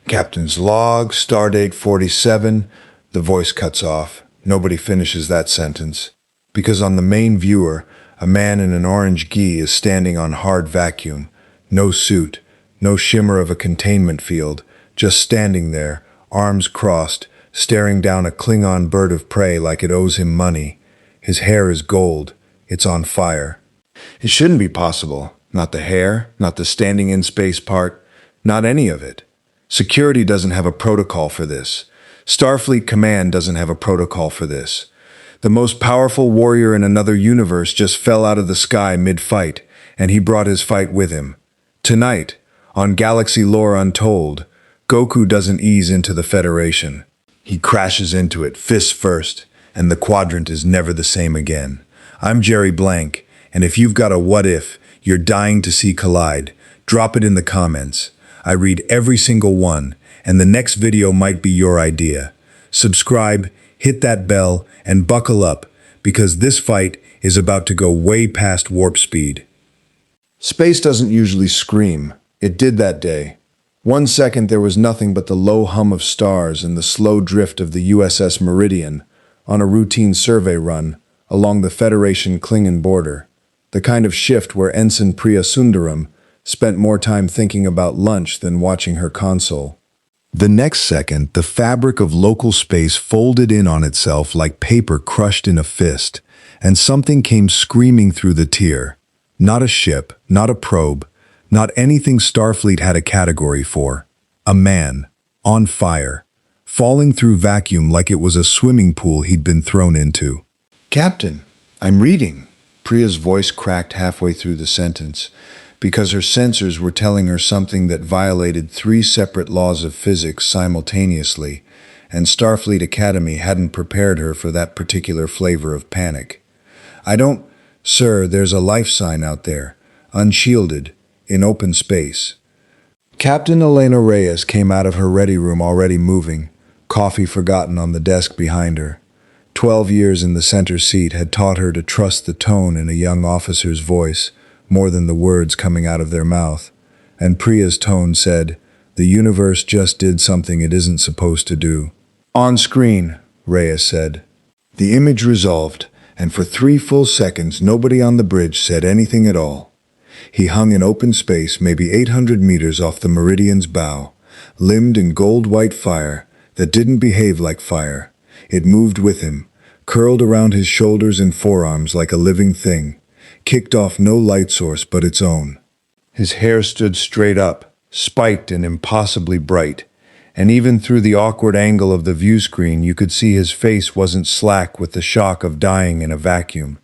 Captain's log, stardate 47. The voice cuts off. Nobody finishes that sentence. Because on the main viewer, a man in an orange gi is standing on hard vacuum. No suit, no shimmer of a containment field, just standing there, arms crossed, staring down a Klingon bird of prey like it owes him money. His hair is gold. It's on fire. It shouldn't be possible. Not the hair, not the standing in space part, not any of it. Security doesn't have a protocol for this. Starfleet Command doesn't have a protocol for this. The most powerful warrior in another universe just fell out of the sky mid-fight, and he brought his fight with him. Tonight, on Galaxy Lore Untold, Goku doesn't ease into the Federation. He crashes into it, fists first, and the quadrant is never the same again. I'm Jerry Blank, and if you've got a what if you're dying to see collide, drop it in the comments. I read every single one, and the next video might be your idea. Subscribe, hit that bell, and buckle up, because this fight is about to go way past warp speed. Space doesn't usually scream. It did that day. 1 second there was nothing but the low hum of stars and the slow drift of the USS Meridian on a routine survey run along the Federation-Klingon border, the kind of shift where Ensign Priya Sundaram spent more time thinking about lunch than watching her console. The next second, the fabric of local space folded in on itself like paper crushed in a fist, and something came screaming through the tier. Not a ship, not a probe, not anything Starfleet had a category for. A man, on fire, falling through vacuum like it was a swimming pool he'd been thrown into. "Captain, I'm reading." Priya's voice cracked halfway through the sentence, because her sensors were telling her something that violated 3 separate laws of physics simultaneously, and Starfleet Academy hadn't prepared her for that particular flavor of panic. "I don't, sir, there's a life sign out there, unshielded, in open space." Captain Elena Reyes came out of her ready room already moving, coffee forgotten on the desk behind her. 12 years in the center seat had taught her to trust the tone in a young officer's voice more than the words coming out of their mouth, and Priya's tone said, "The universe just did something it isn't supposed to do." "On screen," Reyes said. The image resolved, and for 3 full seconds nobody on the bridge said anything at all. He hung in open space maybe 800 meters off the Meridian's bow, limned in gold-white fire that didn't behave like fire. It moved with him, curled around his shoulders and forearms like a living thing, kicked off no light source but its own. His hair stood straight up, spiked and impossibly bright, and even through the awkward angle of the view screen you could see his face wasn't slack with the shock of dying in a vacuum.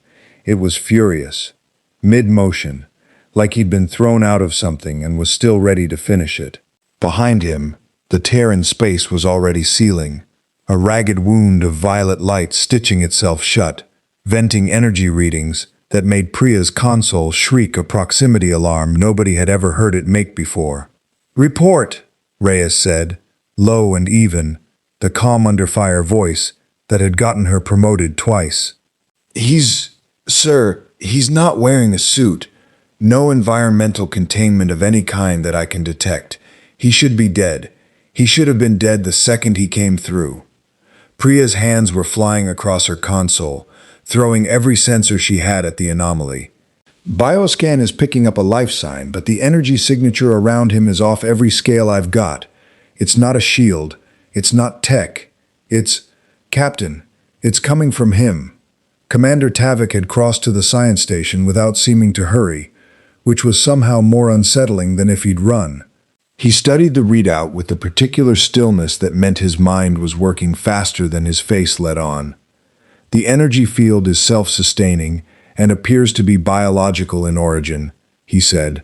It was furious, mid-motion, like he'd been thrown out of something and was still ready to finish it. Behind him, the tear in space was already sealing, a ragged wound of violet light stitching itself shut, venting energy readings that made Priya's console shriek a proximity alarm nobody had ever heard it make before. "Report," Reyes said, low and even, the calm under-fire voice that had gotten her promoted twice. Sir, he's not wearing a suit. No environmental containment of any kind that I can detect. He should be dead. He should have been dead the second he came through." Priya's hands were flying across her console, throwing every sensor she had at the anomaly. "Bioscan is picking up a life sign, but the energy signature around him is off every scale I've got. It's not a shield. It's not tech. It's... Captain, it's coming from him." Commander Tavik had crossed to the science station without seeming to hurry, which was somehow more unsettling than if he'd run. He studied the readout with the particular stillness that meant his mind was working faster than his face let on. "The energy field is self-sustaining and appears to be biological in origin," he said.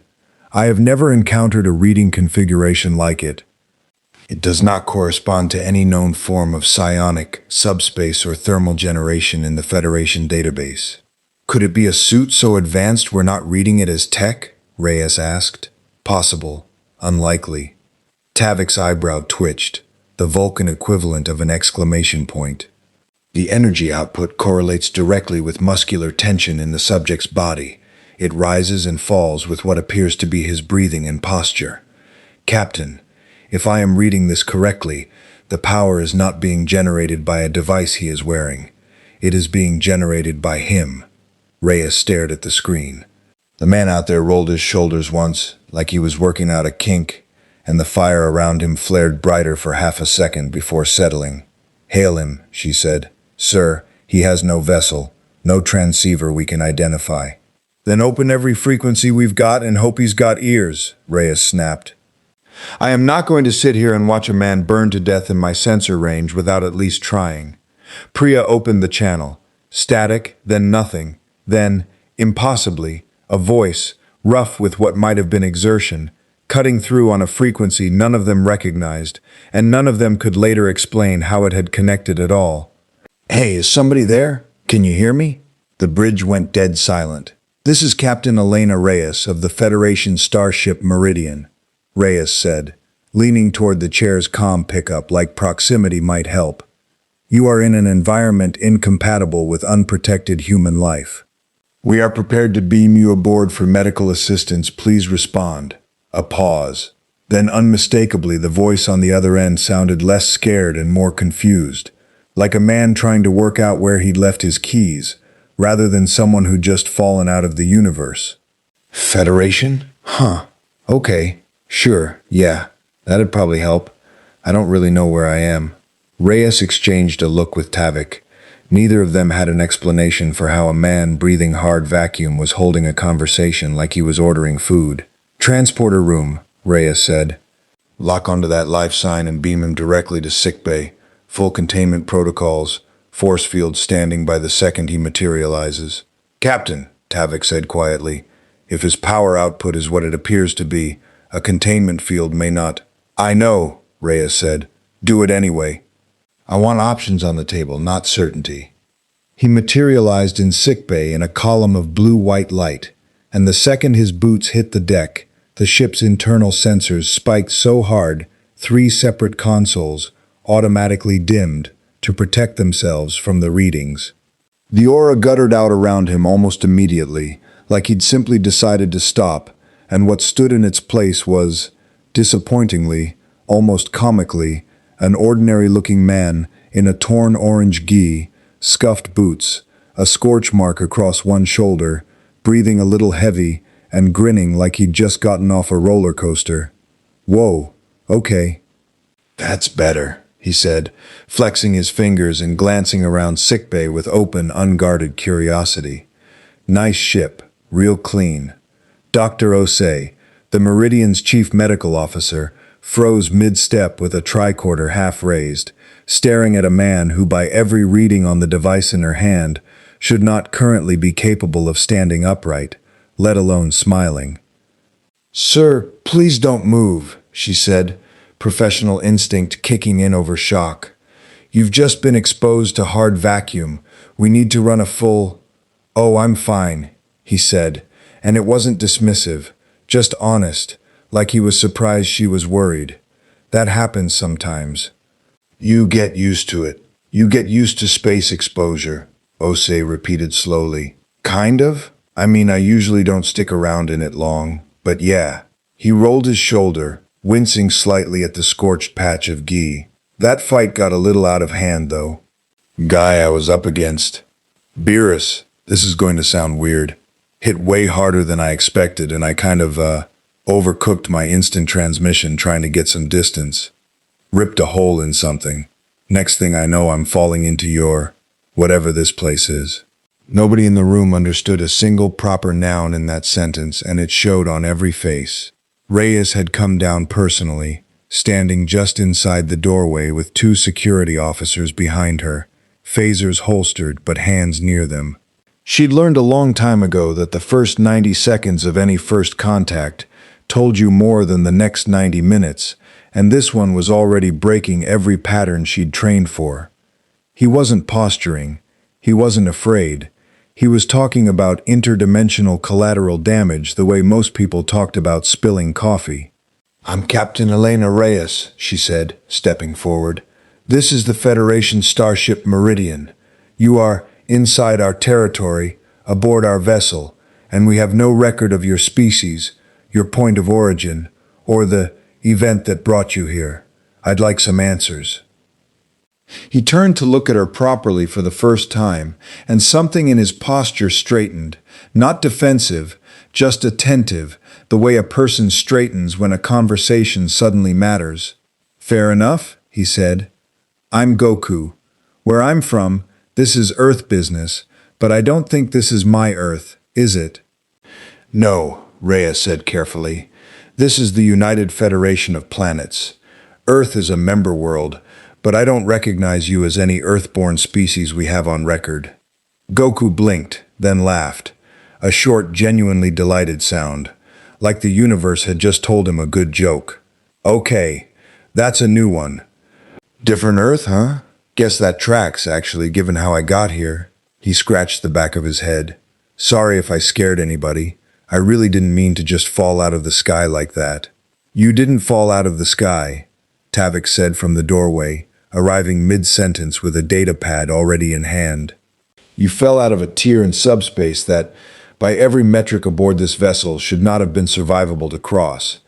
"I have never encountered a reading configuration like it. It does not correspond to any known form of psionic, subspace, or thermal generation in the Federation database." "Could it be a suit so advanced we're not reading it as tech?" Reyes asked. "Possible. Unlikely." Tavik's eyebrow twitched, the Vulcan equivalent of an exclamation point. "The energy output correlates directly with muscular tension in the subject's body. It rises and falls with what appears to be his breathing and posture. Captain, If I am reading this correctly, the power is not being generated by a device he is wearing. It is being generated by him. Reyes stared at the screen. The man out there rolled his shoulders once, like he was working out a kink, and the fire around him flared brighter for half a second before settling. "Hail him," she said. "Sir, he has no vessel, no transceiver we can identify." "Then open every frequency we've got and hope he's got ears," Reyes snapped. "I am not going to sit here and watch a man burn to death in my sensor range without at least trying." Priya opened the channel. Static, then nothing, then, impossibly, a voice, rough with what might have been exertion, cutting through on a frequency none of them recognized, and none of them could later explain how it had connected at all. "Hey, is somebody there? Can you hear me?" The bridge went dead silent. "This is Captain Elena Reyes of the Federation starship Meridian," Reyes said, leaning toward the chair's comm pickup like proximity might help. "You are in an environment incompatible with unprotected human life. We are prepared to beam you aboard for medical assistance. Please respond." A pause. Then unmistakably the voice on the other end sounded less scared and more confused, like a man trying to work out where he'd left his keys, rather than someone who'd just fallen out of the universe. "Federation? Huh. Okay. Sure. Yeah. That'd probably help. I don't really know where I am." Reyes exchanged a look with Tavik. Neither of them had an explanation for how a man breathing hard vacuum was holding a conversation like he was ordering food. "Transporter room," Reyes said. "Lock onto that life sign and beam him directly to sickbay. Full containment protocols. Force field standing by the second he materializes." "Captain," Tavik said quietly, "if his power output is what it appears to be, a containment field may not—" "I know," Reyes said. "Do it anyway. I want options on the table, not certainty." He materialized in sickbay in a column of blue-white light, and the second his boots hit the deck, the ship's internal sensors spiked so hard 3 separate consoles automatically dimmed to protect themselves from the readings. The aura guttered out around him almost immediately, like he'd simply decided to stop, and what stood in its place was, disappointingly, almost comically, an ordinary-looking man in a torn orange gi, scuffed boots, a scorch mark across one shoulder, breathing a little heavy and grinning like he'd just gotten off a roller coaster. "Whoa, okay." "That's better," he said, flexing his fingers and glancing around sickbay with open, unguarded curiosity. "Nice ship, real clean." Dr. Osei, the Meridian's chief medical officer, froze mid-step with a tricorder half raised, staring at a man who by every reading on the device in her hand should not currently be capable of standing upright, let alone smiling. "Sir, please don't move," she said, professional instinct kicking in over shock. "You've just been exposed to hard vacuum. We need to run a full—" "Oh, I'm fine," he said, and it wasn't dismissive, just honest, like he was surprised she was worried. "That happens sometimes." "You get used to it. You get used to space exposure," Osei repeated slowly. "Kind of? I mean, I usually don't stick around in it long, but yeah." He rolled his shoulder, wincing slightly at the scorched patch of gi. "That fight got a little out of hand, though. Guy I was up against, Beerus, this is going to sound weird, hit way harder than I expected, and I kind of, overcooked my instant transmission trying to get some distance. Ripped a hole in something. Next thing I know, I'm falling into your, whatever this place is." Nobody in the room understood a single proper noun in that sentence, and it showed on every face. Reyes had come down personally, standing just inside the doorway with 2 security officers behind her, phasers holstered but hands near them. She'd learned a long time ago that the first 90 seconds of any first contact told you more than the next 90 minutes, and this one was already breaking every pattern she'd trained for. He wasn't posturing. He wasn't afraid. He was talking about interdimensional collateral damage the way most people talked about spilling coffee. "I'm Captain Elena Reyes," she said, stepping forward. "This is the Federation starship Meridian. You are inside our territory, aboard our vessel, and we have no record of your species, your point of origin, or the event that brought you here? I'd like some answers." He turned to look at her properly for the first time, and something in his posture straightened, not defensive, just attentive, the way a person straightens when a conversation suddenly matters. "Fair enough," he said. "I'm Goku. Where I'm from, this is Earth business, but I don't think this is my Earth, is it?" "No," Rhea said carefully. "This is the United Federation of Planets. Earth is a member world, but I don't recognize you as any Earth-born species we have on record." Goku blinked, then laughed, a short, genuinely delighted sound, like the universe had just told him a good joke. "Okay, that's a new one. Different Earth, huh? Guess that tracks, actually, given how I got here." He scratched the back of his head. "Sorry if I scared anybody. I really didn't mean to just fall out of the sky like that." "You didn't fall out of the sky," Tavik said from the doorway, arriving mid-sentence with a data pad already in hand. "You fell out of a tier in subspace that, by every metric aboard this vessel, should not have been survivable to cross.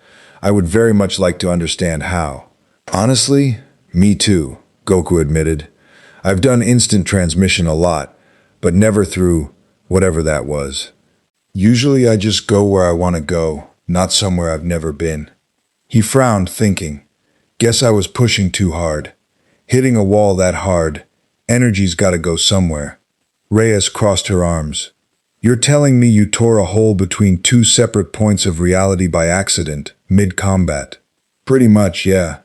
I would very much like to understand how." "Honestly, me too," Goku admitted. "I've done instant transmission a lot, but never through whatever that was. Usually I just go where I want to go, not somewhere I've never been." He frowned, thinking, "Guess I was pushing too hard. Hitting a wall that hard, energy's gotta go somewhere." Reyes crossed her arms. "You're telling me you tore a hole between two separate points of reality by accident, mid-combat?" "Pretty much, yeah."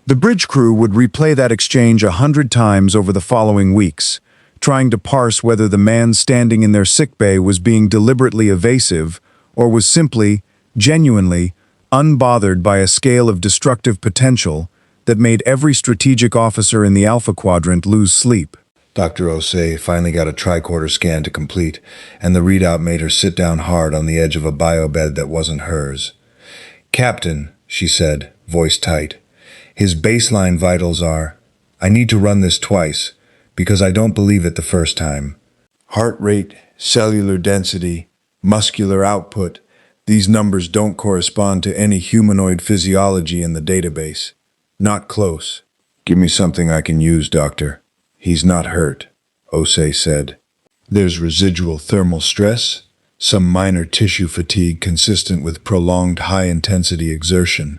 The bridge crew would replay that exchange 100 times over the following weeks, trying to parse whether the man standing in their sickbay was being deliberately evasive or was simply, genuinely, unbothered by a scale of destructive potential that made every strategic officer in the Alpha Quadrant lose sleep. Dr. Osei finally got a tricorder scan to complete, and the readout made her sit down hard on the edge of a biobed that wasn't hers. "Captain," she said, voice tight, "his baseline vitals are, I need to run this twice, because I don't believe it the first time. Heart rate, cellular density, muscular output, these numbers don't correspond to any humanoid physiology in the database. Not close." "Give me something I can use, Doctor." "He's not hurt," Osei said. "There's residual thermal stress, some minor tissue fatigue consistent with prolonged high-intensity exertion,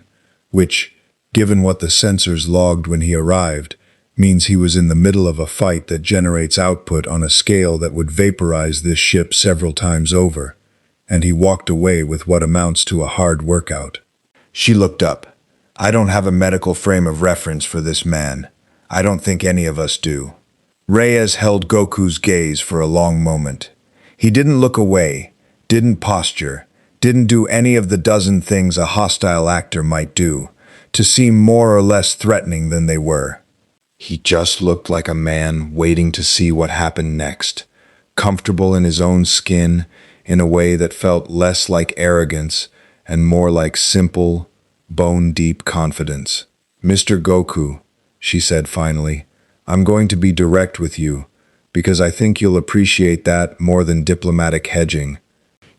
which, given what the sensors logged when he arrived, means he was in the middle of a fight that generates output on a scale that would vaporize this ship several times over, and he walked away with what amounts to a hard workout." She looked up. "I don't have a medical frame of reference for this man. I don't think any of us do." Reyes held Goku's gaze for a long moment. He didn't look away, didn't posture, didn't do any of the dozen things a hostile actor might do, to seem more or less threatening than they were. He just looked like a man waiting to see what happened next, comfortable in his own skin in a way that felt less like arrogance and more like simple, bone-deep confidence. "Mr. Goku," she said finally, "I'm going to be direct with you, because I think you'll appreciate that more than diplomatic hedging.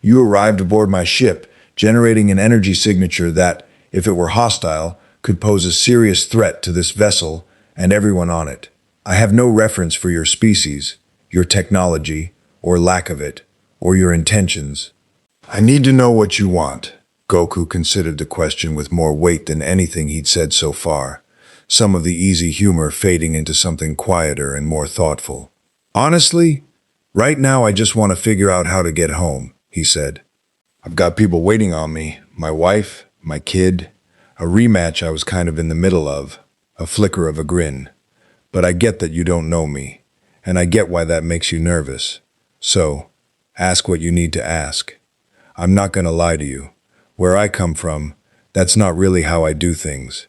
You arrived aboard my ship, generating an energy signature that, if it were hostile, could pose a serious threat to this vessel and everyone on it. I have no reference for your species, your technology, or lack of it, or your intentions." "I need to know what you want." Goku considered the question with more weight than anything he'd said so far, some of the easy humor fading into something quieter and more thoughtful. "Honestly, right now I just want to figure out how to get home," he said. "I've got people waiting on me, my wife, my kid, a rematch I was kind of in the middle of, a flicker of a grin. But I get that you don't know me, and I get why that makes you nervous. So, ask what you need to ask. I'm not going to lie to you. Where I come from, that's not really how I do things."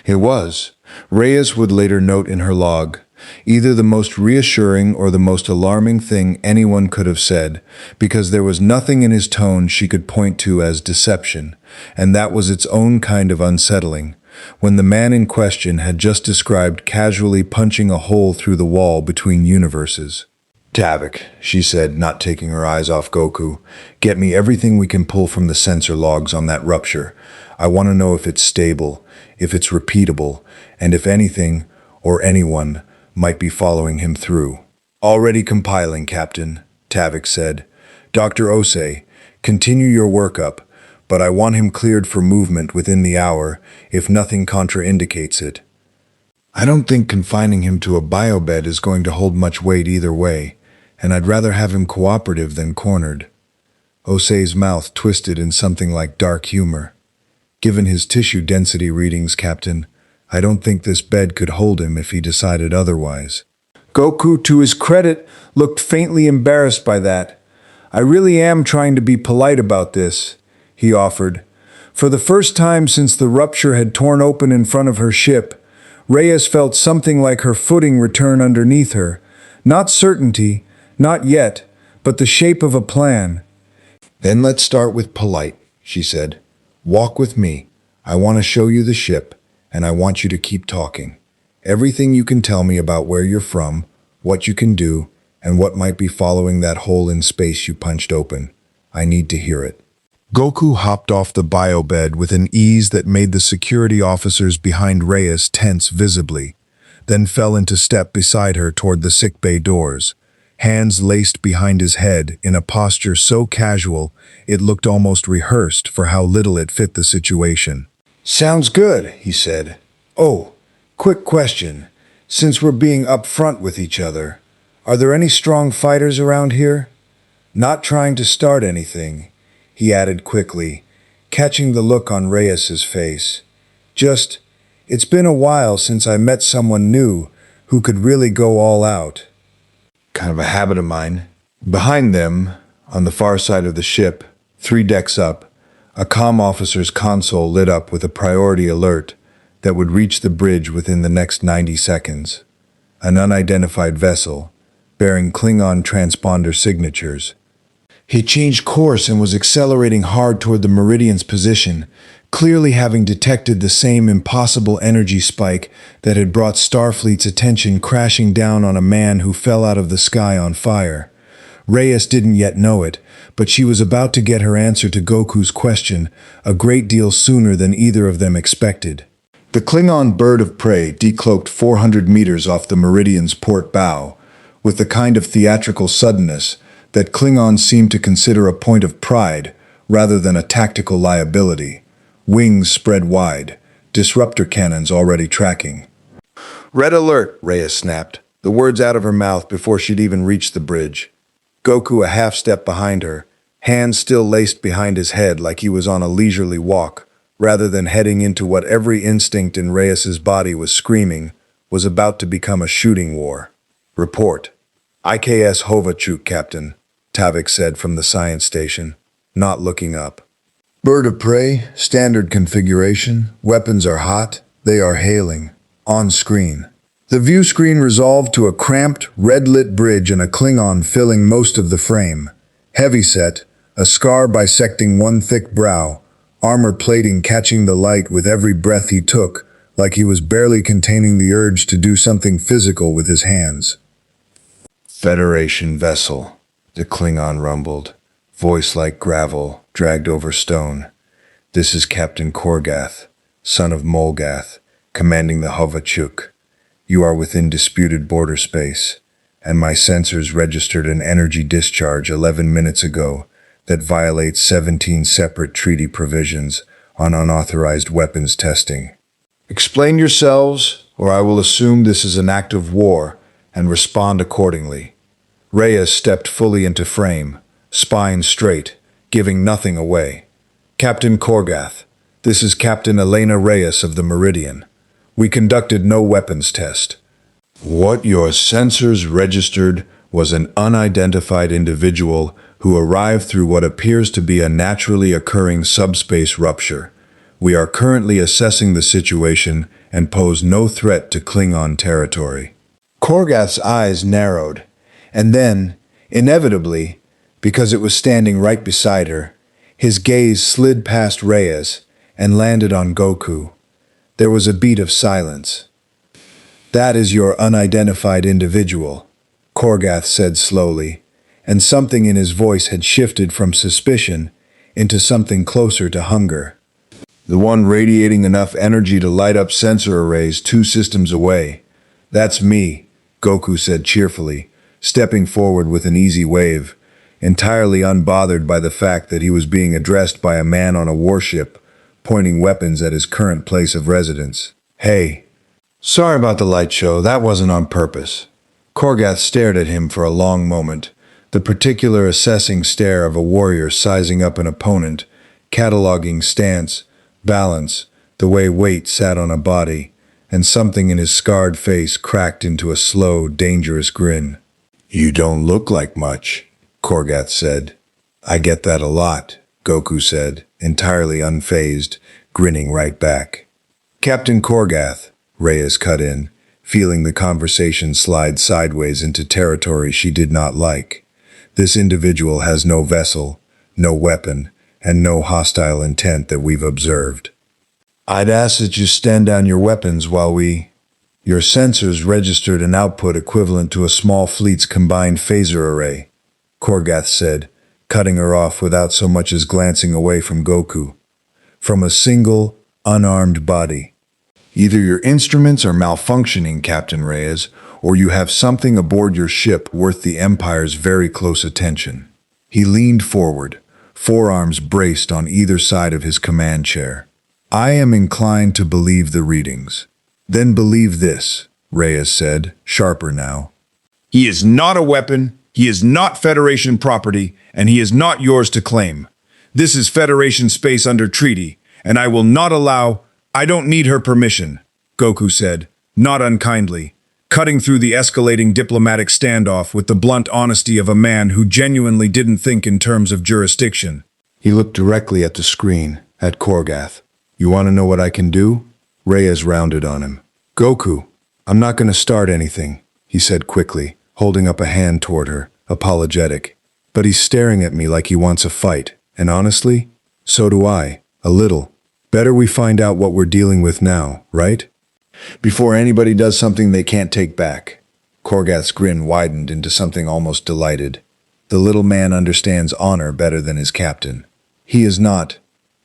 It was, Reyes would later note in her log, either the most reassuring or the most alarming thing anyone could have said, because there was nothing in his tone she could point to as deception, and that was its own kind of unsettling, when the man in question had just described casually punching a hole through the wall between universes. Tavik, she said, not taking her eyes off Goku. Get me everything we can pull from the sensor logs on that rupture. I want to know if it's stable, if it's repeatable, and if anything, or anyone, might be following him through. Already compiling, Captain, Tavik said. Dr. Osei, continue your workup, but I want him cleared for movement within the hour, if nothing contraindicates it. I don't think confining him to a biobed is going to hold much weight either way, and I'd rather have him cooperative than cornered. Osei's mouth twisted in something like dark humor. Given his tissue density readings, Captain, I don't think this bed could hold him if he decided otherwise. Goku, to his credit, looked faintly embarrassed by that. I really am trying to be polite about this, he offered. For the first time since the rupture had torn open in front of her ship, Reyes felt something like her footing return underneath her. Not certainty, not yet, but the shape of a plan. Then let's start with polite, she said. Walk with me. I want to show you the ship, and I want you to keep talking. Everything you can tell me about where you're from, what you can do, and what might be following that hole in space you punched open. I need to hear it. Goku hopped off the biobed with an ease that made the security officers behind Reyes tense visibly, then fell into step beside her toward the sickbay doors, hands laced behind his head in a posture so casual it looked almost rehearsed for how little it fit the situation. Sounds good, he said. Oh, quick question. Since we're being upfront with each other, are there any strong fighters around here? Not trying to start anything, he added quickly, catching the look on Reyes's face. It's been a while since I met someone new who could really go all out. Kind of a habit of mine. Behind them, on the far side of the ship, 3 decks up, a comm officer's console lit up with a priority alert that would reach the bridge within the next 90 seconds. An unidentified vessel, bearing Klingon transponder signatures. He changed course and was accelerating hard toward the Meridian's position, clearly having detected the same impossible energy spike that had brought Starfleet's attention crashing down on a man who fell out of the sky on fire. Reyes didn't yet know it, but she was about to get her answer to Goku's question a great deal sooner than either of them expected. The Klingon bird of prey decloaked 400 meters off the Meridian's port bow, with the kind of theatrical suddenness that Klingons seem to consider a point of pride rather than a tactical liability. Wings spread wide, disruptor cannons already tracking. Red alert, Reyes snapped, the words out of her mouth before she'd even reached the bridge. Goku a half step behind her, hands still laced behind his head like he was on a leisurely walk, rather than heading into what every instinct in Reyes's body was screaming was about to become a shooting war. Report. IKS Hovachuk, Captain, Tavik said from the science station, not looking up. Bird of prey, standard configuration, weapons are hot, they are hailing. On screen. The view screen resolved to a cramped, red-lit bridge and a Klingon filling most of the frame. Heavyset, a scar bisecting one thick brow, armor plating catching the light with every breath he took, like he was barely containing the urge to do something physical with his hands. Federation vessel, the Klingon rumbled, voice like gravel, dragged over stone. This is Captain Korgath, son of Molgath, commanding the Hovachuk. You are within disputed border space, and my sensors registered an energy discharge 11 minutes ago that violates 17 separate treaty provisions on unauthorized weapons testing. Explain yourselves, or I will assume this is an act of war and respond accordingly. Reyes stepped fully into frame, spine straight, giving nothing away. Captain Korgath, this is Captain Elena Reyes of the Meridian. We conducted no weapons test. What your sensors registered was an unidentified individual who arrived through what appears to be a naturally occurring subspace rupture. We are currently assessing the situation and pose no threat to Klingon territory. Korgath's eyes narrowed, and then, inevitably, because it was standing right beside her, his gaze slid past Reyes and landed on Goku. There was a beat of silence. That is your unidentified individual, Korgath said slowly, and something in his voice had shifted from suspicion into something closer to hunger. The one radiating enough energy to light up sensor arrays 2 systems away. That's me, Goku said cheerfully, stepping forward with an easy wave, entirely unbothered by the fact that he was being addressed by a man on a warship, pointing weapons at his current place of residence. Hey. Sorry about the light show, that wasn't on purpose. Korgath stared at him for a long moment, the particular assessing stare of a warrior sizing up an opponent, cataloging stance, balance, the way weight sat on a body, and something in his scarred face cracked into a slow, dangerous grin. You don't look like much, Korgath said. I get that a lot, Goku said, entirely unfazed, grinning right back. Captain Korgath, Reyes cut in, feeling the conversation slide sideways into territory she did not like. This individual has no vessel, no weapon, and no hostile intent that we've observed. I'd ask that you stand down your weapons while Your sensors registered an output equivalent to a small fleet's combined phaser array, Korgath said, cutting her off without so much as glancing away from Goku. From a single, unarmed body. Either your instruments are malfunctioning, Captain Reyes, or you have something aboard your ship worth the Empire's very close attention. He leaned forward, forearms braced on either side of his command chair. I am inclined to believe the readings. Then believe this, Reyes said, sharper now. He is not a weapon, he is not Federation property, and he is not yours to claim. This is Federation space under treaty, and I will not allow— I don't need her permission, Goku said, not unkindly, cutting through the escalating diplomatic standoff with the blunt honesty of a man who genuinely didn't think in terms of jurisdiction. He looked directly at the screen, at Korgath. You want to know what I can do? Reyes rounded on him. Goku, I'm not going to start anything, he said quickly, holding up a hand toward her, apologetic. But he's staring at me like he wants a fight, and honestly, so do I, a little. Better we find out what we're dealing with now, right? Before anybody does something they can't take back. Korgath's grin widened into something almost delighted. The little man understands honor better than his captain. He is not—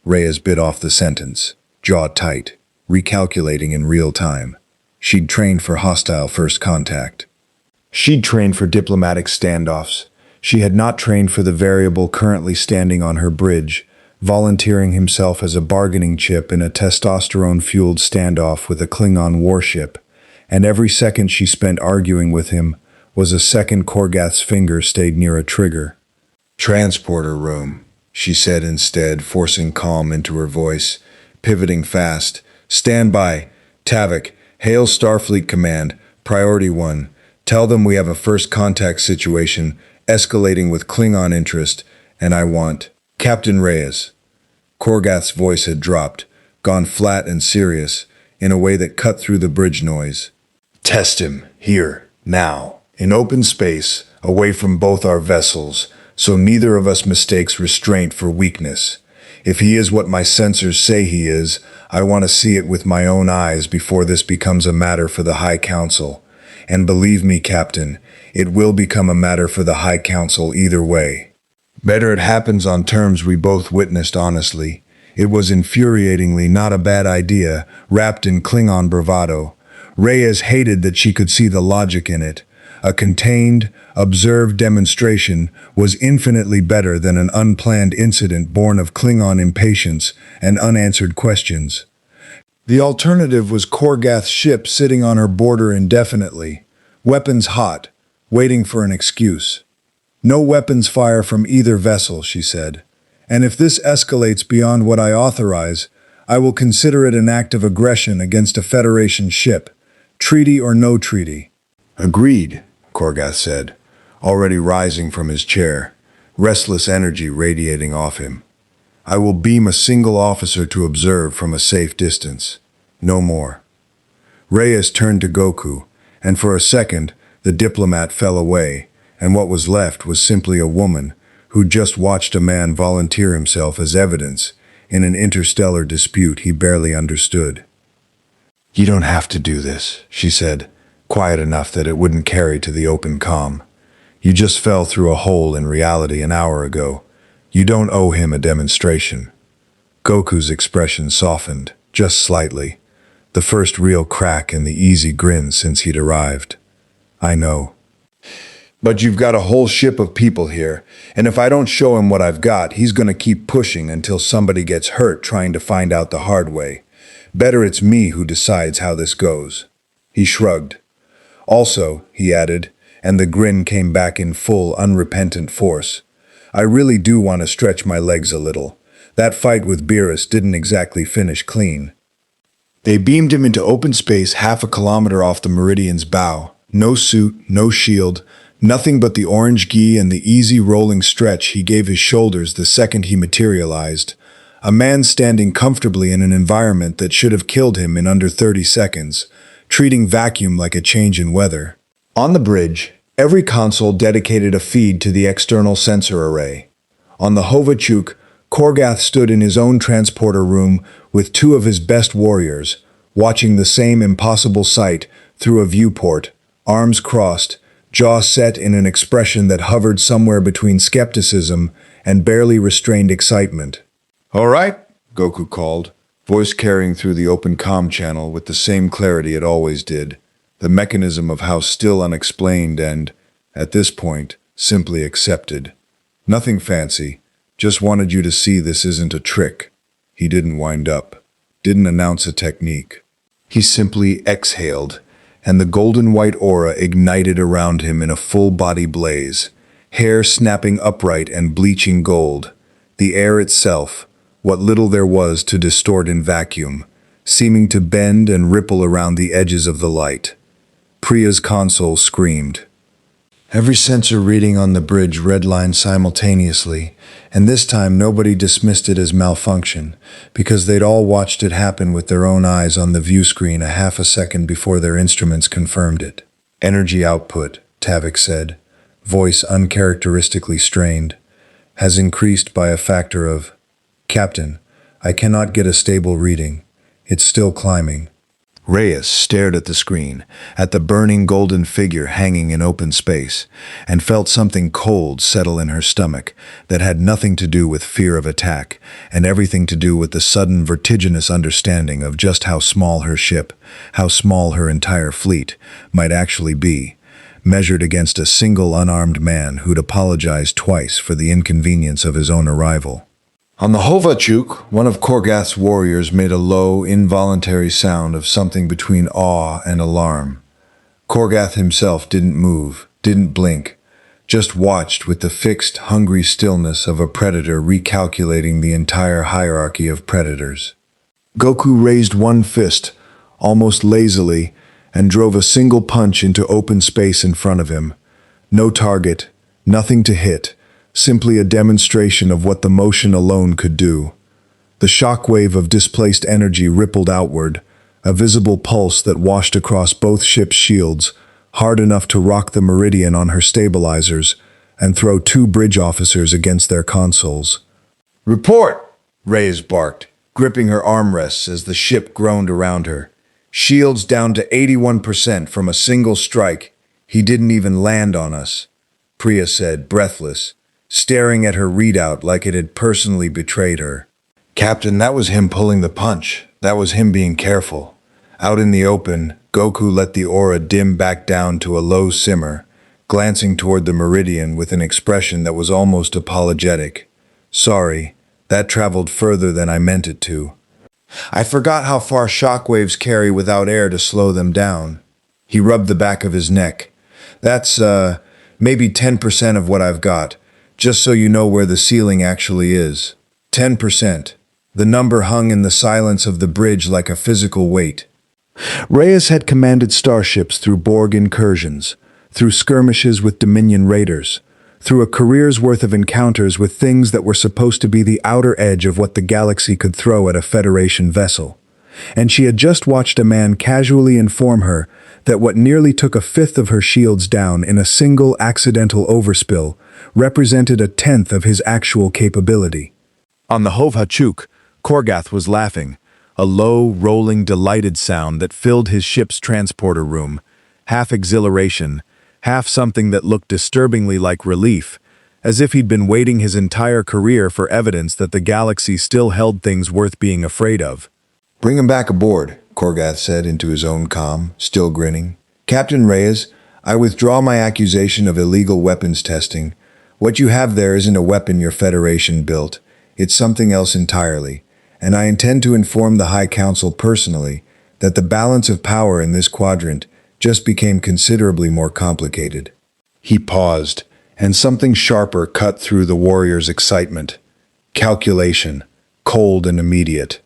Reyes bit off the sentence, jaw tight, recalculating in real time. She'd trained for hostile first contact. She'd trained for diplomatic standoffs. She had not trained for the variable currently standing on her bridge, volunteering himself as a bargaining chip in a testosterone-fueled standoff with a Klingon warship, and every second she spent arguing with him was a second Korgath's finger stayed near a trigger. Transporter room, she said instead, forcing calm into her voice, pivoting fast. Stand by. Tavik, hail Starfleet Command, Priority 1. Tell them we have a first contact situation, escalating with Klingon interest, and I want— Captain Reyes. Korgath's voice had dropped, gone flat and serious, in a way that cut through the bridge noise. Test him, here, now, in open space, away from both our vessels, so neither of us mistakes restraint for weakness. If he is what my sensors say he is, I want to see it with my own eyes before this becomes a matter for the High Council. And believe me, Captain, it will become a matter for the High Council either way. Better it happens on terms we both witnessed honestly. It was infuriatingly not a bad idea, wrapped in Klingon bravado. Reyes hated that she could see the logic in it. A contained, observed demonstration was infinitely better than an unplanned incident born of Klingon impatience and unanswered questions. The alternative was Korgath's ship sitting on her border indefinitely, weapons hot, waiting for an excuse. No weapons fire from either vessel, she said. And if this escalates beyond what I authorize, I will consider it an act of aggression against a Federation ship, treaty or no treaty. Agreed, Korgath said, already rising from his chair, restless energy radiating off him. I will beam a single officer to observe from a safe distance. No more. Reyes turned to Goku, and for a second, the diplomat fell away, and what was left was simply a woman who just watched a man volunteer himself as evidence in an interstellar dispute he barely understood. You don't have to do this, she said, quiet enough that it wouldn't carry to the open comm. You just fell through a hole in reality an hour ago. You don't owe him a demonstration. Goku's expression softened, just slightly. The first real crack in the easy grin since he'd arrived. I know. But you've got a whole ship of people here, and if I don't show him what I've got, he's gonna keep pushing until somebody gets hurt trying to find out the hard way. Better it's me who decides how this goes. He shrugged. Also, he added, and the grin came back in full, unrepentant force, I really do want to stretch my legs a little. That fight with Beerus didn't exactly finish clean. They beamed him into open space half a kilometer off the Meridian's bow. No suit, no shield, nothing but the orange gi and the easy rolling stretch he gave his shoulders the second he materialized. A man standing comfortably in an environment that should have killed him in under 30 seconds, treating vacuum like a change in weather. On the bridge, every console dedicated a feed to the external sensor array. On the Hovachuk, Korgath stood in his own transporter room with two of his best warriors, watching the same impossible sight through a viewport, arms crossed, jaw set in an expression that hovered somewhere between skepticism and barely restrained excitement. "All right," Goku called, voice carrying through the open comm channel with the same clarity it always did, the mechanism of how still unexplained and, at this point, simply accepted. Nothing fancy, just wanted you to see this isn't a trick. He didn't wind up, didn't announce a technique. He simply exhaled, and the golden white aura ignited around him in a full-body blaze, hair snapping upright and bleaching gold, the air itself, what little there was to distort in vacuum, seeming to bend and ripple around the edges of the light. Priya's console screamed. Every sensor reading on the bridge redlined simultaneously, and this time nobody dismissed it as malfunction, because they'd all watched it happen with their own eyes on the view screen a half a second before their instruments confirmed it. Energy output, Tavik said, voice uncharacteristically strained, has increased by a factor of, Captain, I cannot get a stable reading. It's still climbing. Reyes stared at the screen, at the burning golden figure hanging in open space, and felt something cold settle in her stomach that had nothing to do with fear of attack and everything to do with the sudden vertiginous understanding of just how small her ship, how small her entire fleet, might actually be, measured against a single unarmed man who'd apologized twice for the inconvenience of his own arrival. On the Hovachuk, one of Korgath's warriors made a low, involuntary sound of something between awe and alarm. Korgath himself didn't move, didn't blink, just watched with the fixed, hungry stillness of a predator recalculating the entire hierarchy of predators. Goku raised one fist, almost lazily, and drove a single punch into open space in front of him. No target, nothing to hit, simply a demonstration of what the motion alone could do. The shockwave of displaced energy rippled outward, a visible pulse that washed across both ships' shields, hard enough to rock the Meridian on her stabilizers and throw two bridge officers against their consoles. "Report!" Reyes barked, gripping her armrests as the ship groaned around her. "Shields down to 81% from a single strike. He didn't even land on us," Priya said, breathless, staring at her readout like it had personally betrayed her. "Captain, that was him pulling the punch. That was him being careful." Out in the open, Goku let the aura dim back down to a low simmer, glancing toward the Meridian with an expression that was almost apologetic. "Sorry, that traveled further than I meant it to. I forgot how far shockwaves carry without air to slow them down." He rubbed the back of his neck. "That's, maybe 10% of what I've got. Just so you know where the ceiling actually is. 10%. The number hung in the silence of the bridge like a physical weight. Reyes had commanded starships through Borg incursions, through skirmishes with Dominion raiders, through a career's worth of encounters with things that were supposed to be the outer edge of what the galaxy could throw at a Federation vessel. And she had just watched a man casually inform her that what nearly took a fifth of her shields down in a single accidental overspill represented a tenth of his actual capability. On the Hovachuk, Korgath was laughing, a low, rolling, delighted sound that filled his ship's transporter room, half exhilaration, half something that looked disturbingly like relief, as if he'd been waiting his entire career for evidence that the galaxy still held things worth being afraid of. "Bring him back aboard," Korgath said into his own comm, still grinning. "Captain Reyes, I withdraw my accusation of illegal weapons testing. What you have there isn't a weapon your Federation built. It's something else entirely. And I intend to inform the High Council personally that the balance of power in this quadrant just became considerably more complicated." He paused, and something sharper cut through the warrior's excitement. Calculation, cold and immediate.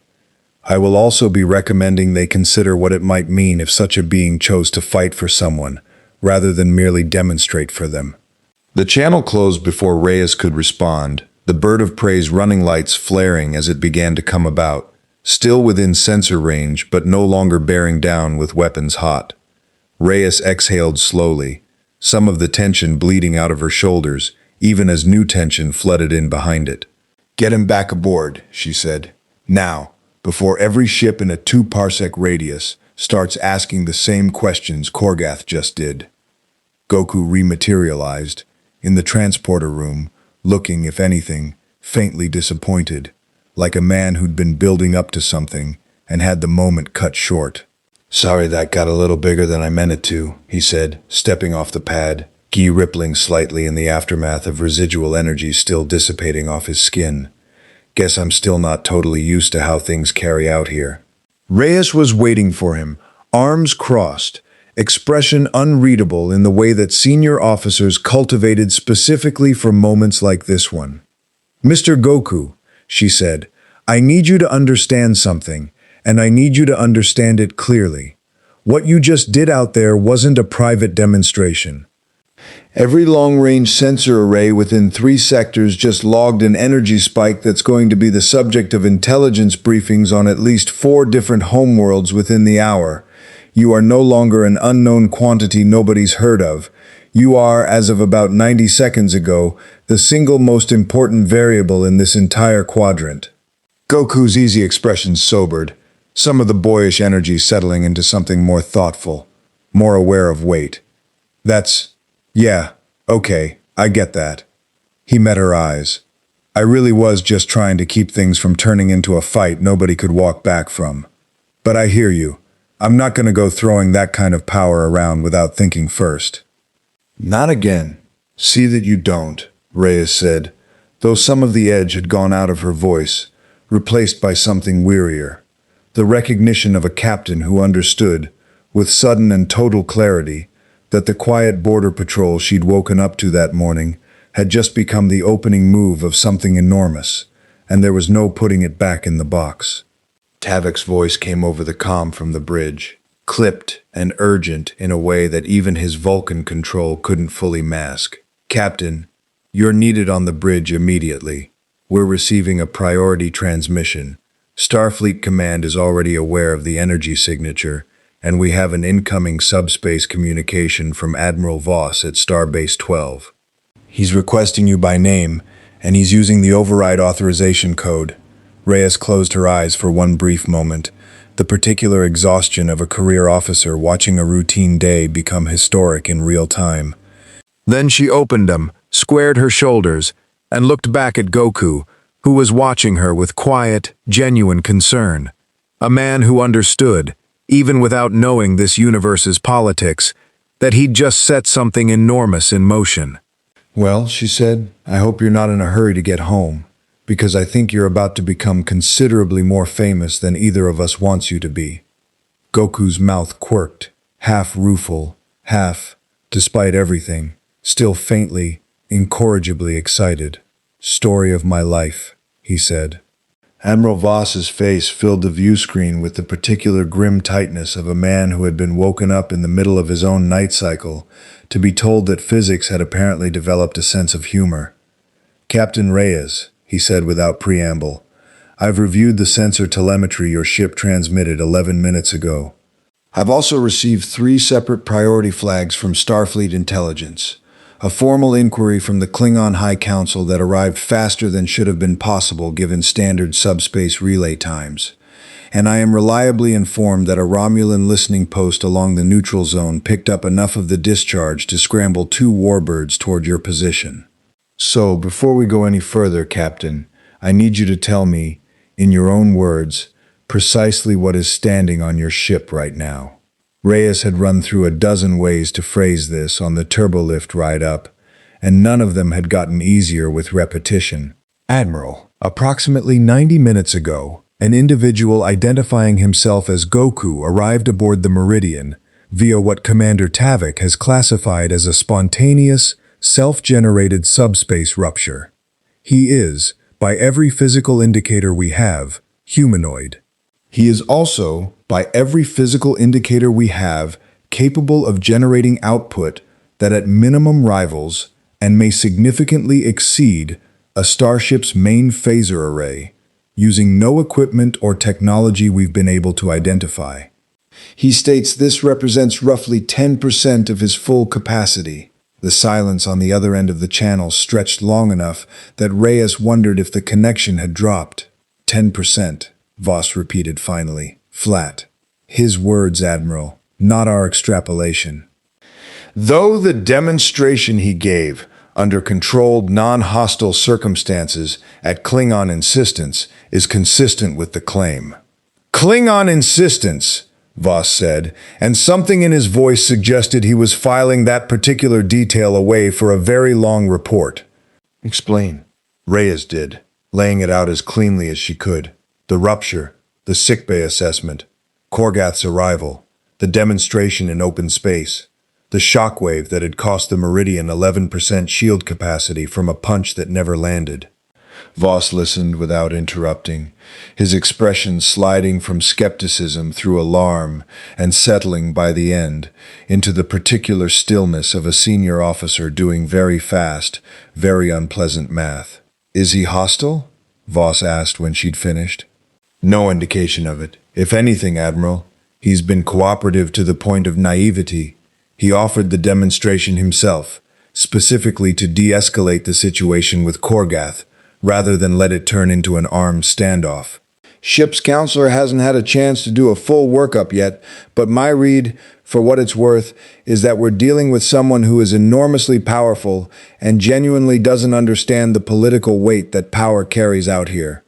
"I will also be recommending they consider what it might mean if such a being chose to fight for someone, rather than merely demonstrate for them." The channel closed before Reyes could respond, the bird of prey's running lights flaring as it began to come about, still within sensor range but no longer bearing down with weapons hot. Reyes exhaled slowly, some of the tension bleeding out of her shoulders, even as new tension flooded in behind it. "Get him back aboard," she said. "Now, before every ship in a 2-parsec radius starts asking the same questions Korgath just did." Goku rematerialized in the transporter room, looking, if anything, faintly disappointed, like a man who'd been building up to something and had the moment cut short. "Sorry that got a little bigger than I meant it to," he said, stepping off the pad, gi rippling slightly in the aftermath of residual energy still dissipating off his skin. "Guess I'm still not totally used to how things carry out here." Reyes was waiting for him, arms crossed, expression unreadable in the way that senior officers cultivated specifically for moments like this one. "Mr. Goku," she said, "I need you to understand something, and I need you to understand it clearly. What you just did out there wasn't a private demonstration. Every long-range sensor array within 3 sectors just logged an energy spike that's going to be the subject of intelligence briefings on at least 4 different homeworlds within the hour. You are no longer an unknown quantity nobody's heard of. You are, as of about 90 seconds ago, the single most important variable in this entire quadrant." Goku's easy expression sobered, some of the boyish energy settling into something more thoughtful, more aware of weight. Yeah, okay, I get that." He met her eyes. "I really was just trying to keep things from turning into a fight nobody could walk back from. But I hear you. I'm not going to go throwing that kind of power around without thinking first." "Not again. See that you don't," Reyes said, though some of the edge had gone out of her voice, replaced by something wearier. The recognition of a captain who understood, with sudden and total clarity, that the quiet border patrol she'd woken up to that morning had just become the opening move of something enormous, and there was no putting it back in the box. Tavok's voice came over the comm from the bridge, clipped and urgent in a way that even his Vulcan control couldn't fully mask. "Captain, you're needed on the bridge immediately. We're receiving a priority transmission. Starfleet Command is already aware of the energy signature, and we have an incoming subspace communication from Admiral Voss at Starbase 12. He's requesting you by name, and he's using the override authorization code." Reyes closed her eyes for one brief moment, the particular exhaustion of a career officer watching a routine day become historic in real time. Then she opened them, squared her shoulders, and looked back at Goku, who was watching her with quiet, genuine concern. A man who understood, even without knowing this universe's politics, that he'd just set something enormous in motion. "Well," she said, "I hope you're not in a hurry to get home, because I think you're about to become considerably more famous than either of us wants you to be." Goku's mouth quirked, half rueful, half, despite everything, still faintly, incorrigibly excited. "Story of my life," he said. Admiral Voss's face filled the view screen with the particular grim tightness of a man who had been woken up in the middle of his own night cycle to be told that physics had apparently developed a sense of humor. "Captain Reyes," he said without preamble, "I've reviewed the sensor telemetry your ship transmitted 11 minutes ago. I've also received 3 separate priority flags from Starfleet Intelligence. A formal inquiry from the Klingon High Council that arrived faster than should have been possible given standard subspace relay times. and I am reliably informed that a Romulan listening post along the neutral zone picked up enough of the discharge to scramble 2 warbirds toward your position. So, before we go any further, Captain, I need you to tell me, in your own words, precisely what is standing on your ship right now." Reyes had run through a dozen ways to phrase this on the turbolift ride up, and none of them had gotten easier with repetition. "Admiral, approximately 90 minutes ago, an individual identifying himself as Goku arrived aboard the Meridian via what Commander Tavik has classified as a spontaneous, self-generated subspace rupture. He is, by every physical indicator we have, humanoid. He is also, by every physical indicator we have, capable of generating output that at minimum rivals and may significantly exceed a starship's main phaser array, using no equipment or technology we've been able to identify. He states this represents roughly 10% of his full capacity." The silence on the other end of the channel stretched long enough that Reyes wondered if the connection had dropped. 10%, Voss repeated finally, flat. His words, Admiral, not our extrapolation. Though the demonstration he gave, under controlled, non-hostile circumstances, at Klingon insistence, is consistent with the claim. "Klingon insistence," Voss said, and something in his voice suggested he was filing that particular detail away for a very long report. "Explain." Reyes did, laying it out as cleanly as she could. The rupture, the sickbay assessment, Korgath's arrival, the demonstration in open space, the shockwave that had cost the Meridian 11% shield capacity from a punch that never landed. Voss listened without interrupting, his expression sliding from skepticism through alarm and settling by the end into the particular stillness of a senior officer doing very fast, very unpleasant math. "Is he hostile?" Voss asked when she'd finished. "No indication of it. If anything, Admiral, he's been cooperative to the point of naivety. He offered the demonstration himself, specifically to de-escalate the situation with Korgath, rather than let it turn into an armed standoff. Ship's counselor hasn't had a chance to do a full workup yet, but my read, for what it's worth, is that we're dealing with someone who is enormously powerful and genuinely doesn't understand the political weight that power carries out here."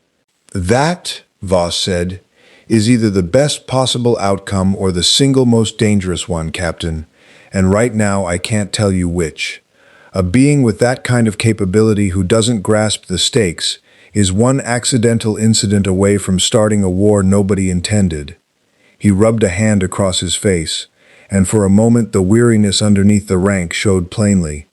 "That," Voss said, "is either the best possible outcome or the single most dangerous one, Captain, and right now I can't tell you which. A being with that kind of capability who doesn't grasp the stakes is one accidental incident away from starting a war nobody intended." He rubbed a hand across his face, and for a moment the weariness underneath the rank showed plainly.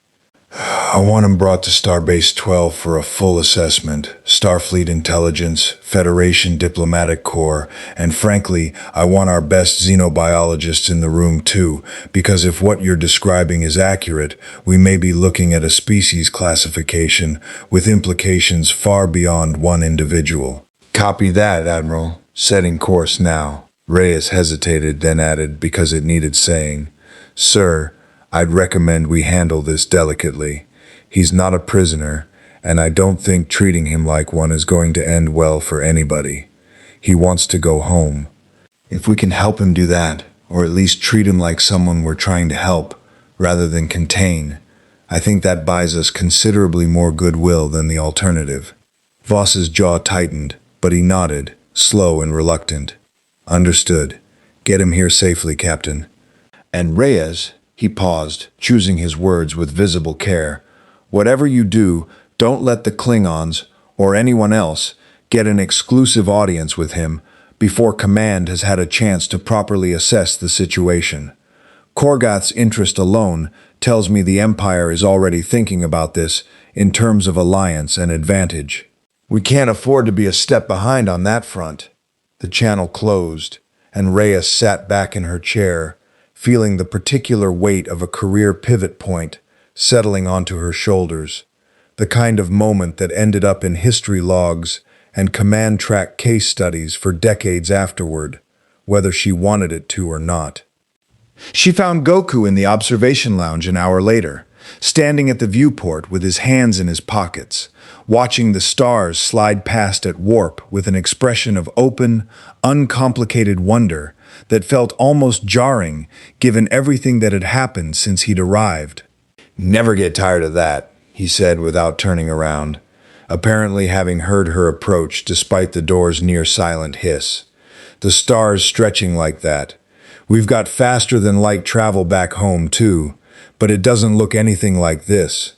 "I want him brought to Starbase 12 for a full assessment, Starfleet intelligence, Federation diplomatic corps, and frankly, I want our best xenobiologists in the room too, because if what you're describing is accurate, we may be looking at a species classification with implications far beyond one individual." "Copy that, Admiral. Setting course now." Reyes hesitated, then added, because it needed saying, "Sir, I'd recommend we handle this delicately. He's not a prisoner, and I don't think treating him like one is going to end well for anybody. He wants to go home. If we can help him do that, or at least treat him like someone we're trying to help, rather than contain, I think that buys us considerably more goodwill than the alternative." Voss's jaw tightened, but he nodded, slow and reluctant. "Understood. Get him here safely, Captain." "And Reyes," he paused, choosing his words with visible care, "whatever you do, don't let the Klingons, or anyone else, get an exclusive audience with him before Command has had a chance to properly assess the situation. Korgath's interest alone tells me the Empire is already thinking about this in terms of alliance and advantage. We can't afford to be a step behind on that front." The channel closed, and Reyes sat back in her chair, feeling the particular weight of a career pivot point settling onto her shoulders, the kind of moment that ended up in history logs and command track case studies for decades afterward, whether she wanted it to or not. She found Goku in the observation lounge an hour later, standing at the viewport with his hands in his pockets, watching the stars slide past at warp with an expression of open, uncomplicated wonder that felt almost jarring given everything that had happened since he'd arrived. "Never get tired of that," he said without turning around, apparently having heard her approach despite the door's near-silent hiss. "The stars stretching like that. We've got faster-than-light travel back home, too, but it doesn't look anything like this."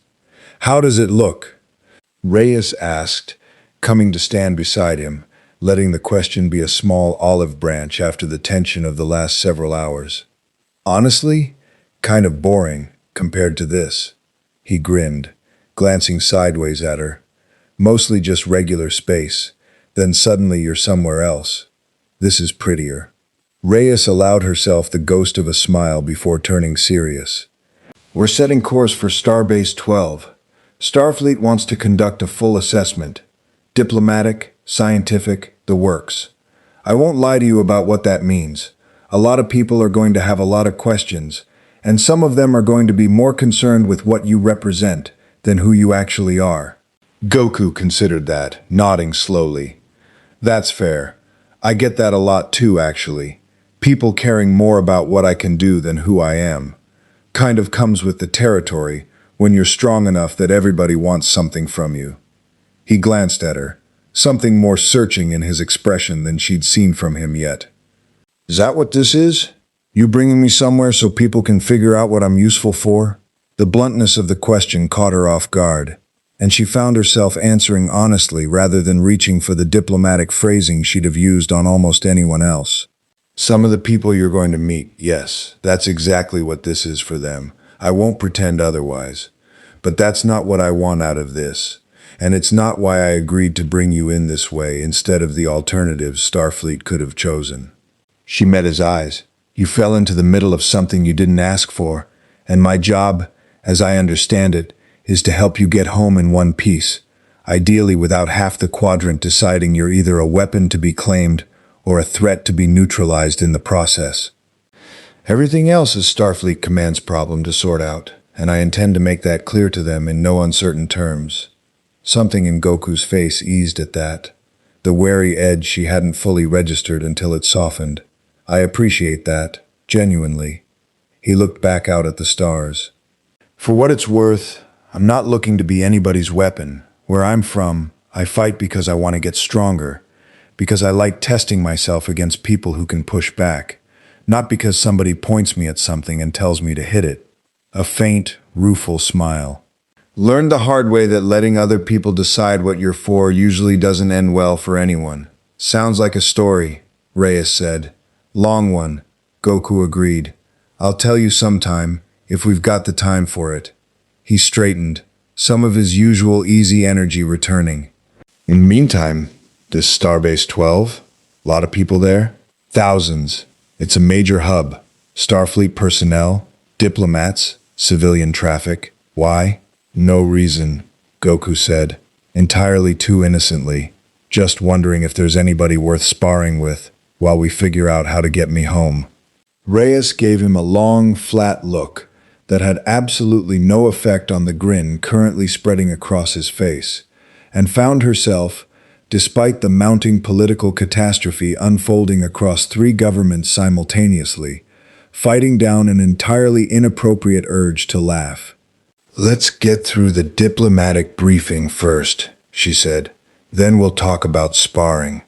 "How does it look?" Reyes asked, coming to stand beside him, letting the question be a small olive branch after the tension of the last several hours. "Honestly, kind of boring compared to this." He grinned, glancing sideways at her. "Mostly just regular space. Then suddenly you're somewhere else. This is prettier." Reyes allowed herself the ghost of a smile before turning serious. "We're setting course for Starbase 12. Starfleet wants to conduct a full assessment. Diplomatic, scientific, the works. I won't lie to you about what that means. A lot of people are going to have a lot of questions, and some of them are going to be more concerned with what you represent than who you actually are." Goku considered that, nodding slowly. "That's fair. I get that a lot too, actually. People caring more about what I can do than who I am. Kind of comes with the territory when you're strong enough that everybody wants something from you." He glanced at her, something more searching in his expression than she'd seen from him yet. "Is that what this is? You bringing me somewhere so people can figure out what I'm useful for?" The bluntness of the question caught her off guard, and she found herself answering honestly rather than reaching for the diplomatic phrasing she'd have used on almost anyone else. "Some of the people you're going to meet, yes, that's exactly what this is for them. I won't pretend otherwise. But that's not what I want out of this. And it's not why I agreed to bring you in this way instead of the alternatives Starfleet could have chosen." She met his eyes. "You fell into the middle of something you didn't ask for, and my job, as I understand it, is to help you get home in one piece, ideally without half the quadrant deciding you're either a weapon to be claimed or a threat to be neutralized in the process. Everything else is Starfleet Command's problem to sort out, and I intend to make that clear to them in no uncertain terms." Something in Goku's face eased at that, the wary edge she hadn't fully registered until it softened. "I appreciate that, genuinely." He looked back out at the stars. "For what it's worth, I'm not looking to be anybody's weapon. Where I'm from, I fight because I want to get stronger, because I like testing myself against people who can push back, not because somebody points me at something and tells me to hit it." A faint, rueful smile. "Learned the hard way that letting other people decide what you're for usually doesn't end well for anyone." "Sounds like a story," Reyes said. "Long one," Goku agreed. "I'll tell you sometime, if we've got the time for it." He straightened, some of his usual easy energy returning. "In the meantime, this Starbase 12? Lot of people there?" "Thousands. It's a major hub. Starfleet personnel, diplomats, civilian traffic. Why?" "No reason," Goku said, entirely too innocently. "Just wondering if there's anybody worth sparring with while we figure out how to get me home." Reyes gave him a long, flat look that had absolutely no effect on the grin currently spreading across his face, and found herself, despite the mounting political catastrophe unfolding across 3 governments simultaneously, fighting down an entirely inappropriate urge to laugh. "Let's get through the diplomatic briefing first," she said. "Then we'll talk about sparring."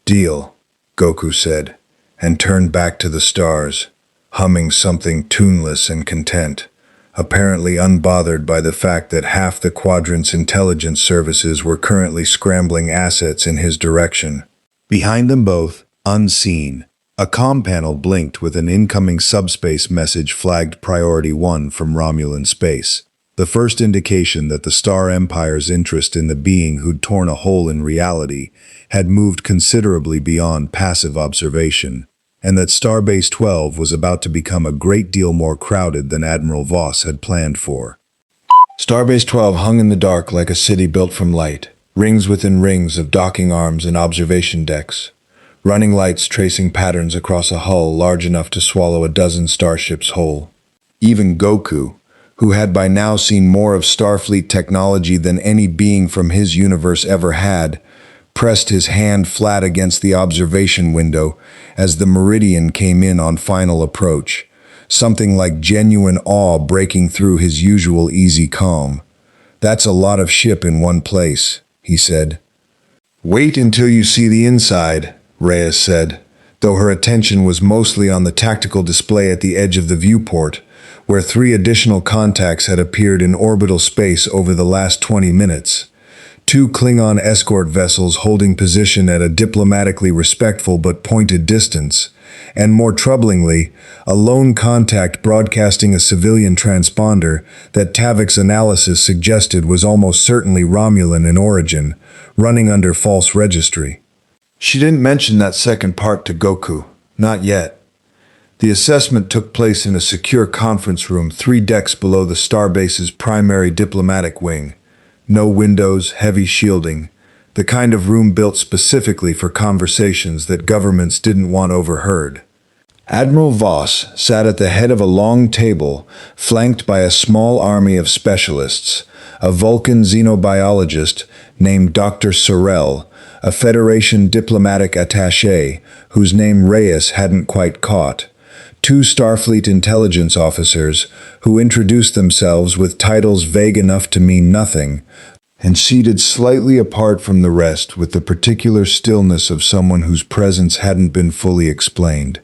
"Deal," Goku said, and turned back to the stars, humming something tuneless and content, apparently unbothered by the fact that half the quadrant's intelligence services were currently scrambling assets in his direction. Behind them both, unseen, a comm panel blinked with an incoming subspace message flagged Priority 1 from Romulan space, the first indication that the Star Empire's interest in the being who'd torn a hole in reality had moved considerably beyond passive observation, and that Starbase 12 was about to become a great deal more crowded than Admiral Voss had planned for. Starbase 12 hung in the dark like a city built from light, rings within rings of docking arms and observation decks, running lights tracing patterns across a hull large enough to swallow a dozen starships whole. Even Goku, who had by now seen more of Starfleet technology than any being from his universe ever had, pressed his hand flat against the observation window as the Meridian came in on final approach, something like genuine awe breaking through his usual easy calm. "That's a lot of ship in one place," he said. "Wait until you see the inside," Reyes said, though her attention was mostly on the tactical display at the edge of the viewport, where 3 additional contacts had appeared in orbital space over the last 20 minutes. 2 Klingon escort vessels holding position at a diplomatically respectful but pointed distance, and more troublingly, a lone contact broadcasting a civilian transponder that Tavik's analysis suggested was almost certainly Romulan in origin, running under false registry. She didn't mention that second part to Goku. Not yet. The assessment took place in a secure conference room 3 decks below the Starbase's primary diplomatic wing. No windows, heavy shielding, the kind of room built specifically for conversations that governments didn't want overheard. Admiral Voss sat at the head of a long table, flanked by a small army of specialists, a Vulcan xenobiologist named Dr. Sorrell, a Federation diplomatic attaché whose name Reyes hadn't quite caught, 2 Starfleet intelligence officers who introduced themselves with titles vague enough to mean nothing, and seated slightly apart from the rest with the particular stillness of someone whose presence hadn't been fully explained,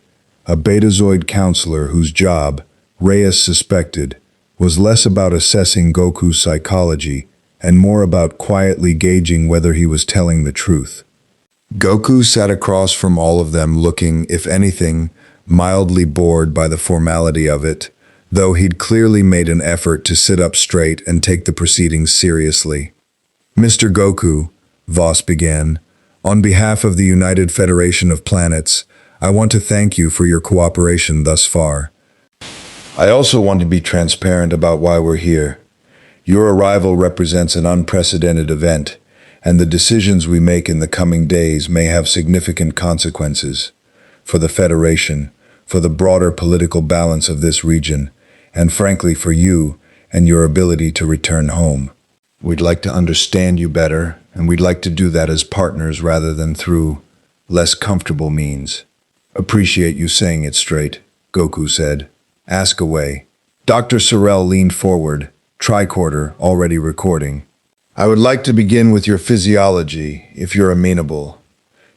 a Betazoid counselor whose job, Reyes suspected, was less about assessing Goku's psychology and more about quietly gauging whether he was telling the truth. Goku sat across from all of them looking, if anything, mildly bored by the formality of it, though he'd clearly made an effort to sit up straight and take the proceedings seriously. "Mr. Goku," Voss began, "on behalf of the United Federation of Planets, I want to thank you for your cooperation thus far. I also want to be transparent about why we're here. Your arrival represents an unprecedented event, and the decisions we make in the coming days may have significant consequences. For the Federation, for the broader political balance of this region, and frankly for you and your ability to return home. We'd like to understand you better, and we'd like to do that as partners rather than through less comfortable means." "Appreciate you saying it straight," Goku said. "Ask away." Dr. Sorrell leaned forward, tricorder already recording. "I would like to begin with your physiology, if you're amenable.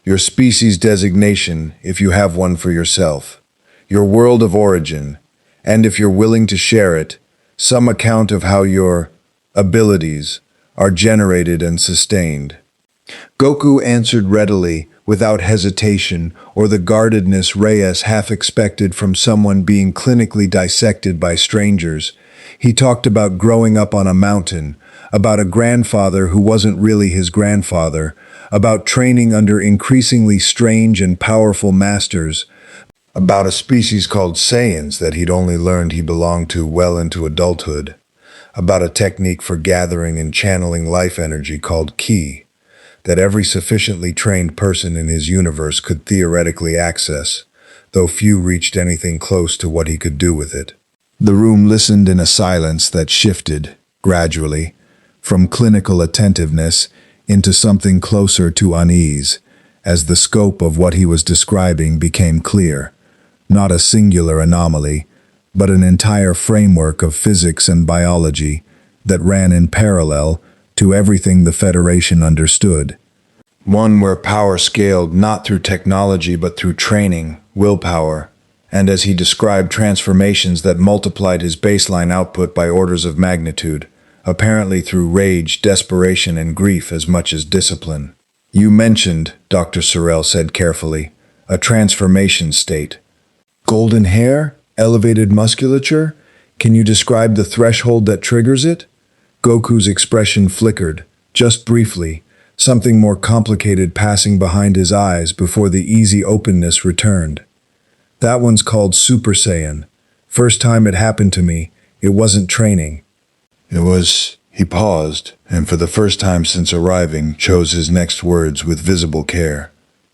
Your species designation, if you have one for yourself. Your world of origin, and if you're willing to share it, some account of how your abilities are generated and sustained." Goku answered readily, without hesitation or the guardedness Reyes half expected from someone being clinically dissected by strangers. He talked about growing up on a mountain, about a grandfather who wasn't really his grandfather, about training under increasingly strange and powerful masters, about a species called Saiyans that he'd only learned he belonged to well into adulthood, about a technique for gathering and channeling life energy called ki, that every sufficiently trained person in his universe could theoretically access, though few reached anything close to what he could do with it. The room listened in a silence that shifted, gradually, from clinical attentiveness into something closer to unease, as the scope of what he was describing became clear. Not a singular anomaly, but an entire framework of physics and biology that ran in parallel to everything the Federation understood. One where power scaled not through technology but through training, willpower, and as he described transformations that multiplied his baseline output by orders of magnitude, apparently through rage, desperation, and grief as much as discipline. "You mentioned," Dr. Sorrell said carefully, "a transformation state. Golden hair? Elevated musculature? Can you describe the threshold that triggers it?" Goku's expression flickered, just briefly, something more complicated passing behind his eyes before the easy openness returned. "That one's called Super Saiyan. First time it happened to me, it wasn't training. It was..." He paused, and for the first time since arriving, chose his next words with visible care.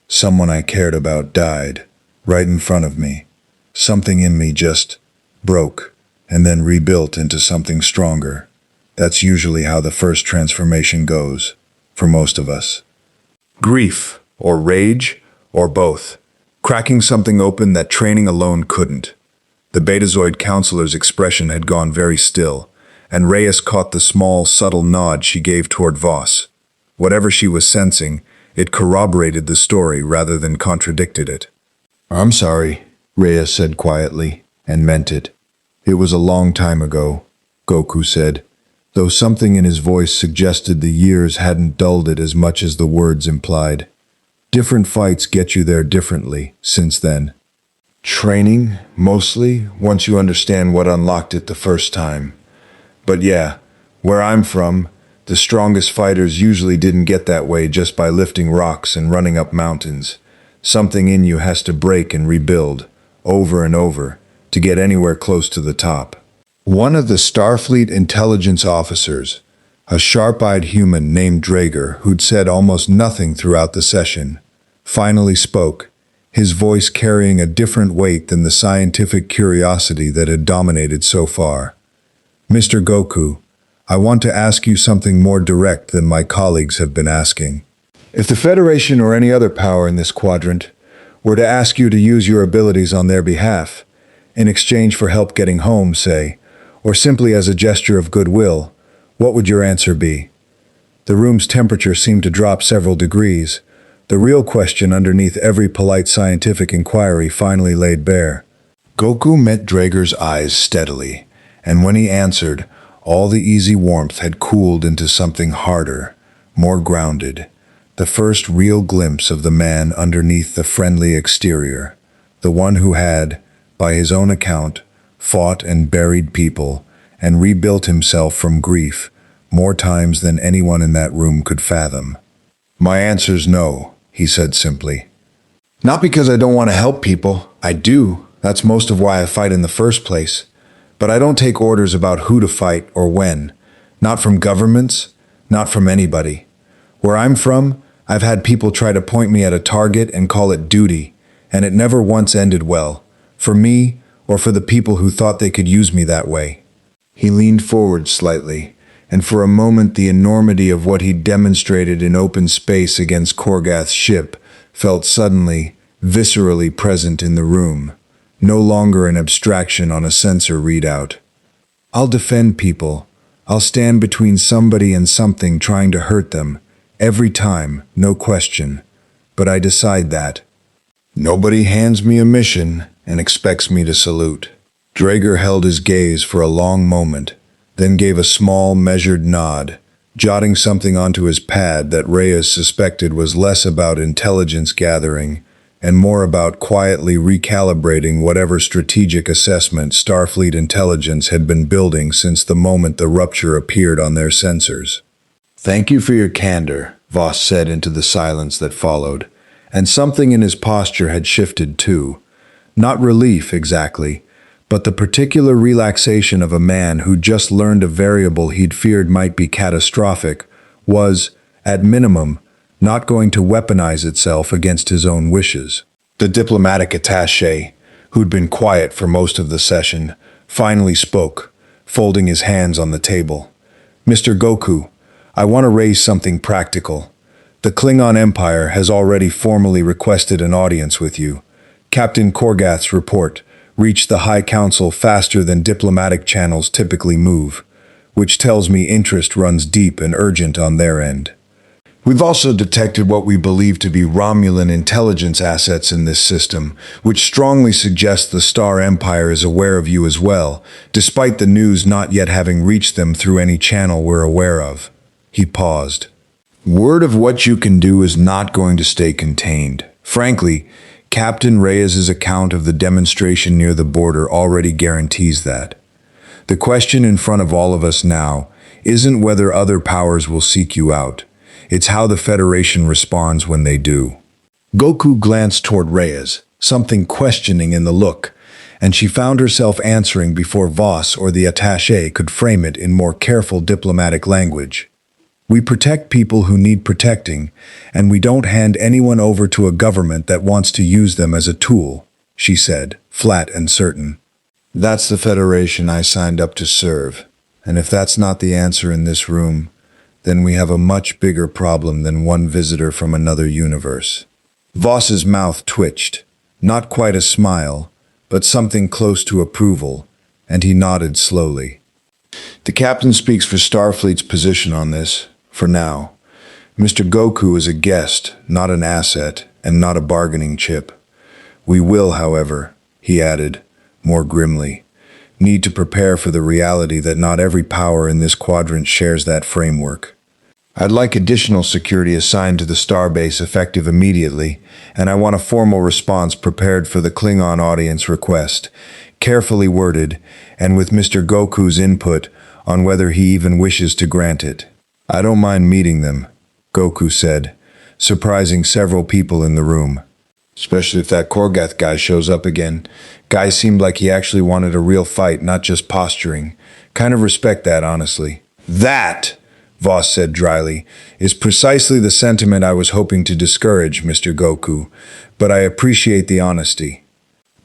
"Someone I cared about died, right in front of me. Something in me just broke, and then rebuilt into something stronger. That's usually how the first transformation goes, for most of us. Grief, or rage, or both. Cracking something open that training alone couldn't. The Betazoid counselor's expression had gone very still, and Reyes caught the small, subtle nod she gave toward Voss. Whatever she was sensing, it corroborated the story rather than contradicted it. "I'm sorry," Reyes said quietly, and meant it. "It was a long time ago," Goku said, though something in his voice suggested the years hadn't dulled it as much as the words implied. Different fights get you there differently since then. Training, mostly, once you understand what unlocked it the first time. But yeah, where I'm from, the strongest fighters usually didn't get that way just by lifting rocks and running up mountains. Something in you has to break and rebuild, over and over, to get anywhere close to the top. One of the Starfleet intelligence officers, a sharp-eyed human named Drager who'd said almost nothing throughout the session, finally spoke, his voice carrying a different weight than the scientific curiosity that had dominated so far. "Mr. Goku, I want to ask you something more direct than my colleagues have been asking. If the Federation or any other power in this quadrant were to ask you to use your abilities on their behalf, in exchange for help getting home, say, or simply as a gesture of goodwill, what would your answer be?" The room's temperature seemed to drop several degrees. The real question underneath every polite scientific inquiry finally laid bare. Goku met Drager's eyes steadily, and when he answered, all the easy warmth had cooled into something harder, more grounded. The first real glimpse of the man underneath the friendly exterior, the one who had, by his own account, fought and buried people, and rebuilt himself from grief more times than anyone in that room could fathom. "My answer's no," he said simply. "Not because I don't want to help people. I do. That's most of why I fight in the first place. But I don't take orders about who to fight or when. Not from governments, not from anybody. Where I'm from, I've had people try to point me at a target and call it duty, and it never once ended well, for me or for the people who thought they could use me that way." He leaned forward slightly, and for a moment the enormity of what he'd demonstrated in open space against Korgath's ship felt suddenly, viscerally present in the room, no longer an abstraction on a sensor readout. "I'll defend people. I'll stand between somebody and something trying to hurt them, every time, no question. But I decide that. Nobody hands me a mission and expects me to salute." Drager held his gaze for a long moment, then gave a small, measured nod, jotting something onto his pad that Reyes suspected was less about intelligence gathering and more about quietly recalibrating whatever strategic assessment Starfleet intelligence had been building since the moment the rupture appeared on their sensors. "Thank you for your candor," Voss said into the silence that followed, and something in his posture had shifted too. Not relief, exactly, but the particular relaxation of a man who just learned a variable he'd feared might be catastrophic was, at minimum, not going to weaponize itself against his own wishes. The diplomatic attaché, who'd been quiet for most of the session, finally spoke, folding his hands on the table. "Mr. Goku, I want to raise something practical. The Klingon Empire has already formally requested an audience with you. Captain Korgath's report reached the High Council faster than diplomatic channels typically move, which tells me interest runs deep and urgent on their end. We've also detected what we believe to be Romulan intelligence assets in this system, which strongly suggests the Star Empire is aware of you as well, despite the news not yet having reached them through any channel we're aware of." He paused. "Word of what you can do is not going to stay contained. Frankly, Captain Reyes's account of the demonstration near the border already guarantees that. The question in front of all of us now isn't whether other powers will seek you out. It's how the Federation responds when they do." Goku glanced toward Reyes, something questioning in the look, and she found herself answering before Voss or the attaché could frame it in more careful diplomatic language. "We protect people who need protecting, and we don't hand anyone over to a government that wants to use them as a tool," she said, flat and certain. That's the Federation I signed up to serve. And if that's not the answer in this room, then we have a much bigger problem than one visitor from another universe. Voss's mouth twitched. Not quite a smile, but something close to approval, and he nodded slowly. The captain speaks for Starfleet's position on this, for now. Mr. Goku is a guest, not an asset, and not a bargaining chip. We will, however, he added, more grimly, need to prepare for the reality that not every power in this quadrant shares that framework. I'd like additional security assigned to the starbase effective immediately, and I want a formal response prepared for the Klingon audience request, carefully worded, and with Mr. Goku's input on whether he even wishes to grant it. I don't mind meeting them, Goku said, surprising several people in the room. Especially if that Korgath guy shows up again. Guy seemed like he actually wanted a real fight, not just posturing. Kind of respect that, honestly. That, Voss said dryly, is precisely the sentiment I was hoping to discourage, Mr. Goku, but I appreciate the honesty.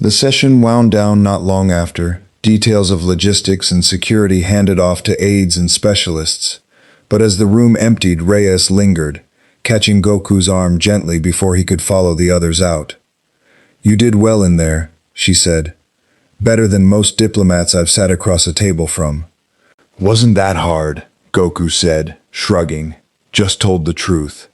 The session wound down not long after, details of logistics and security handed off to aides and specialists. But as the room emptied, Reyes lingered, catching Goku's arm gently before he could follow the others out. You did well in there, she said. Better than most diplomats I've sat across a table from. Wasn't that hard, Goku said, shrugging. Just told the truth.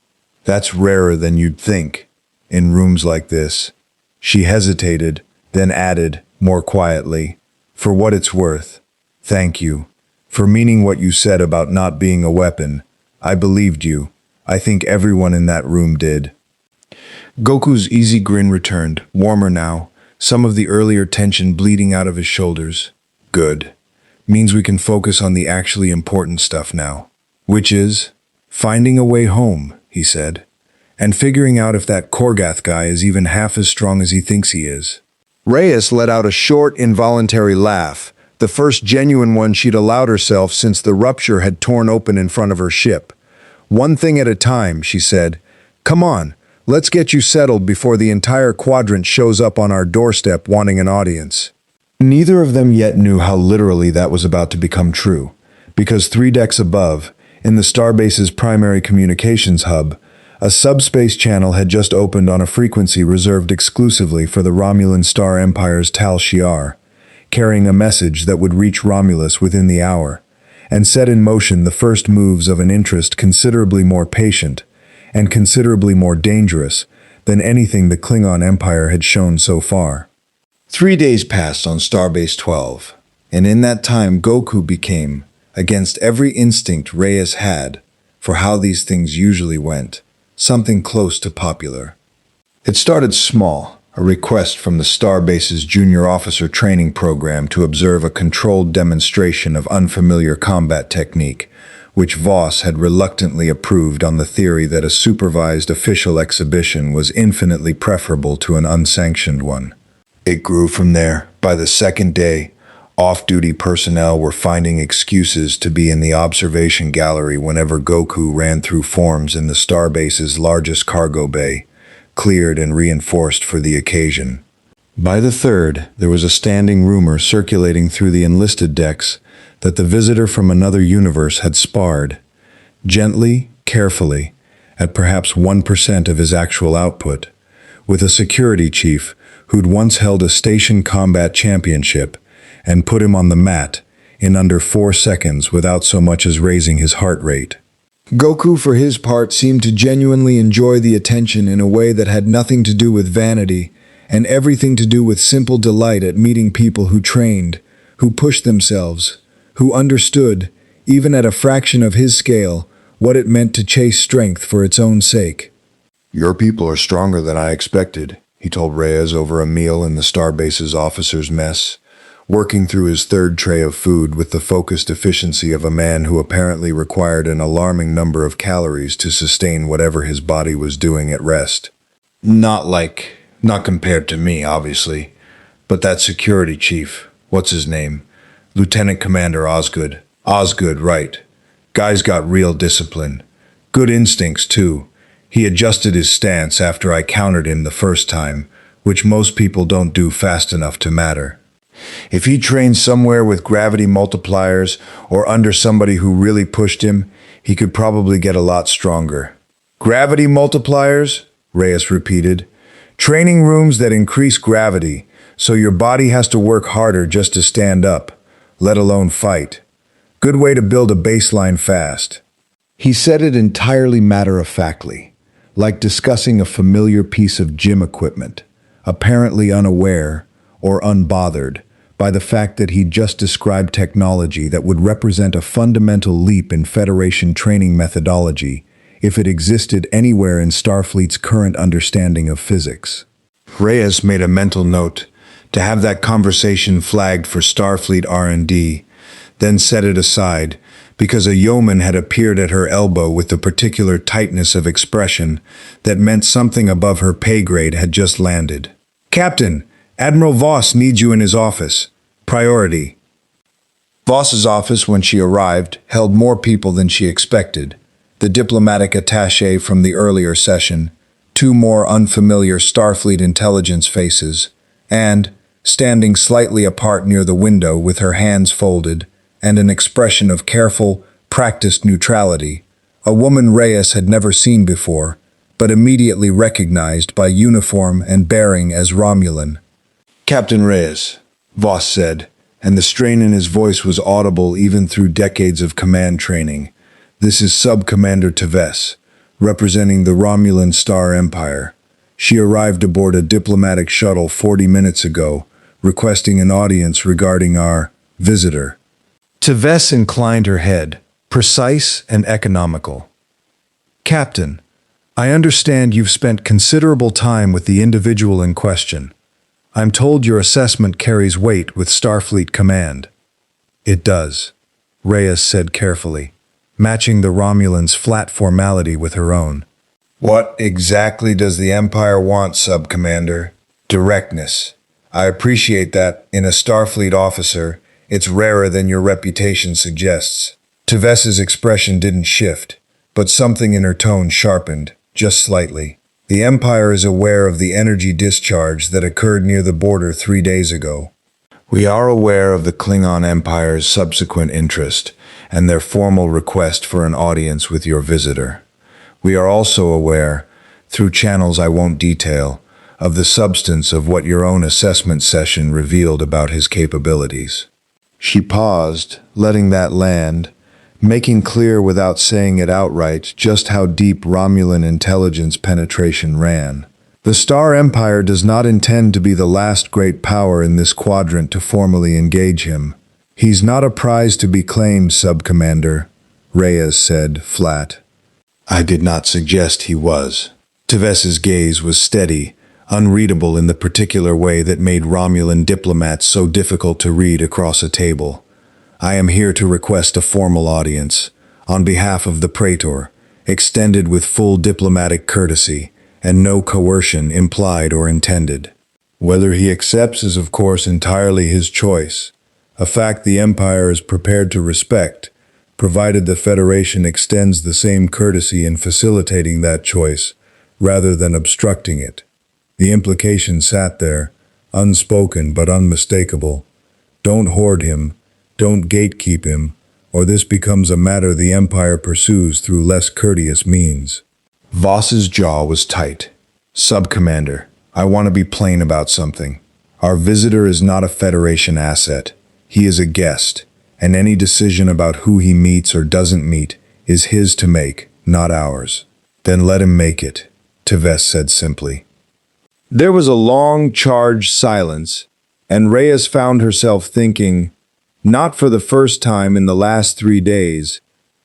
That's rarer than you'd think, in rooms like this. She hesitated, then added, more quietly, for what it's worth. Thank you. For meaning what you said about not being a weapon. I believed you. I think everyone in that room did. Goku's easy grin returned, warmer now, some of the earlier tension bleeding out of his shoulders. Good. Means we can focus on the actually important stuff now. Which is finding a way home, he said, and figuring out if that Korgath guy is even half as strong as he thinks he is. Reyes let out a short, involuntary laugh, the first genuine one she'd allowed herself since the rupture had torn open in front of her ship. One thing at a time, she said. Come on, let's get you settled before the entire quadrant shows up on our doorstep wanting an audience. Neither of them yet knew how literally that was about to become true, because 3 decks above, in the starbase's primary communications hub, a subspace channel had just opened on a frequency reserved exclusively for the Romulan Star Empire's Tal Shiar, carrying a message that would reach Romulus within the hour, and set in motion the first moves of an interest considerably more patient and considerably more dangerous than anything the Klingon Empire had shown so far. 3 days passed on Starbase 12, and in that time Goku became, against every instinct Reyes had for how these things usually went, something close to popular. It started small, a request from the Starbase's junior officer training program to observe a controlled demonstration of unfamiliar combat technique, which Voss had reluctantly approved on the theory that a supervised official exhibition was infinitely preferable to an unsanctioned one. It grew from there. By the second day, off-duty personnel were finding excuses to be in the observation gallery whenever Goku ran through forms in the Starbase's largest cargo bay, cleared and reinforced for the occasion. By the third, there was a standing rumor circulating through the enlisted decks that the visitor from another universe had sparred, gently, carefully, at perhaps 1% of his actual output, with a security chief who'd once held a station combat championship and put him on the mat in under 4 seconds without so much as raising his heart rate. Goku, for his part, seemed to genuinely enjoy the attention in a way that had nothing to do with vanity and everything to do with simple delight at meeting people who trained, who pushed themselves, who understood, even at a fraction of his scale, what it meant to chase strength for its own sake. Your people are stronger than I expected, he told Reyes over a meal in the Starbase's officers' mess, working through his third tray of food with the focused efficiency of a man who apparently required an alarming number of calories to sustain whatever his body was doing at rest. Not compared to me, obviously, but that security chief, what's his name? Lieutenant Commander Osgood. Osgood, right. Guy's got real discipline. Good instincts, too. He adjusted his stance after I countered him the first time, which most people don't do fast enough to matter. If he trained somewhere with gravity multipliers or under somebody who really pushed him, he could probably get a lot stronger. Gravity multipliers? Reyes repeated. Training rooms that increase gravity, so your body has to work harder just to stand up, let alone fight. Good way to build a baseline fast. He said it entirely matter-of-factly, like discussing a familiar piece of gym equipment, apparently unaware or unbothered by the fact that he just described technology that would represent a fundamental leap in Federation training methodology if it existed anywhere in Starfleet's current understanding of physics. Reyes made a mental note to have that conversation flagged for Starfleet R&D, then set it aside because a yeoman had appeared at her elbow with the particular tightness of expression that meant something above her pay grade had just landed. "Captain, Admiral Voss needs you in his office. Priority." Voss's office, when she arrived, held more people than she expected. The diplomatic attaché from the earlier session, two more unfamiliar Starfleet intelligence faces, and, standing slightly apart near the window with her hands folded and an expression of careful, practiced neutrality, a woman Reyes had never seen before, but immediately recognized by uniform and bearing as Romulan. "Captain Reyes," Voss said, and the strain in his voice was audible even through decades of command training. "This is Sub-Commander Teves, representing the Romulan Star Empire. She arrived aboard a diplomatic shuttle 40 minutes ago, requesting an audience regarding our visitor." Teves inclined her head, precise and economical. "Captain, I understand you've spent considerable time with the individual in question. I'm told your assessment carries weight with Starfleet Command." "It does," Reyes said carefully, matching the Romulan's flat formality with her own. "What exactly does the Empire want, Sub-Commander?" "Directness. I appreciate that, in a Starfleet officer, it's rarer than your reputation suggests." Teves's expression didn't shift, but something in her tone sharpened, just slightly. "The Empire is aware of the energy discharge that occurred near the border 3 days ago. We are aware of the Klingon Empire's subsequent interest and their formal request for an audience with your visitor. We are also aware, through channels I won't detail, of the substance of what your own assessment session revealed about his capabilities." She paused, letting that land, making clear without saying it outright just how deep Romulan intelligence penetration ran. "The Star Empire does not intend to be the last great power in this quadrant to formally engage him. He's not a prize to be claimed, Sub-Commander," Reyes said, flat. "I did not suggest he was." Teves's gaze was steady, unreadable in the particular way that made Romulan diplomats so difficult to read across a table. "I am here to request a formal audience, on behalf of the Praetor, extended with full diplomatic courtesy, and no coercion implied or intended. Whether he accepts is of course entirely his choice, a fact the Empire is prepared to respect, provided the Federation extends the same courtesy in facilitating that choice, rather than obstructing it." The implication sat there, unspoken but unmistakable. Don't hoard him, don't gatekeep him, or this becomes a matter the Empire pursues through less courteous means. Voss's jaw was tight. "Sub-Commander, I want to be plain about something. Our visitor is not a Federation asset. He is a guest, and any decision about who he meets or doesn't meet is his to make, not ours." "Then let him make it," Teves said simply. There was a long, charged silence, and Reyes found herself thinking, not for the first time in the last 3 days,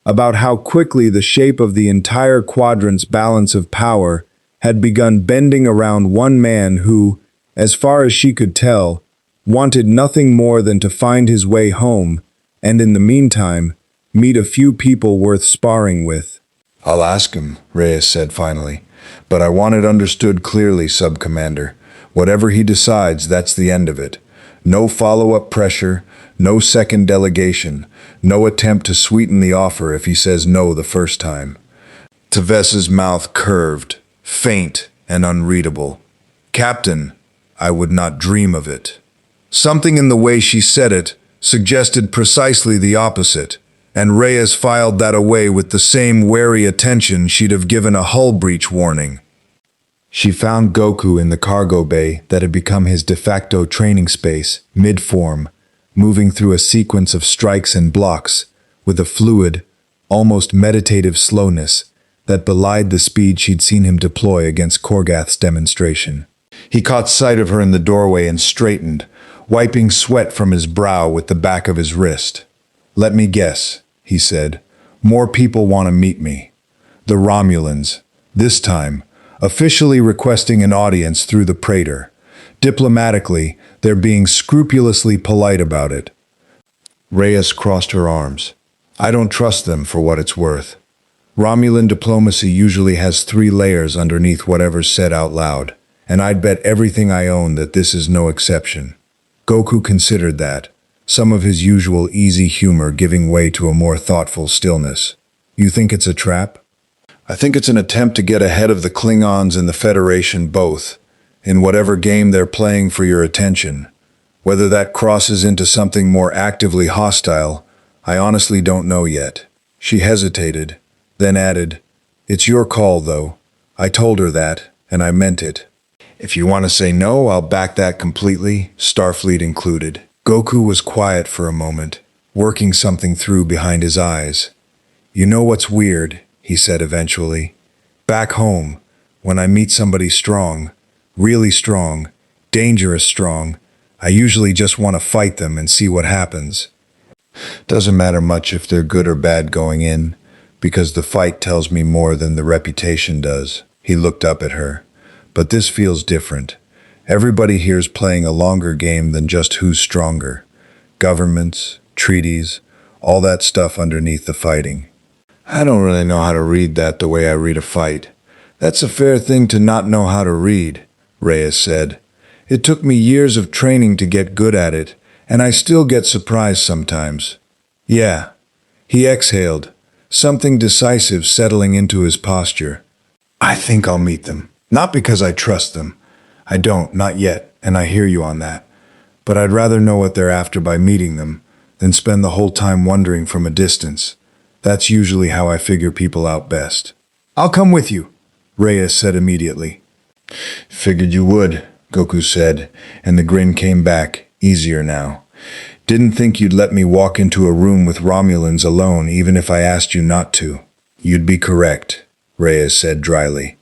about how quickly the shape of the entire quadrant's balance of power had begun bending around one man who, as far as she could tell, wanted nothing more than to find his way home, and in the meantime, meet a few people worth sparring with. "I'll ask him," Reyes said finally, "but I want it understood clearly, Sub-Commander. Whatever he decides, that's the end of it. No follow-up pressure, no second delegation, no attempt to sweeten the offer if he says no the first time." Teves's mouth curved, faint and unreadable. "Captain, I would not dream of it." Something in the way she said it suggested precisely the opposite, and Reyes filed that away with the same wary attention she'd have given a hull breach warning. She found Goku in the cargo bay that had become his de facto training space, mid-form, moving through a sequence of strikes and blocks with a fluid, almost meditative slowness that belied the speed she'd seen him deploy against Korgath's demonstration. He caught sight of her in the doorway and straightened, wiping sweat from his brow with the back of his wrist. "Let me guess," he said. "More people want to meet me. The Romulans, this time, officially requesting an audience through the Praetor. Diplomatically, they're being scrupulously polite about it." Reyes crossed her arms. "I don't trust them for what it's worth. Romulan diplomacy usually has 3 layers underneath whatever's said out loud, and I'd bet everything I own that this is no exception." Goku considered that, some of his usual easy humor giving way to a more thoughtful stillness. "You think it's a trap?" "I think it's an attempt to get ahead of the Klingons and the Federation both, in whatever game they're playing for your attention. Whether that crosses into something more actively hostile, I honestly don't know yet." She hesitated, then added, "It's your call, though. I told her that, and I meant it. If you want to say no, I'll back that completely, Starfleet included." Goku was quiet for a moment, working something through behind his eyes. "You know what's weird," he said eventually. "Back home, when I meet somebody strong, really strong, dangerous strong, I usually just want to fight them and see what happens. Doesn't matter much if they're good or bad going in, because the fight tells me more than the reputation does." He looked up at her. "But this feels different. Everybody here's playing a longer game than just who's stronger. Governments, treaties, all that stuff underneath the fighting. I don't really know how to read that the way I read a fight." "That's a fair thing to not know how to read," Reyes said. "It took me years of training to get good at it, and I still get surprised sometimes." "Yeah." He exhaled, something decisive settling into his posture. "I think I'll meet them. Not because I trust them. I don't, not yet, and I hear you on that. But I'd rather know what they're after by meeting them than spend the whole time wondering from a distance. That's usually how I figure people out best." "I'll come with you," Reyes said immediately. "Figured you would," Goku said, and the grin came back, easier now. "Didn't think you'd let me walk into a room with Romulans alone even if I asked you not to." "You'd be correct," Reyes said dryly.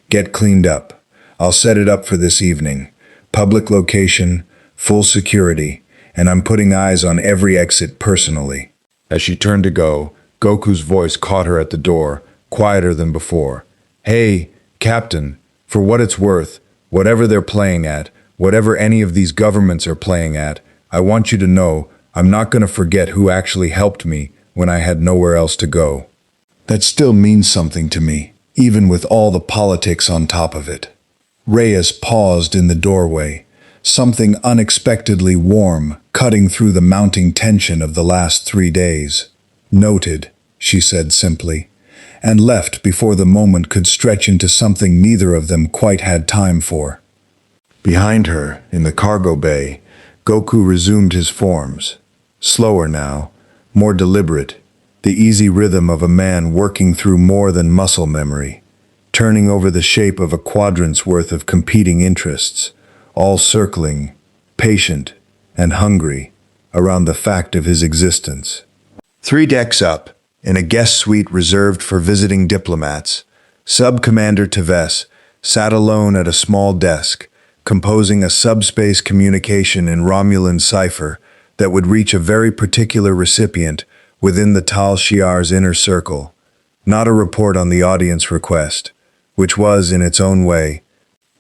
"Get cleaned up. I'll set it up for this evening. Public location, full security, and I'm putting eyes on every exit personally." As she turned to go, Goku's voice caught her at the door, quieter than before. "Hey, Captain, for what it's worth, whatever they're playing at, whatever any of these governments are playing at, I want you to know I'm not going to forget who actually helped me when I had nowhere else to go. That still means something to me, even with all the politics on top of it." Reyes paused in the doorway, something unexpectedly warm cutting through the mounting tension of the last 3 days. "Noted," she said simply, and left before the moment could stretch into something neither of them quite had time for. Behind her, in the cargo bay, Goku resumed his forms. Slower now, more deliberate, the easy rhythm of a man working through more than muscle memory, turning over the shape of a quadrant's worth of competing interests, all circling, patient and hungry, around the fact of his existence. 3 decks up, in a guest suite reserved for visiting diplomats, Sub-Commander Teves sat alone at a small desk, composing a subspace communication in Romulan cipher that would reach a very particular recipient within the Tal Shiar's inner circle, not a report on the audience request, which was, in its own way,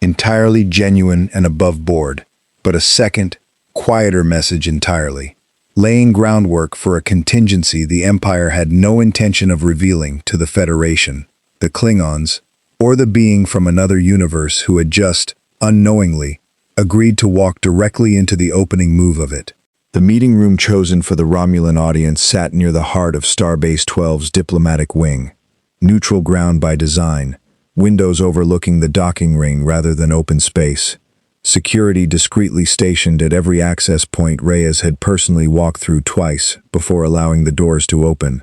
entirely genuine and above board, but a second, quieter message entirely, laying groundwork for a contingency the Empire had no intention of revealing to the Federation, the Klingons, or the being from another universe who had just, unknowingly, agreed to walk directly into the opening move of it. The meeting room chosen for the Romulan audience sat near the heart of Starbase 12's diplomatic wing, neutral ground by design, windows overlooking the docking ring rather than open space, security discreetly stationed at every access point Reyes had personally walked through twice before allowing the doors to open.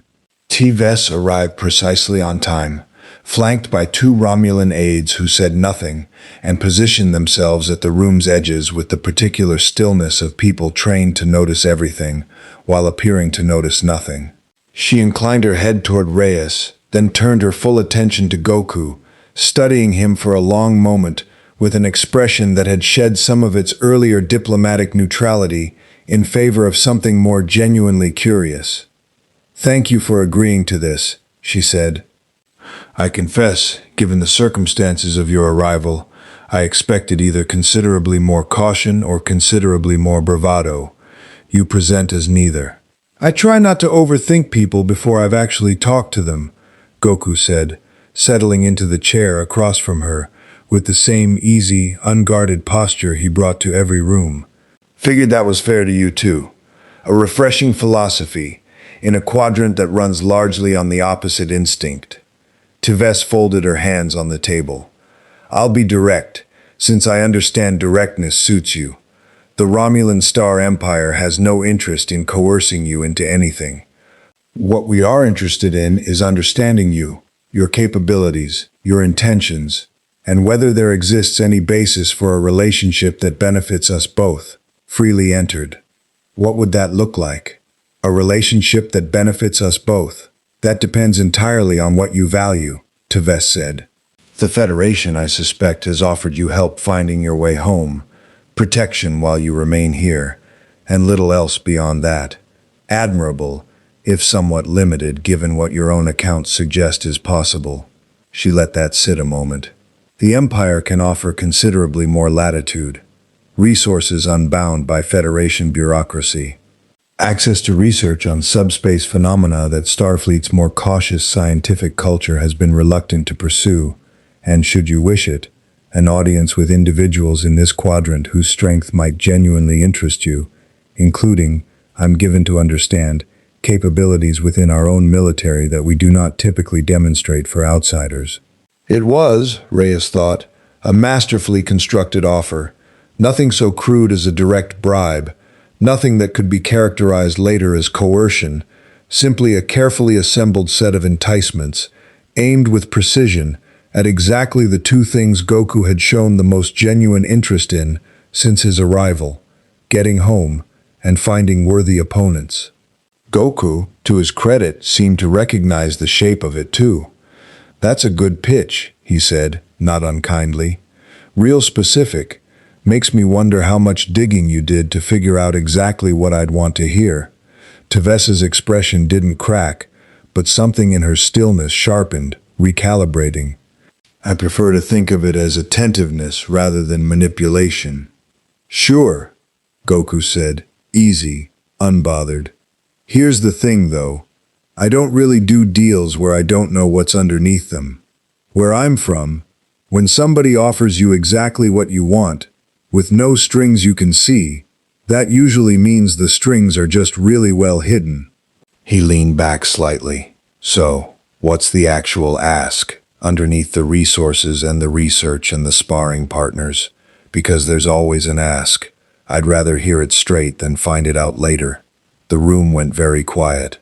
Tves arrived precisely on time, flanked by two Romulan aides who said nothing and positioned themselves at the room's edges with the particular stillness of people trained to notice everything while appearing to notice nothing. She inclined her head toward Reyes, then turned her full attention to Goku, studying him for a long moment with an expression that had shed some of its earlier diplomatic neutrality in favor of something more genuinely curious. "Thank you for agreeing to this," she said. "I confess, given the circumstances of your arrival, I expected either considerably more caution or considerably more bravado. You present as neither." "I try not to overthink people before I've actually talked to them," Goku said, settling into the chair across from her, with the same easy, unguarded posture he brought to every room. "Figured that was fair to you too. A refreshing philosophy, in a quadrant that runs largely on the opposite instinct." Tves folded her hands on the table. "I'll be direct, since I understand directness suits you. The Romulan Star Empire has no interest in coercing you into anything. What we are interested in is understanding you, your capabilities, your intentions, and whether there exists any basis for a relationship that benefits us both, freely entered." "What would that look like?" "A relationship that benefits us both. That depends entirely on what you value," Tves said. "The Federation, I suspect, has offered you help finding your way home, protection while you remain here, and little else beyond that. Admirable, if somewhat limited given what your own accounts suggest is possible." She let that sit a moment. "The Empire can offer considerably more latitude, resources unbound by Federation bureaucracy, access to research on subspace phenomena that Starfleet's more cautious scientific culture has been reluctant to pursue, and should you wish it, an audience with individuals in this quadrant whose strength might genuinely interest you, including, I'm given to understand, capabilities within our own military that we do not typically demonstrate for outsiders." It was, Reyes thought, a masterfully constructed offer, nothing so crude as a direct bribe, nothing that could be characterized later as coercion, simply a carefully assembled set of enticements, aimed with precision at exactly the two things Goku had shown the most genuine interest in since his arrival: getting home and finding worthy opponents. Goku, to his credit, seemed to recognize the shape of it too. "That's a good pitch," he said, not unkindly. "Real specific. Makes me wonder how much digging you did to figure out exactly what I'd want to hear." Tves's expression didn't crack, but something in her stillness sharpened, recalibrating. "I prefer to think of it as attentiveness rather than manipulation." "Sure," Goku said, easy, unbothered. "Here's the thing, though. I don't really do deals where I don't know what's underneath them. Where I'm from, when somebody offers you exactly what you want, with no strings you can see, that usually means the strings are just really well hidden." He leaned back slightly. "So, what's the actual ask, underneath the resources and the research and the sparring partners? Because there's always an ask. I'd rather hear it straight than find it out later." The room went very quiet.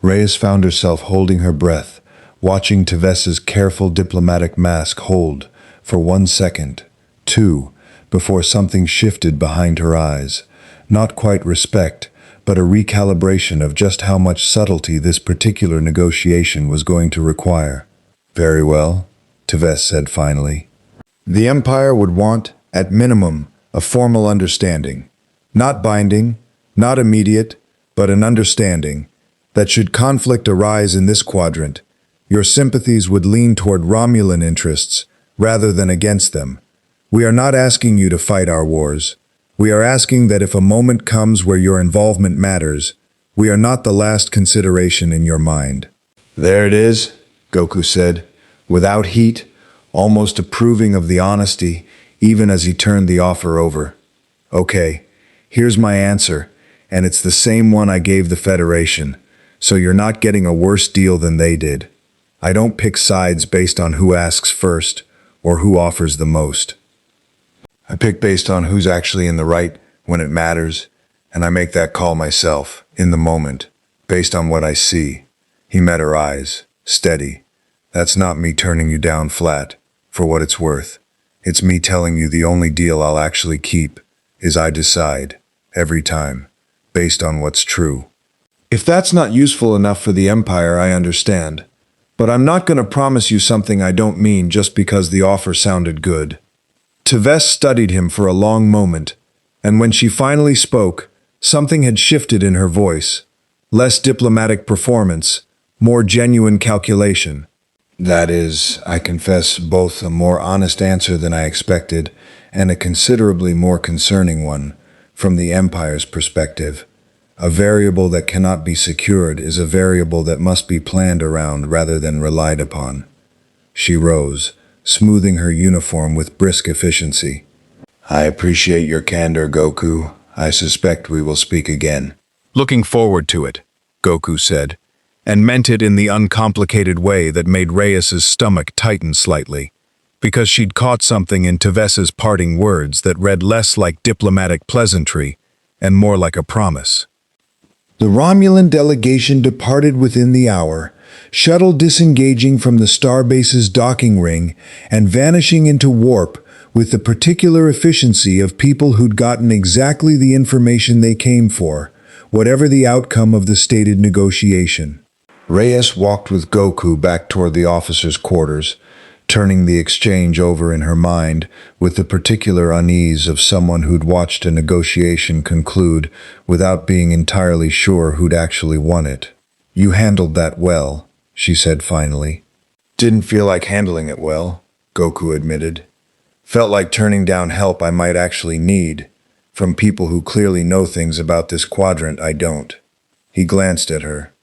Reyes found herself holding her breath, watching Tves's careful diplomatic mask hold for 1 second, 2, before something shifted behind her eyes. Not quite respect, but a recalibration of just how much subtlety this particular negotiation was going to require. "Very well," Tves said finally. "The Empire would want, at minimum, a formal understanding. Not binding, not immediate, but an understanding that should conflict arise in this quadrant, your sympathies would lean toward Romulan interests rather than against them. We are not asking you to fight our wars. We are asking that if a moment comes where your involvement matters, we are not the last consideration in your mind." "There it is," Goku said, without heat, almost approving of the honesty, even as he turned the offer over. "Okay, here's my answer, and it's the same one I gave the Federation, so you're not getting a worse deal than they did. I don't pick sides based on who asks first or who offers the most." I pick based on who's actually in the right when it matters, and I make that call myself, in the moment, based on what I see. He met her eyes, steady. That's not me turning you down flat, for what it's worth. It's me telling you the only deal I'll actually keep is I decide, every time, based on what's true. If that's not useful enough for the Empire, I understand. But I'm not going to promise you something I don't mean just because the offer sounded good. Teves studied him for a long moment, and when she finally spoke, something had shifted in her voice. Less diplomatic performance, more genuine calculation. That is, I confess, both a more honest answer than I expected and a considerably more concerning one, from the Empire's perspective. A variable that cannot be secured is a variable that must be planned around rather than relied upon. She rose, smoothing her uniform with brisk efficiency. I appreciate your candor, Goku. I suspect we will speak again. Looking forward to it, Goku said, and meant it in the uncomplicated way that made Reyes's stomach tighten slightly, because she'd caught something in Teves's parting words that read less like diplomatic pleasantry and more like a promise. The Romulan delegation departed within the hour, shuttle disengaging from the starbase's docking ring and vanishing into warp with the particular efficiency of people who'd gotten exactly the information they came for, whatever the outcome of the stated negotiation. Reyes walked with Goku back toward the officers' quarters, turning the exchange over in her mind with the particular unease of someone who'd watched a negotiation conclude without being entirely sure who'd actually won it. You handled that well, she said finally. Didn't feel like handling it well, Goku admitted. Felt like turning down help I might actually need, from people who clearly know things about this quadrant I don't. He glanced at her.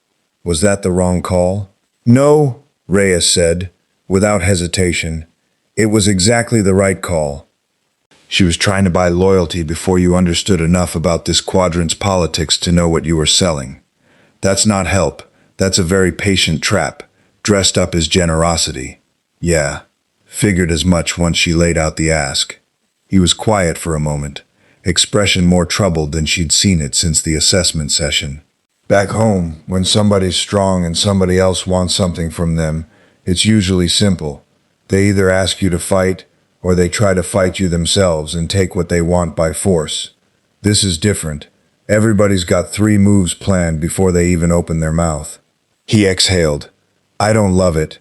Was that the wrong call? No, Reyes said, without hesitation. It was exactly the right call. She was trying to buy loyalty before you understood enough about this quadrant's politics to know what you were selling. That's not help. That's a very patient trap, dressed up as generosity. Yeah, figured as much once she laid out the ask. He was quiet for a moment, expression more troubled than she'd seen it since the assessment session. Back home, when somebody's strong and somebody else wants something from them, it's usually simple. They either ask you to fight, or they try to fight you themselves and take what they want by force. This is different. Everybody's got 3 moves planned before they even open their mouth. He exhaled. I don't love it.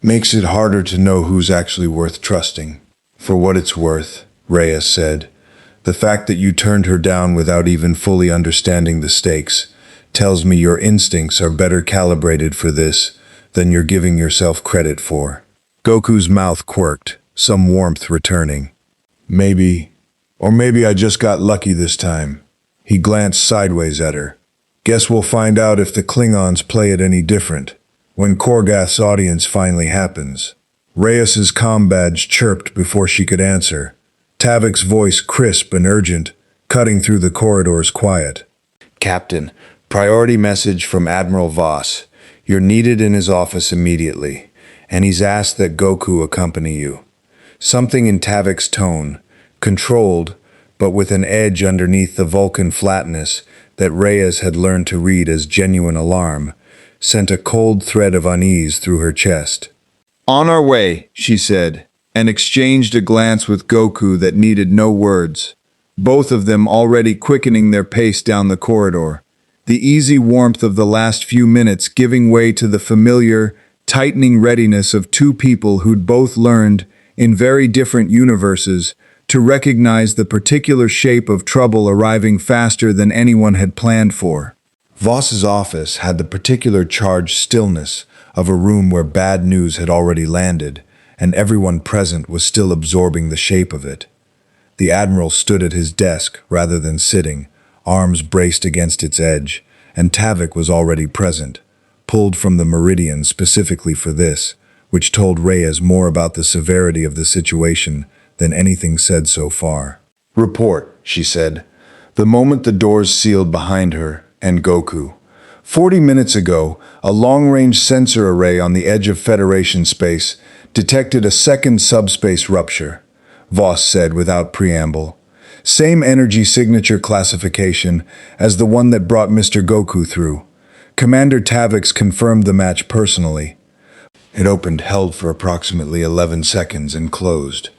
Makes it harder to know who's actually worth trusting. For what it's worth, Reyes said, the fact that you turned her down without even fully understanding the stakes tells me your instincts are better calibrated for this than you're giving yourself credit for. Goku's mouth quirked, some warmth returning. Maybe I just got lucky this time. He glanced sideways at her. Guess we'll find out if the Klingons play it any different when Korgath's audience finally happens. Reyes's comm badge chirped before she could answer. Tavik's voice crisp and urgent, cutting through the corridor's quiet. Captain, priority message from Admiral Voss. You're needed in his office immediately, and he's asked that Goku accompany you. Something in Tavik's tone, controlled, but with an edge underneath the Vulcan flatness that Reyes had learned to read as genuine alarm, sent a cold thread of unease through her chest. On our way, she said, and exchanged a glance with Goku that needed no words, both of them already quickening their pace down the corridor, the easy warmth of the last few minutes giving way to the familiar, tightening readiness of 2 people who'd both learned, in very different universes, to recognize the particular shape of trouble arriving faster than anyone had planned for. Voss's office had the particular charged stillness of a room where bad news had already landed, and everyone present was still absorbing the shape of it. The Admiral stood at his desk rather than sitting, arms braced against its edge, and Tavik was already present, pulled from the Meridian specifically for this, which told Reyes more about the severity of the situation than anything said so far. Report, she said, the moment the doors sealed behind her and Goku. 40 minutes ago, a long-range sensor array on the edge of Federation space detected a second subspace rupture. Voss said without preamble. Same energy signature classification as the one that brought Mr. Goku through. Commander Tavix confirmed the match personally. It opened, held for approximately 11 seconds, and closed.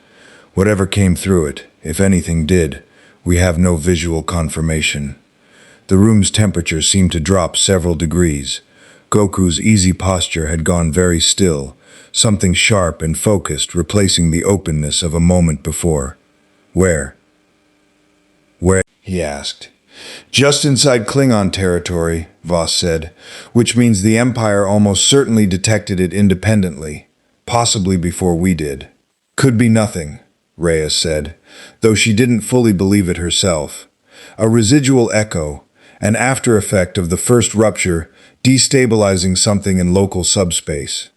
Whatever came through it, if anything did, we have no visual confirmation. The room's temperature seemed to drop several degrees. Goku's easy posture had gone very still, something sharp and focused replacing the openness of a moment before. Where? Where? He asked. Just inside Klingon territory, Voss said, which means the Empire almost certainly detected it independently, possibly before we did. Could be nothing, Reyes said, though she didn't fully believe it herself. A residual echo, an after effect of the first rupture, destabilizing something in local subspace.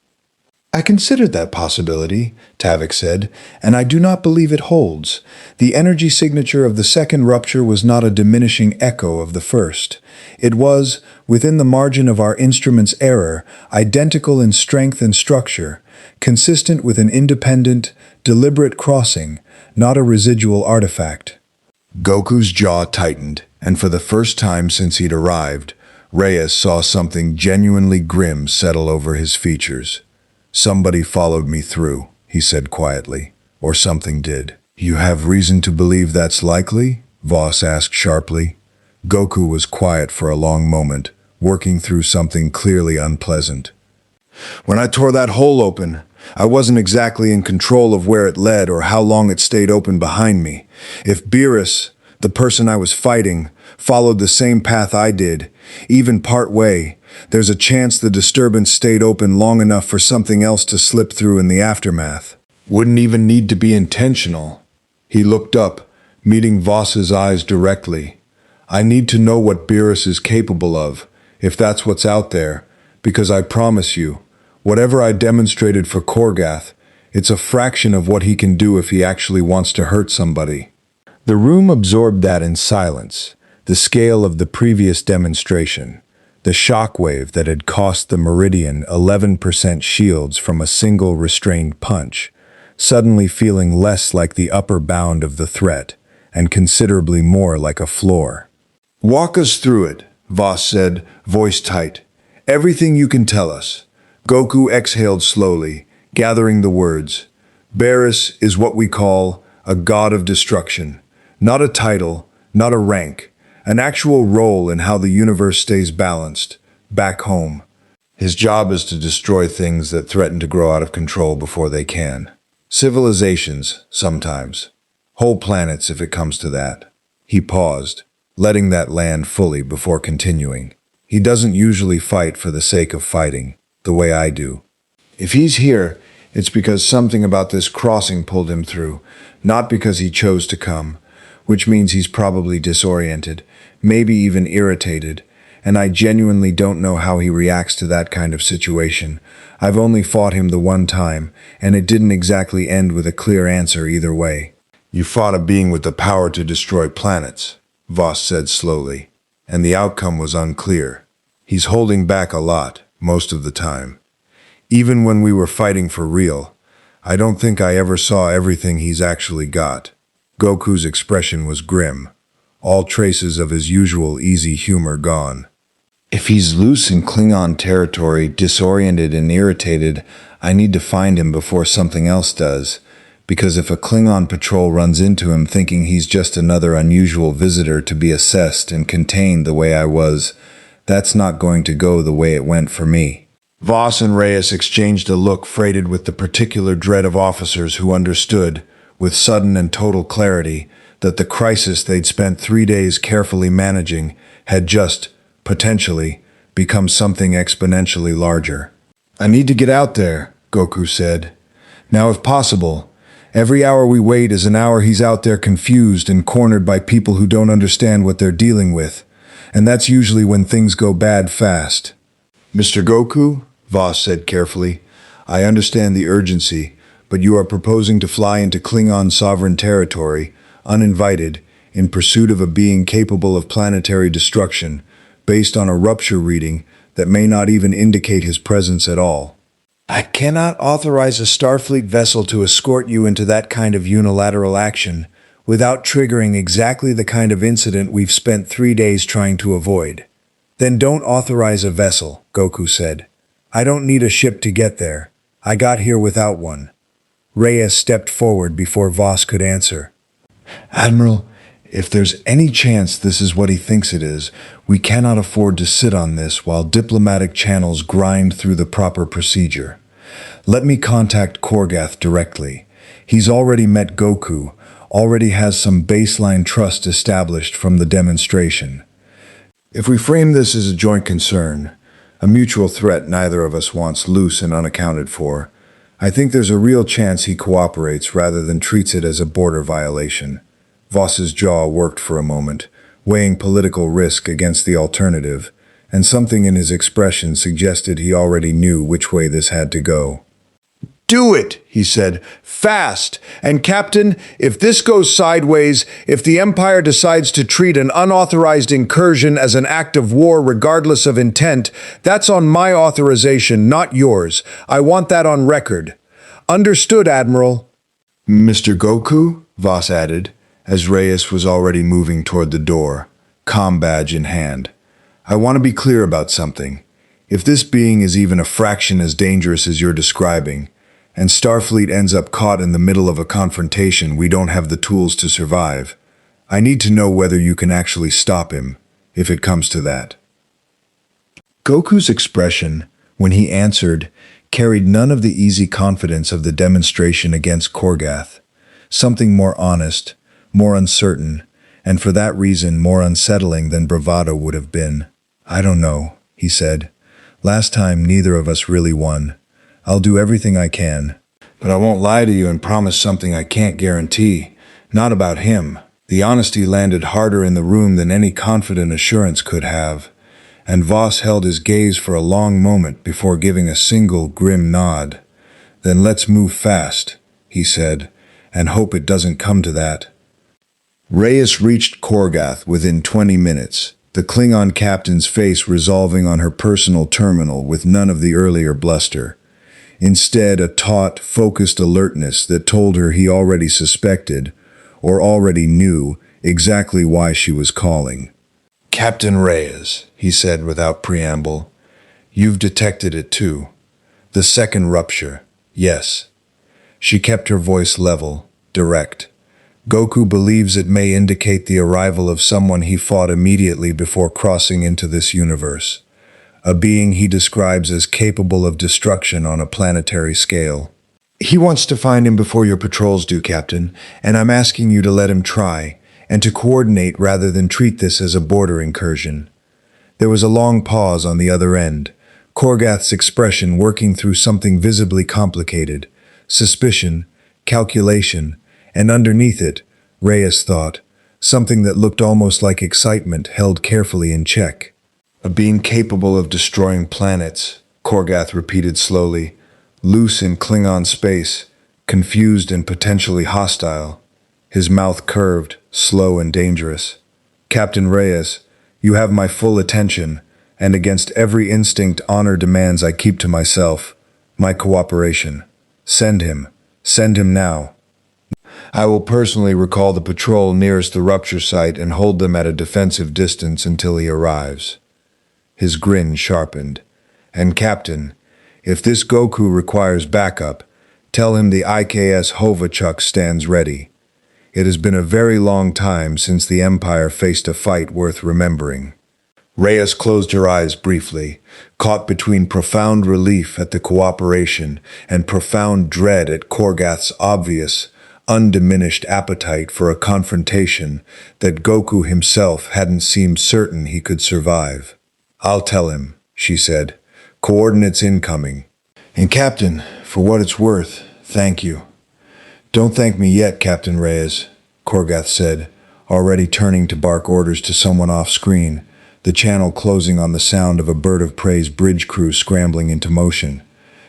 I considered that possibility, Tavix said, and I do not believe it holds. The energy signature of the second rupture was not a diminishing echo of the first. It was, within the margin of our instrument's error, identical in strength and structure, consistent with an independent, deliberate crossing, not a residual artifact. Goku's jaw tightened, and for the first time since he'd arrived, Reyes saw something genuinely grim settle over his features. Somebody followed me through, he said quietly, or something did. You have reason to believe that's likely? Voss asked sharply. Goku was quiet for a long moment, working through something clearly unpleasant. When I tore that hole open, I wasn't exactly in control of where it led or how long it stayed open behind me. If Beerus, the person I was fighting, followed the same path I did, even part way, there's a chance the disturbance stayed open long enough for something else to slip through in the aftermath. Wouldn't even need to be intentional. He looked up, meeting Voss's eyes directly. I need to know what Beerus is capable of, if that's what's out there, because I promise you, whatever I demonstrated for Korgath, it's a fraction of what he can do if he actually wants to hurt somebody. The room absorbed that in silence, the scale of the previous demonstration. The shockwave that had cost the Meridian 11% shields from a single restrained punch, suddenly feeling less like the upper bound of the threat and considerably more like a floor. Walk us through it, Voss said, voice tight. Everything you can tell us. Goku exhaled slowly, gathering the words. Beerus is what we call a god of destruction. Not a title, not a rank. An actual role in how the universe stays balanced, back home. His job is to destroy things that threaten to grow out of control before they can. Civilizations, sometimes. Whole planets, if it comes to that. He paused, letting that land fully before continuing. He doesn't usually fight for the sake of fighting, the way I do. If he's here, it's because something about this crossing pulled him through, not because he chose to come, which means he's probably disoriented, maybe even irritated, and I genuinely don't know how he reacts to that kind of situation. I've only fought him the one time, and it didn't exactly end with a clear answer either way. You fought a being with the power to destroy planets, Voss said slowly, and the outcome was unclear. He's holding back a lot, most of the time. Even when we were fighting for real, I don't think I ever saw everything he's actually got. Goku's expression was grim, all traces of his usual easy humor gone. If he's loose in Klingon territory, disoriented and irritated, I need to find him before something else does, because if a Klingon patrol runs into him thinking he's just another unusual visitor to be assessed and contained the way I was, that's not going to go the way it went for me. Voss and Reyes exchanged a look freighted with the particular dread of officers who understood, with sudden and total clarity, that the crisis they'd spent 3 days carefully managing had just, potentially, become something exponentially larger. I need to get out there, Goku said. Now, if possible, every hour we wait is an hour he's out there confused and cornered by people who don't understand what they're dealing with, and that's usually when things go bad fast. Mr. Goku, Voss said carefully, I understand the urgency, but you are proposing to fly into Klingon sovereign territory, uninvited, in pursuit of a being capable of planetary destruction, based on a rupture reading that may not even indicate his presence at all. I cannot authorize a Starfleet vessel to escort you into that kind of unilateral action without triggering exactly the kind of incident we've spent 3 days trying to avoid. Then don't authorize a vessel, Goku said. I don't need a ship to get there. I got here without one. Reyes stepped forward before Voss could answer. Admiral, if there's any chance this is what he thinks it is, we cannot afford to sit on this while diplomatic channels grind through the proper procedure. Let me contact Korgath directly. He's already met Goku, already has some baseline trust established from the demonstration. If we frame this as a joint concern, a mutual threat neither of us wants loose and unaccounted for, I think there's a real chance he cooperates rather than treats it as a border violation. Voss's jaw worked for a moment, weighing political risk against the alternative, and something in his expression suggested he already knew which way this had to go. Do it, he said, fast. And Captain, if this goes sideways, if the Empire decides to treat an unauthorized incursion as an act of war regardless of intent, that's on my authorization, not yours. I want that on record. Understood, Admiral. Mr. Goku, Voss added, as Reyes was already moving toward the door, comm badge in hand. I want to be clear about something. If this being is even a fraction as dangerous as you're describing, and Starfleet ends up caught in the middle of a confrontation we don't have the tools to survive, I need to know whether you can actually stop him, if it comes to that. Goku's expression, when he answered, carried none of the easy confidence of the demonstration against Korgath, something more honest, more uncertain, and for that reason more unsettling than bravado would have been. I don't know, he said. Last time neither of us really won. I'll do everything I can. But I won't lie to you and promise something I can't guarantee. Not about him. The honesty landed harder in the room than any confident assurance could have, and Voss held his gaze for a long moment before giving a single grim nod. Then let's move fast, he said, and hope it doesn't come to that. Reyes reached Korgath within 20 minutes, the Klingon captain's face resolving on her personal terminal with none of the earlier bluster. Instead, a taut, focused alertness that told her he already suspected, or already knew, exactly why she was calling. Captain Reyes, he said without preamble, you've detected it too. The second rupture, yes. She kept her voice level, direct. Goku believes it may indicate the arrival of someone he fought immediately before crossing into this universe. A being he describes as capable of destruction on a planetary scale. He wants to find him before your patrols do, Captain, and I'm asking you to let him try, and to coordinate rather than treat this as a border incursion. There was a long pause on the other end, Korgath's expression working through something visibly complicated, suspicion, calculation, and underneath it, Reyes thought, something that looked almost like excitement held carefully in check. A being capable of destroying planets, Korgath repeated slowly, loose in Klingon space, confused and potentially hostile, his mouth curved, slow and dangerous. Captain Reyes, you have my full attention, and against every instinct honor demands I keep to myself, my cooperation. Send him now. I will personally recall the patrol nearest the rupture site and hold them at a defensive distance until he arrives. His grin sharpened. And Captain, if this Goku requires backup, tell him the IKS Hovachuk stands ready. It has been a very long time since the Empire faced a fight worth remembering. Reyes closed her eyes briefly, caught between profound relief at the cooperation and profound dread at Korgath's obvious, undiminished appetite for a confrontation that Goku himself hadn't seemed certain he could survive. I'll tell him, she said. Coordinates incoming. And Captain, for what it's worth, thank you. Don't thank me yet, Captain Reyes, Korgath said, already turning to bark orders to someone off-screen, the channel closing on the sound of a Bird of Prey's bridge crew scrambling into motion.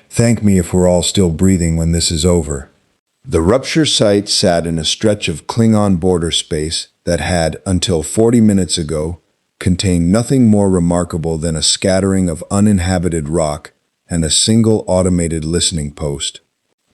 Thank me if we're all still breathing when this is over. The rupture site sat in a stretch of Klingon border space that had, until 40 minutes ago, contained nothing more remarkable than a scattering of uninhabited rock and a single automated listening post.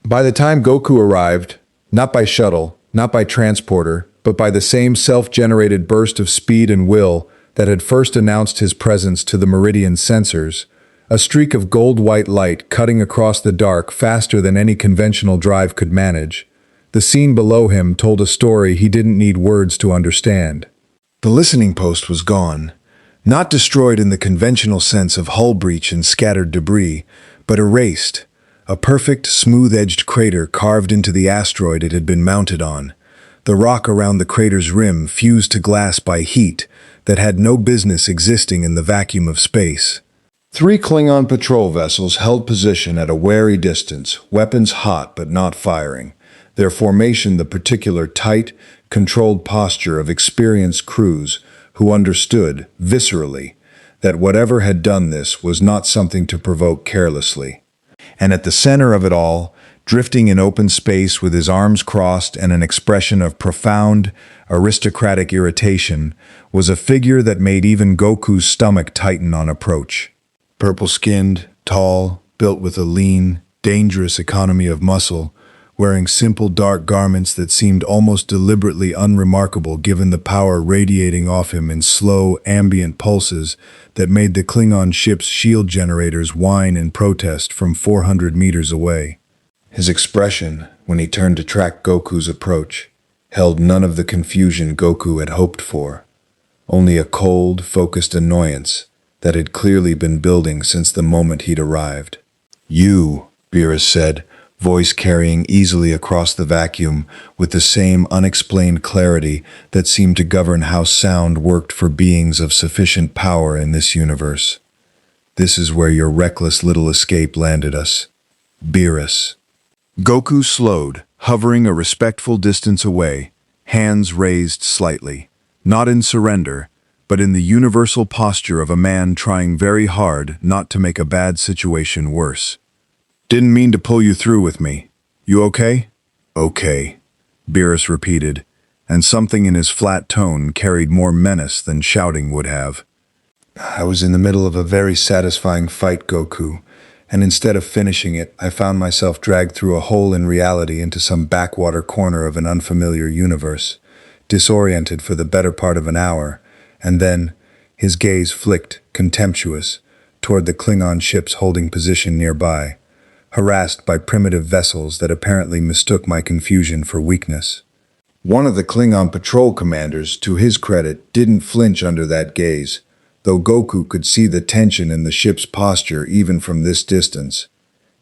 By the time Goku arrived, not by shuttle, not by transporter, but by the same self-generated burst of speed and will that had first announced his presence to the Meridian sensors, a streak of gold-white light cutting across the dark faster than any conventional drive could manage, the scene below him told a story he didn't need words to understand. The listening post was gone, not destroyed in the conventional sense of hull breach and scattered debris, but erased, a perfect, smooth-edged crater carved into the asteroid it had been mounted on. The rock around the crater's rim fused to glass by heat that had no business existing in the vacuum of space. 3 Klingon patrol vessels held position at a wary distance, weapons hot but not firing, their formation the particular tight, controlled posture of experienced crews who understood, viscerally, that whatever had done this was not something to provoke carelessly. And at the center of it all, drifting in open space with his arms crossed and an expression of profound, aristocratic irritation, was a figure that made even Goku's stomach tighten on approach. Purple-skinned, tall, built with a lean, dangerous economy of muscle, wearing simple dark garments that seemed almost deliberately unremarkable given the power radiating off him in slow, ambient pulses that made the Klingon ship's shield generators whine in protest from 400 meters away. His expression, when he turned to track Goku's approach, held none of the confusion Goku had hoped for, only a cold, focused annoyance that had clearly been building since the moment he'd arrived. "You," Beerus said, voice carrying easily across the vacuum with the same unexplained clarity that seemed to govern how sound worked for beings of sufficient power in this universe. "This is where your reckless little escape landed us. Beerus." Goku slowed, hovering a respectful distance away, hands raised slightly, not in surrender, but in the universal posture of a man trying very hard not to make a bad situation worse. "Didn't mean to pull you through with me. You okay?" "Okay," Beerus repeated, and something in his flat tone carried more menace than shouting would have. "I was in the middle of a very satisfying fight, Goku, and instead of finishing it, I found myself dragged through a hole in reality into some backwater corner of an unfamiliar universe, disoriented for the better part of an hour, and then," his gaze flicked, contemptuous, toward the Klingon ships holding position nearby, harassed by primitive vessels that apparently mistook my confusion for weakness. One of the Klingon patrol commanders, to his credit, didn't flinch under that gaze, though Goku could see the tension in the ship's posture even from this distance.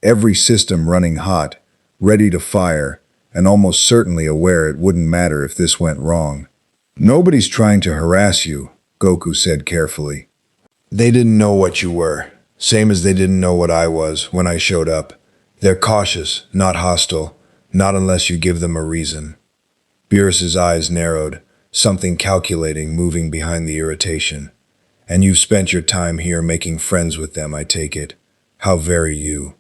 Every system running hot, ready to fire, and almost certainly aware it wouldn't matter if this went wrong. "Nobody's trying to harass you," Goku said carefully. "They didn't know what you were, same as they didn't know what I was when I showed up. They're cautious, not hostile, not unless you give them a reason." Beerus's eyes narrowed, something calculating moving behind the irritation. "And you've spent your time here making friends with them, I take it. How very you."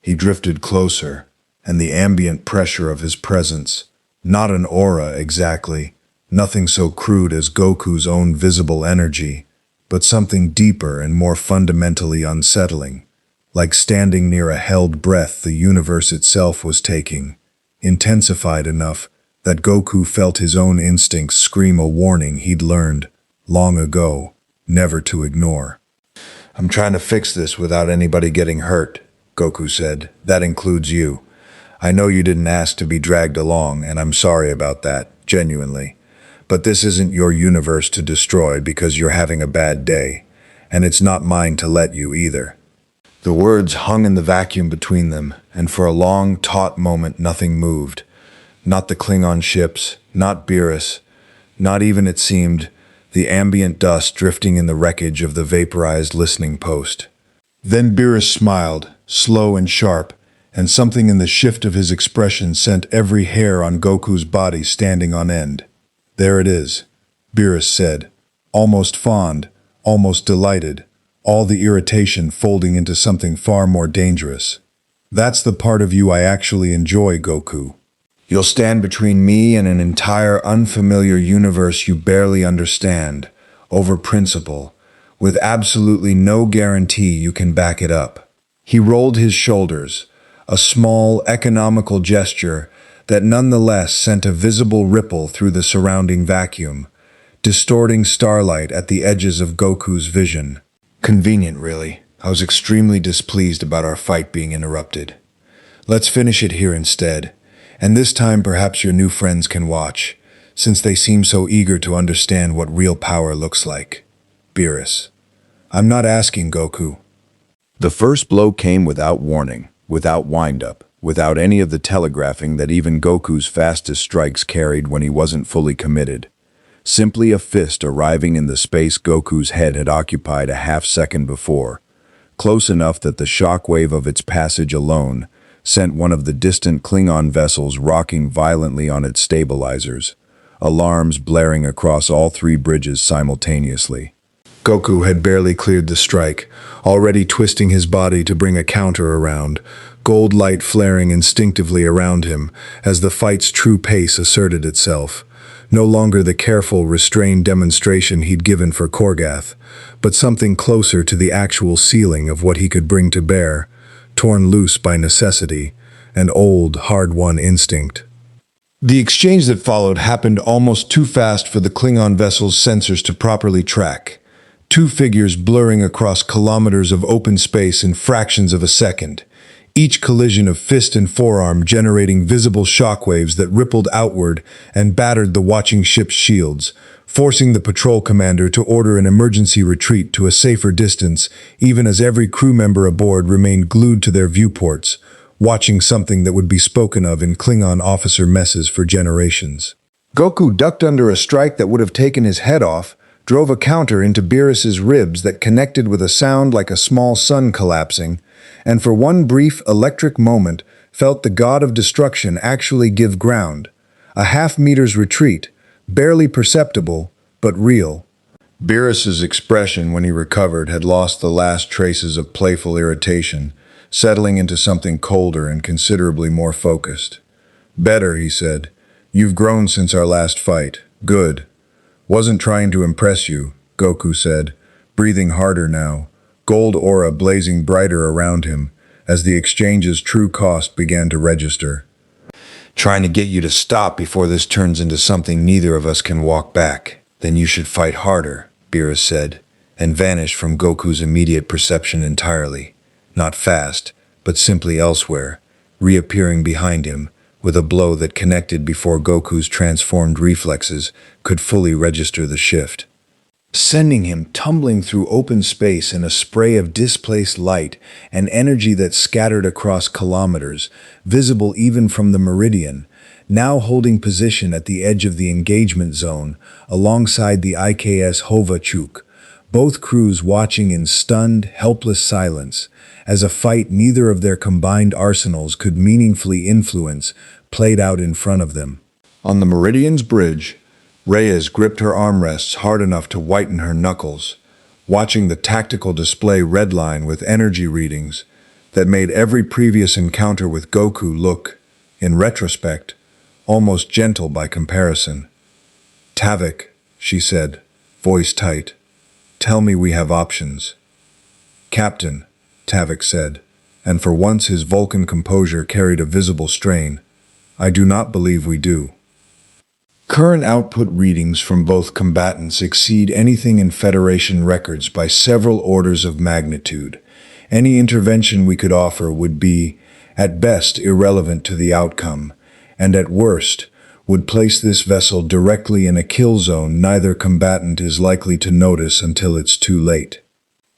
He drifted closer, and the ambient pressure of his presence, not an aura exactly, nothing so crude as Goku's own visible energy, but something deeper and more fundamentally unsettling, like standing near a held breath the universe itself was taking, intensified enough that Goku felt his own instincts scream a warning he'd learned, long ago, never to ignore. "I'm trying to fix this without anybody getting hurt," Goku said. "That includes you. I know you didn't ask to be dragged along, and I'm sorry about that, genuinely. But this isn't your universe to destroy because you're having a bad day, and it's not mine to let you either." The words hung in the vacuum between them, and for a long, taut moment nothing moved. Not the Klingon ships, not Beerus, not even, it seemed, the ambient dust drifting in the wreckage of the vaporized listening post. Then Beerus smiled, slow and sharp, and something in the shift of his expression sent every hair on Goku's body standing on end. "There it is," Beerus said, almost fond, almost delighted, all the irritation folding into something far more dangerous. "That's the part of you I actually enjoy, Goku. You'll stand between me and an entire unfamiliar universe you barely understand, over principle, with absolutely no guarantee you can back it up. He rolled his shoulders, a small, economical gesture that nonetheless sent a visible ripple through the surrounding vacuum, distorting starlight at the edges of Goku's vision. Convenient, really. I was extremely displeased about our fight being interrupted. Let's finish it here instead, and this time perhaps your new friends can watch, since they seem so eager to understand what real power looks like. Beerus. I'm not asking, Goku. The first blow came without warning, without wind-up, without any of the telegraphing that even Goku's fastest strikes carried when he wasn't fully committed. Simply a fist arriving in the space Goku's head had occupied a half-second before, close enough that the shockwave of its passage alone sent one of the distant Klingon vessels rocking violently on its stabilizers, alarms blaring across all three bridges simultaneously. Goku had barely cleared the strike, already twisting his body to bring a counter around, gold light flaring instinctively around him as the fight's true pace asserted itself. No longer the careful, restrained demonstration he'd given for Korgath, but something closer to the actual ceiling of what he could bring to bear, torn loose by necessity, an old, hard-won instinct. The exchange that followed happened almost too fast for the Klingon vessel's sensors to properly track. Two figures blurring across kilometers of open space in fractions of a second, each collision of fist and forearm generating visible shockwaves that rippled outward and battered the watching ship's shields, forcing the patrol commander to order an emergency retreat to a safer distance, even as every crew member aboard remained glued to their viewports, watching something that would be spoken of in Klingon officer messes for generations. Goku ducked under a strike that would have taken his head off, drove a counter into Beerus's ribs that connected with a sound like a small sun collapsing, and for one brief electric moment felt the god of destruction actually give ground. A half-meter's retreat, barely perceptible, but real. Beerus's expression when he recovered had lost the last traces of playful irritation, settling into something colder and considerably more focused. "Better," he said. "You've grown since our last fight. Good." "Wasn't trying to impress you," Goku said, breathing harder now, gold aura blazing brighter around him as the exchange's true cost began to register. "Trying to get you to stop before this turns into something neither of us can walk back. Then you should fight harder," Beerus said, and vanished from Goku's immediate perception entirely. Not fast, but simply elsewhere, reappearing behind him, with a blow that connected before Goku's transformed reflexes could fully register the shift, sending him tumbling through open space in a spray of displaced light and energy that scattered across kilometers, visible even from the Meridian, now holding position at the edge of the engagement zone alongside the IKS Hova-Chuk, both crews watching in stunned, helpless silence, as a fight neither of their combined arsenals could meaningfully influence played out in front of them. On the Meridian's bridge, Reyes gripped her armrests hard enough to whiten her knuckles, watching the tactical display redline with energy readings that made every previous encounter with Goku look, in retrospect, almost gentle by comparison. "Tavik," she said, voice tight, "tell me we have options." "Captain," Tavik said, and for once his Vulcan composure carried a visible strain, "I do not believe we do. Current output readings from both combatants exceed anything in Federation records by several orders of magnitude. Any intervention we could offer would be, at best, irrelevant to the outcome, and at worst, would place this vessel directly in a kill zone neither combatant is likely to notice until it's too late."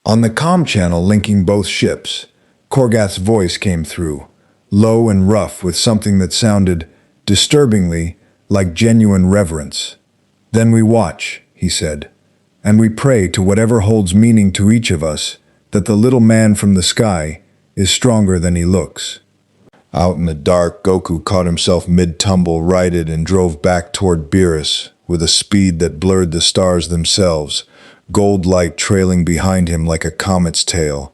On the comm channel linking both ships, Korgath's voice came through, low and rough with something that sounded, disturbingly, like genuine reverence. "Then we watch," he said, "and we pray to whatever holds meaning to each of us that the little man from the sky is stronger than he looks." Out in the dark, Goku caught himself mid-tumble, righted, and drove back toward Beerus with a speed that blurred the stars themselves, gold light trailing behind him like a comet's tail,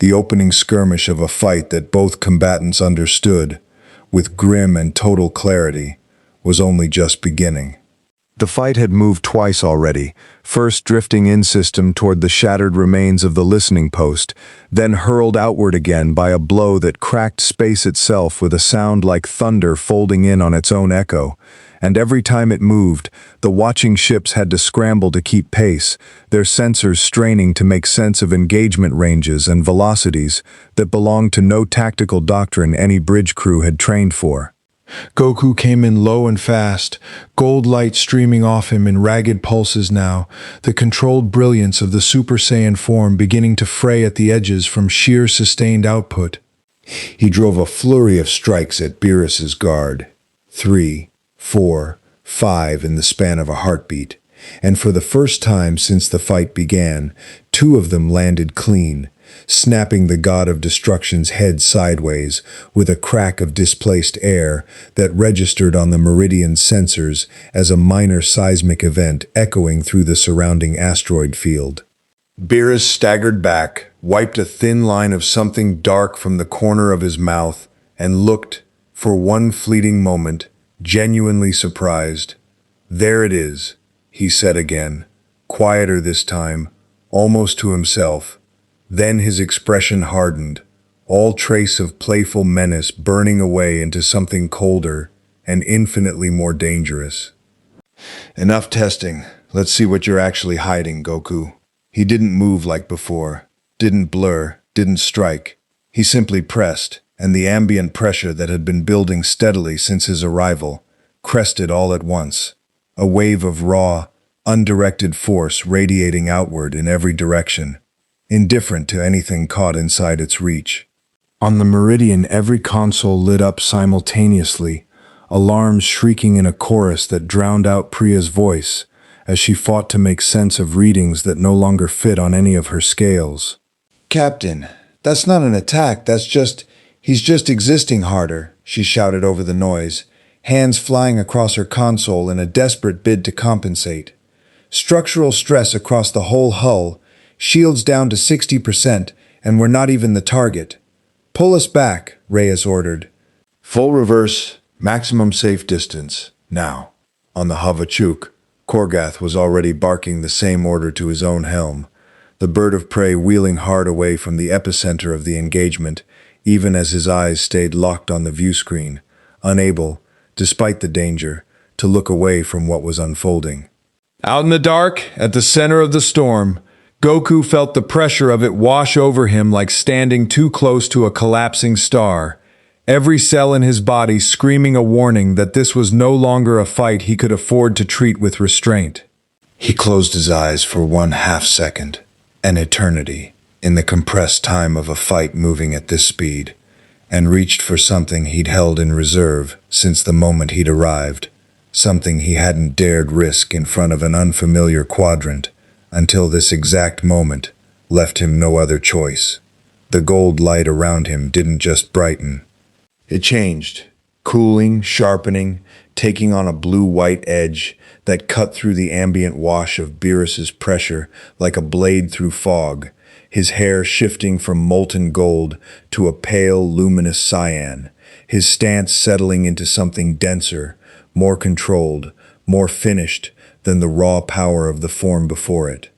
the opening skirmish of a fight that both combatants understood, with grim and total clarity, was only just beginning. The fight had moved twice already, first drifting in-system toward the shattered remains of the listening post, then hurled outward again by a blow that cracked space itself with a sound like thunder folding in on its own echo. And every time it moved, the watching ships had to scramble to keep pace, their sensors straining to make sense of engagement ranges and velocities that belonged to no tactical doctrine any bridge crew had trained for. Goku came in low and fast, gold light streaming off him in ragged pulses now, the controlled brilliance of the Super Saiyan form beginning to fray at the edges from sheer sustained output. He drove a flurry of strikes at Beerus's guard. 3, 4, 5 in the span of a heartbeat, and for the first time since the fight began, 2 of them landed clean, snapping the god of destruction's head sideways with a crack of displaced air that registered on the Meridian sensors as a minor seismic event echoing through the surrounding asteroid field. Beerus staggered back, wiped a thin line of something dark from the corner of his mouth, and looked, for one fleeting moment, genuinely surprised. "There it is," he said again, quieter this time, almost to himself. Then his expression hardened, all trace of playful menace burning away into something colder and infinitely more dangerous. "Enough testing. Let's see what you're actually hiding, Goku." He didn't move like before, didn't blur, didn't strike. He simply pressed, and the ambient pressure that had been building steadily since his arrival crested all at once, a wave of raw, undirected force radiating outward in every direction, indifferent to anything caught inside its reach. On the Meridian, every console lit up simultaneously, alarms shrieking in a chorus that drowned out Priya's voice as she fought to make sense of readings that no longer fit on any of her scales. "Captain, that's not an attack, he's just existing harder," she shouted over the noise, hands flying across her console in a desperate bid to compensate. "Structural stress across the whole hull, shields down to 60%, and we're not even the target. Pull us back," Reyes ordered. "Full reverse, maximum safe distance, now." On the Havachuk, Korgath was already barking the same order to his own helm, the bird of prey wheeling hard away from the epicenter of the engagement, even as his eyes stayed locked on the view screen, unable, despite the danger, to look away from what was unfolding. Out in the dark, at the center of the storm, Goku felt the pressure of it wash over him like standing too close to a collapsing star, every cell in his body screaming a warning that this was no longer a fight he could afford to treat with restraint. He closed his eyes for 1/2 second, an eternity, in the compressed time of a fight moving at this speed, and reached for something he'd held in reserve since the moment he'd arrived, something he hadn't dared risk in front of an unfamiliar quadrant, until this exact moment left him no other choice. The gold light around him didn't just brighten. It changed, cooling, sharpening, taking on a blue-white edge that cut through the ambient wash of Beerus's pressure like a blade through fog, his hair shifting from molten gold to a pale, luminous cyan, his stance settling into something denser, more controlled, more finished than the raw power of the form before it.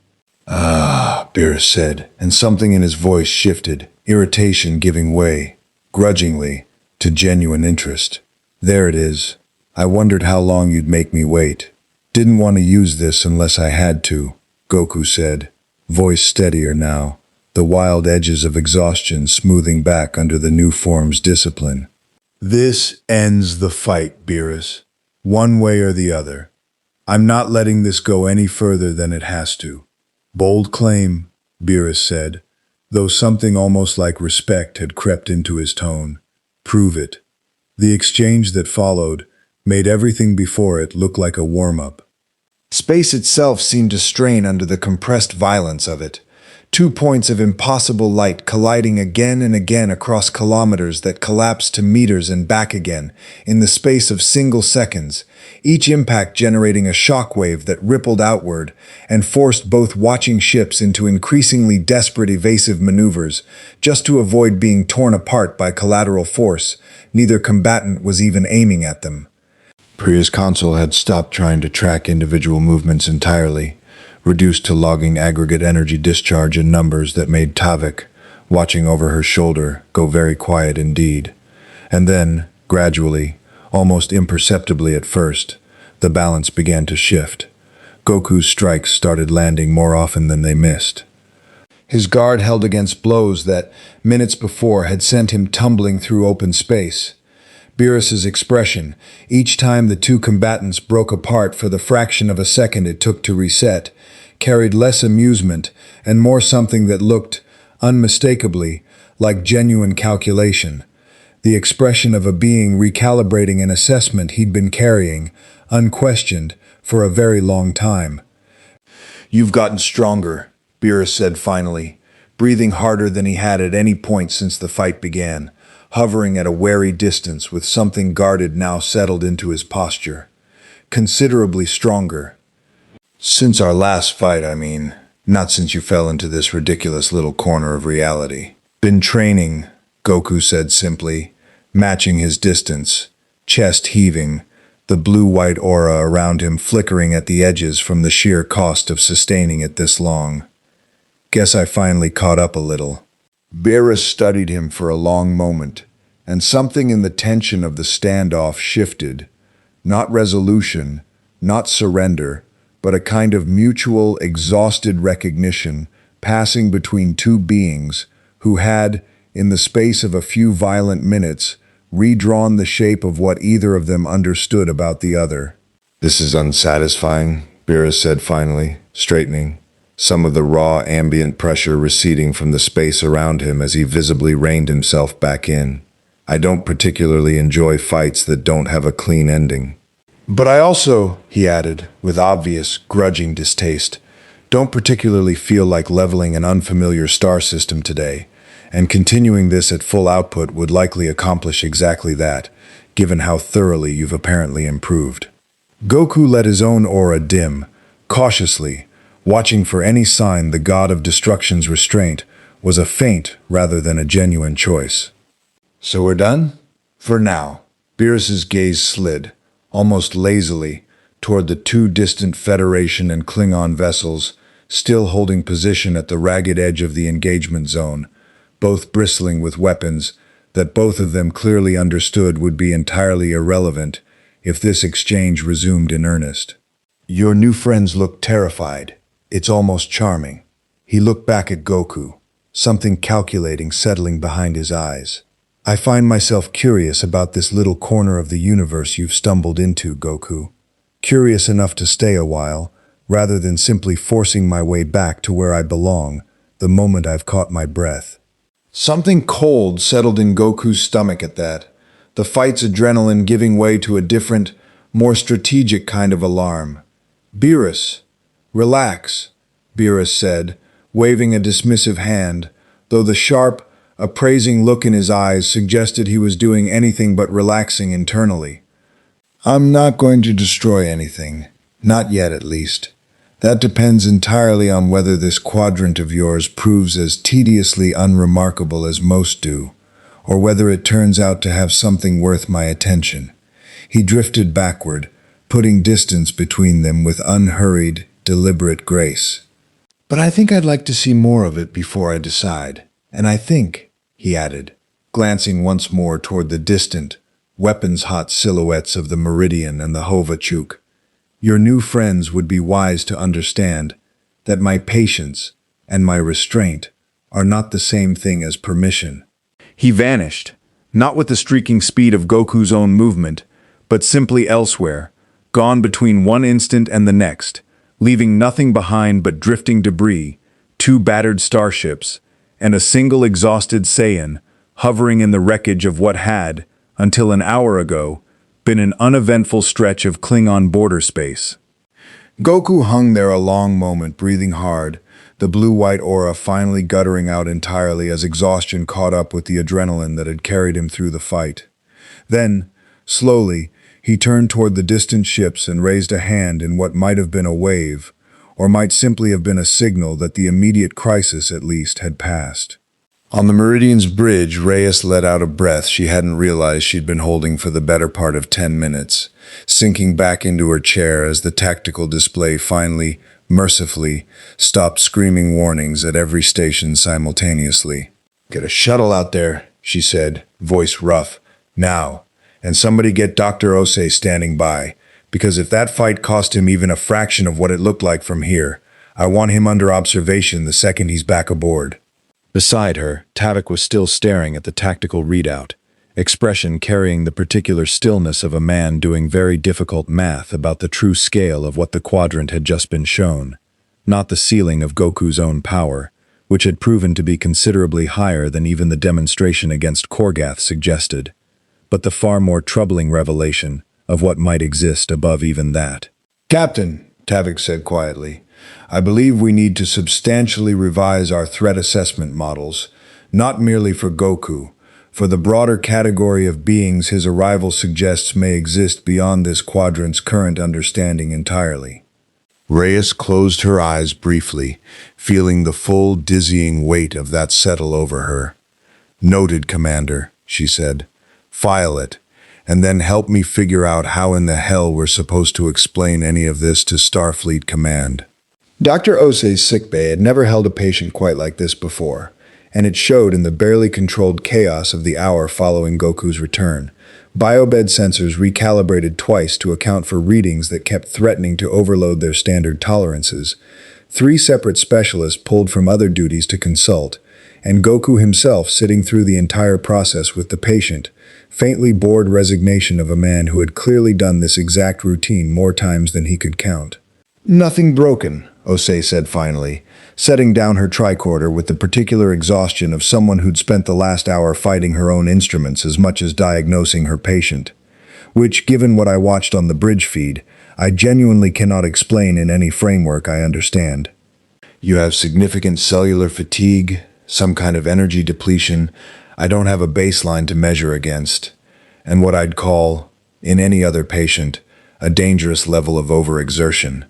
"Ah," Beerus said, and something in his voice shifted, irritation giving way, grudgingly, to genuine interest. "There it is. I wondered how long you'd make me wait. Didn't want to use this unless I had to," Goku said, voice steadier now, the wild edges of exhaustion smoothing back under the new form's discipline. "This ends the fight, Beerus, one way or the other. I'm not letting this go any further than it has to." "Bold claim," Beerus said, though something almost like respect had crept into his tone. "Prove it." The exchange that followed made everything before it look like a warm-up. Space itself seemed to strain under the compressed violence of it. 2 points of impossible light colliding again and again across kilometers that collapsed to meters and back again in the space of single seconds, each impact generating a shockwave that rippled outward and forced both watching ships into increasingly desperate evasive maneuvers just to avoid being torn apart by collateral force. Neither combatant was even aiming at them. Priya's console had stopped trying to track individual movements entirely, reduced to logging aggregate energy discharge in numbers that made Tavik, watching over her shoulder, go very quiet indeed. And then, gradually, almost imperceptibly at first, the balance began to shift. Goku's strikes started landing more often than they missed. His guard held against blows that, minutes before, had sent him tumbling through open space. Beerus's expression, each time the two combatants broke apart for the fraction of a second it took to reset, carried less amusement and more something that looked, unmistakably, like genuine calculation. The expression of a being recalibrating an assessment he'd been carrying, unquestioned, for a very long time. "You've gotten stronger," Beerus said finally, breathing harder than he had at any point since the fight began, hovering at a wary distance with something guarded now settled into his posture. "Considerably stronger. Since our last fight, I mean. Not since you fell into this ridiculous little corner of reality." "Been training," Goku said simply, matching his distance, chest heaving, the blue-white aura around him flickering at the edges from the sheer cost of sustaining it this long. "Guess I finally caught up a little." Beerus studied him for a long moment, and something in the tension of the standoff shifted. Not resolution, not surrender, but a kind of mutual, exhausted recognition passing between two beings who had, in the space of a few violent minutes, redrawn the shape of what either of them understood about the other. "This is unsatisfying," Beerus said finally, straightening, some of the raw ambient pressure receding from the space around him as he visibly reined himself back in. "I don't particularly enjoy fights that don't have a clean ending. But I also," he added, with obvious, grudging distaste, "don't particularly feel like leveling an unfamiliar star system today, and continuing this at full output would likely accomplish exactly that, given how thoroughly you've apparently improved." Goku let his own aura dim, cautiously, watching for any sign the god of destruction's restraint was a feint rather than a genuine choice. "So we're done? For now." Beerus's gaze slid, almost lazily, toward the two distant Federation and Klingon vessels, still holding position at the ragged edge of the engagement zone, both bristling with weapons that both of them clearly understood would be entirely irrelevant if this exchange resumed in earnest. "Your new friends look terrified. It's almost charming." He looked back at Goku, something calculating settling behind his eyes. "I find myself curious about this little corner of the universe you've stumbled into, Goku. Curious enough to stay a while, rather than simply forcing my way back to where I belong, the moment I've caught my breath." Something cold settled in Goku's stomach at that, the fight's adrenaline giving way to a different, more strategic kind of alarm. "Beerus, relax," Beerus said, waving a dismissive hand, though the sharp, appraising look in his eyes suggested he was doing anything but relaxing internally. "I'm not going to destroy anything. Not yet, at least. That depends entirely on whether this quadrant of yours proves as tediously unremarkable as most do, or whether it turns out to have something worth my attention." He drifted backward, putting distance between them with unhurried, deliberate grace. "But I think I'd like to see more of it before I decide. And I think," he added, glancing once more toward the distant, weapons-hot silhouettes of the Meridian and the Hovachuk, "your new friends would be wise to understand that my patience and my restraint are not the same thing as permission." He vanished, not with the streaking speed of Goku's own movement, but simply elsewhere, gone between one instant and the next, leaving nothing behind but drifting debris, two battered starships, and a single exhausted Saiyan hovering in the wreckage of what had, until an hour ago, been an uneventful stretch of Klingon border space. Goku hung there a long moment, breathing hard, the blue-white aura finally guttering out entirely as exhaustion caught up with the adrenaline that had carried him through the fight. Then, slowly, he turned toward the distant ships and raised a hand in what might have been a wave, or might simply have been a signal that the immediate crisis, at least, had passed. On the Meridian's bridge, Reyes let out a breath she hadn't realized she'd been holding for the better part of 10 minutes, sinking back into her chair as the tactical display finally, mercifully, stopped screaming warnings at every station simultaneously. "Get a shuttle out there," she said, voice rough. "Now. And somebody get Dr. Osei standing by, because if that fight cost him even a fraction of what it looked like from here, I want him under observation the second he's back aboard." Beside her, Tavik was still staring at the tactical readout, expression carrying the particular stillness of a man doing very difficult math about the true scale of what the quadrant had just been shown, not the ceiling of Goku's own power, which had proven to be considerably higher than even the demonstration against Korgath suggested, but the far more troubling revelation of what might exist above even that. "Captain," Tavik said quietly, "I believe we need to substantially revise our threat assessment models, not merely for Goku, for the broader category of beings his arrival suggests may exist beyond this quadrant's current understanding entirely." Reyes closed her eyes briefly, feeling the full, dizzying weight of that settle over her. "Noted, Commander," she said. "File it, and then help me figure out how in the hell we're supposed to explain any of this to Starfleet Command." Dr. Osei's sickbay had never held a patient quite like this before, and it showed in the barely controlled chaos of the hour following Goku's return. Biobed sensors recalibrated twice to account for readings that kept threatening to overload their standard tolerances. 3 separate specialists pulled from other duties to consult, and Goku himself sitting through the entire process with the patient, faintly bored resignation of a man who had clearly done this exact routine more times than he could count. "Nothing broken," Osei said finally, setting down her tricorder with the particular exhaustion of someone who'd spent the last hour fighting her own instruments as much as diagnosing her patient. Which, given what I watched on the bridge feed, I genuinely cannot explain in any framework I understand. "You have significant cellular fatigue, some kind of energy depletion I don't have a baseline to measure against, and what I'd call, in any other patient, a dangerous level of overexertion.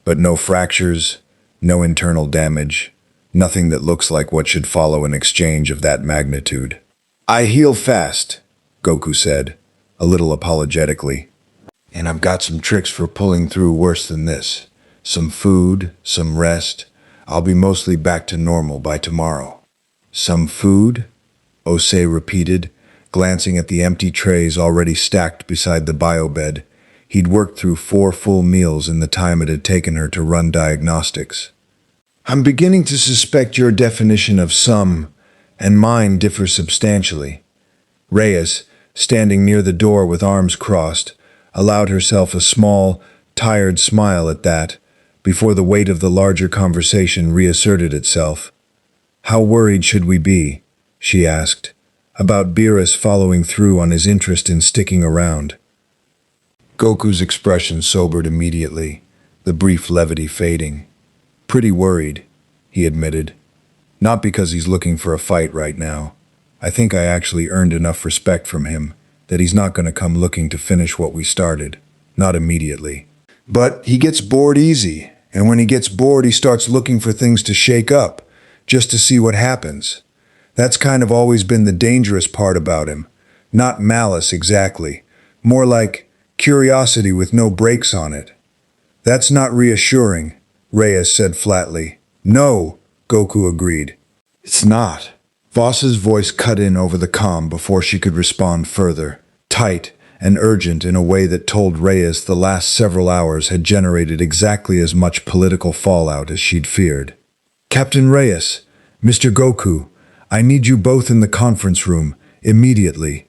But no fractures, no internal damage, nothing that looks like what should follow an exchange of that magnitude." "I heal fast," Goku said, a little apologetically. "And I've got some tricks for pulling through worse than this. Some food, some rest. I'll be mostly back to normal by tomorrow." "Some food?" Osei repeated, glancing at the empty trays already stacked beside the biobed. He'd worked through 4 full meals in the time it had taken her to run diagnostics. "I'm beginning to suspect your definition of some and mine differ substantially." Reyes, standing near the door with arms crossed, allowed herself a small, tired smile at that, before the weight of the larger conversation reasserted itself. "How worried should we be," she asked, "about Beerus following through on his interest in sticking around?" Goku's expression sobered immediately, the brief levity fading. "Pretty worried," he admitted. "Not because he's looking for a fight right now. I think I actually earned enough respect from him that he's not going to come looking to finish what we started. Not immediately. But he gets bored easy, and when he gets bored he starts looking for things to shake up, just to see what happens. That's kind of always been the dangerous part about him. Not malice exactly. More like curiosity with no brakes on it." "That's not reassuring," Reyes said flatly. "No," Goku agreed. "It's not." Voss's voice cut in over the comm before she could respond further, tight and urgent in a way that told Reyes the last several hours had generated exactly as much political fallout as she'd feared. "Captain Reyes, Mr. Goku, I need you both in the conference room, immediately.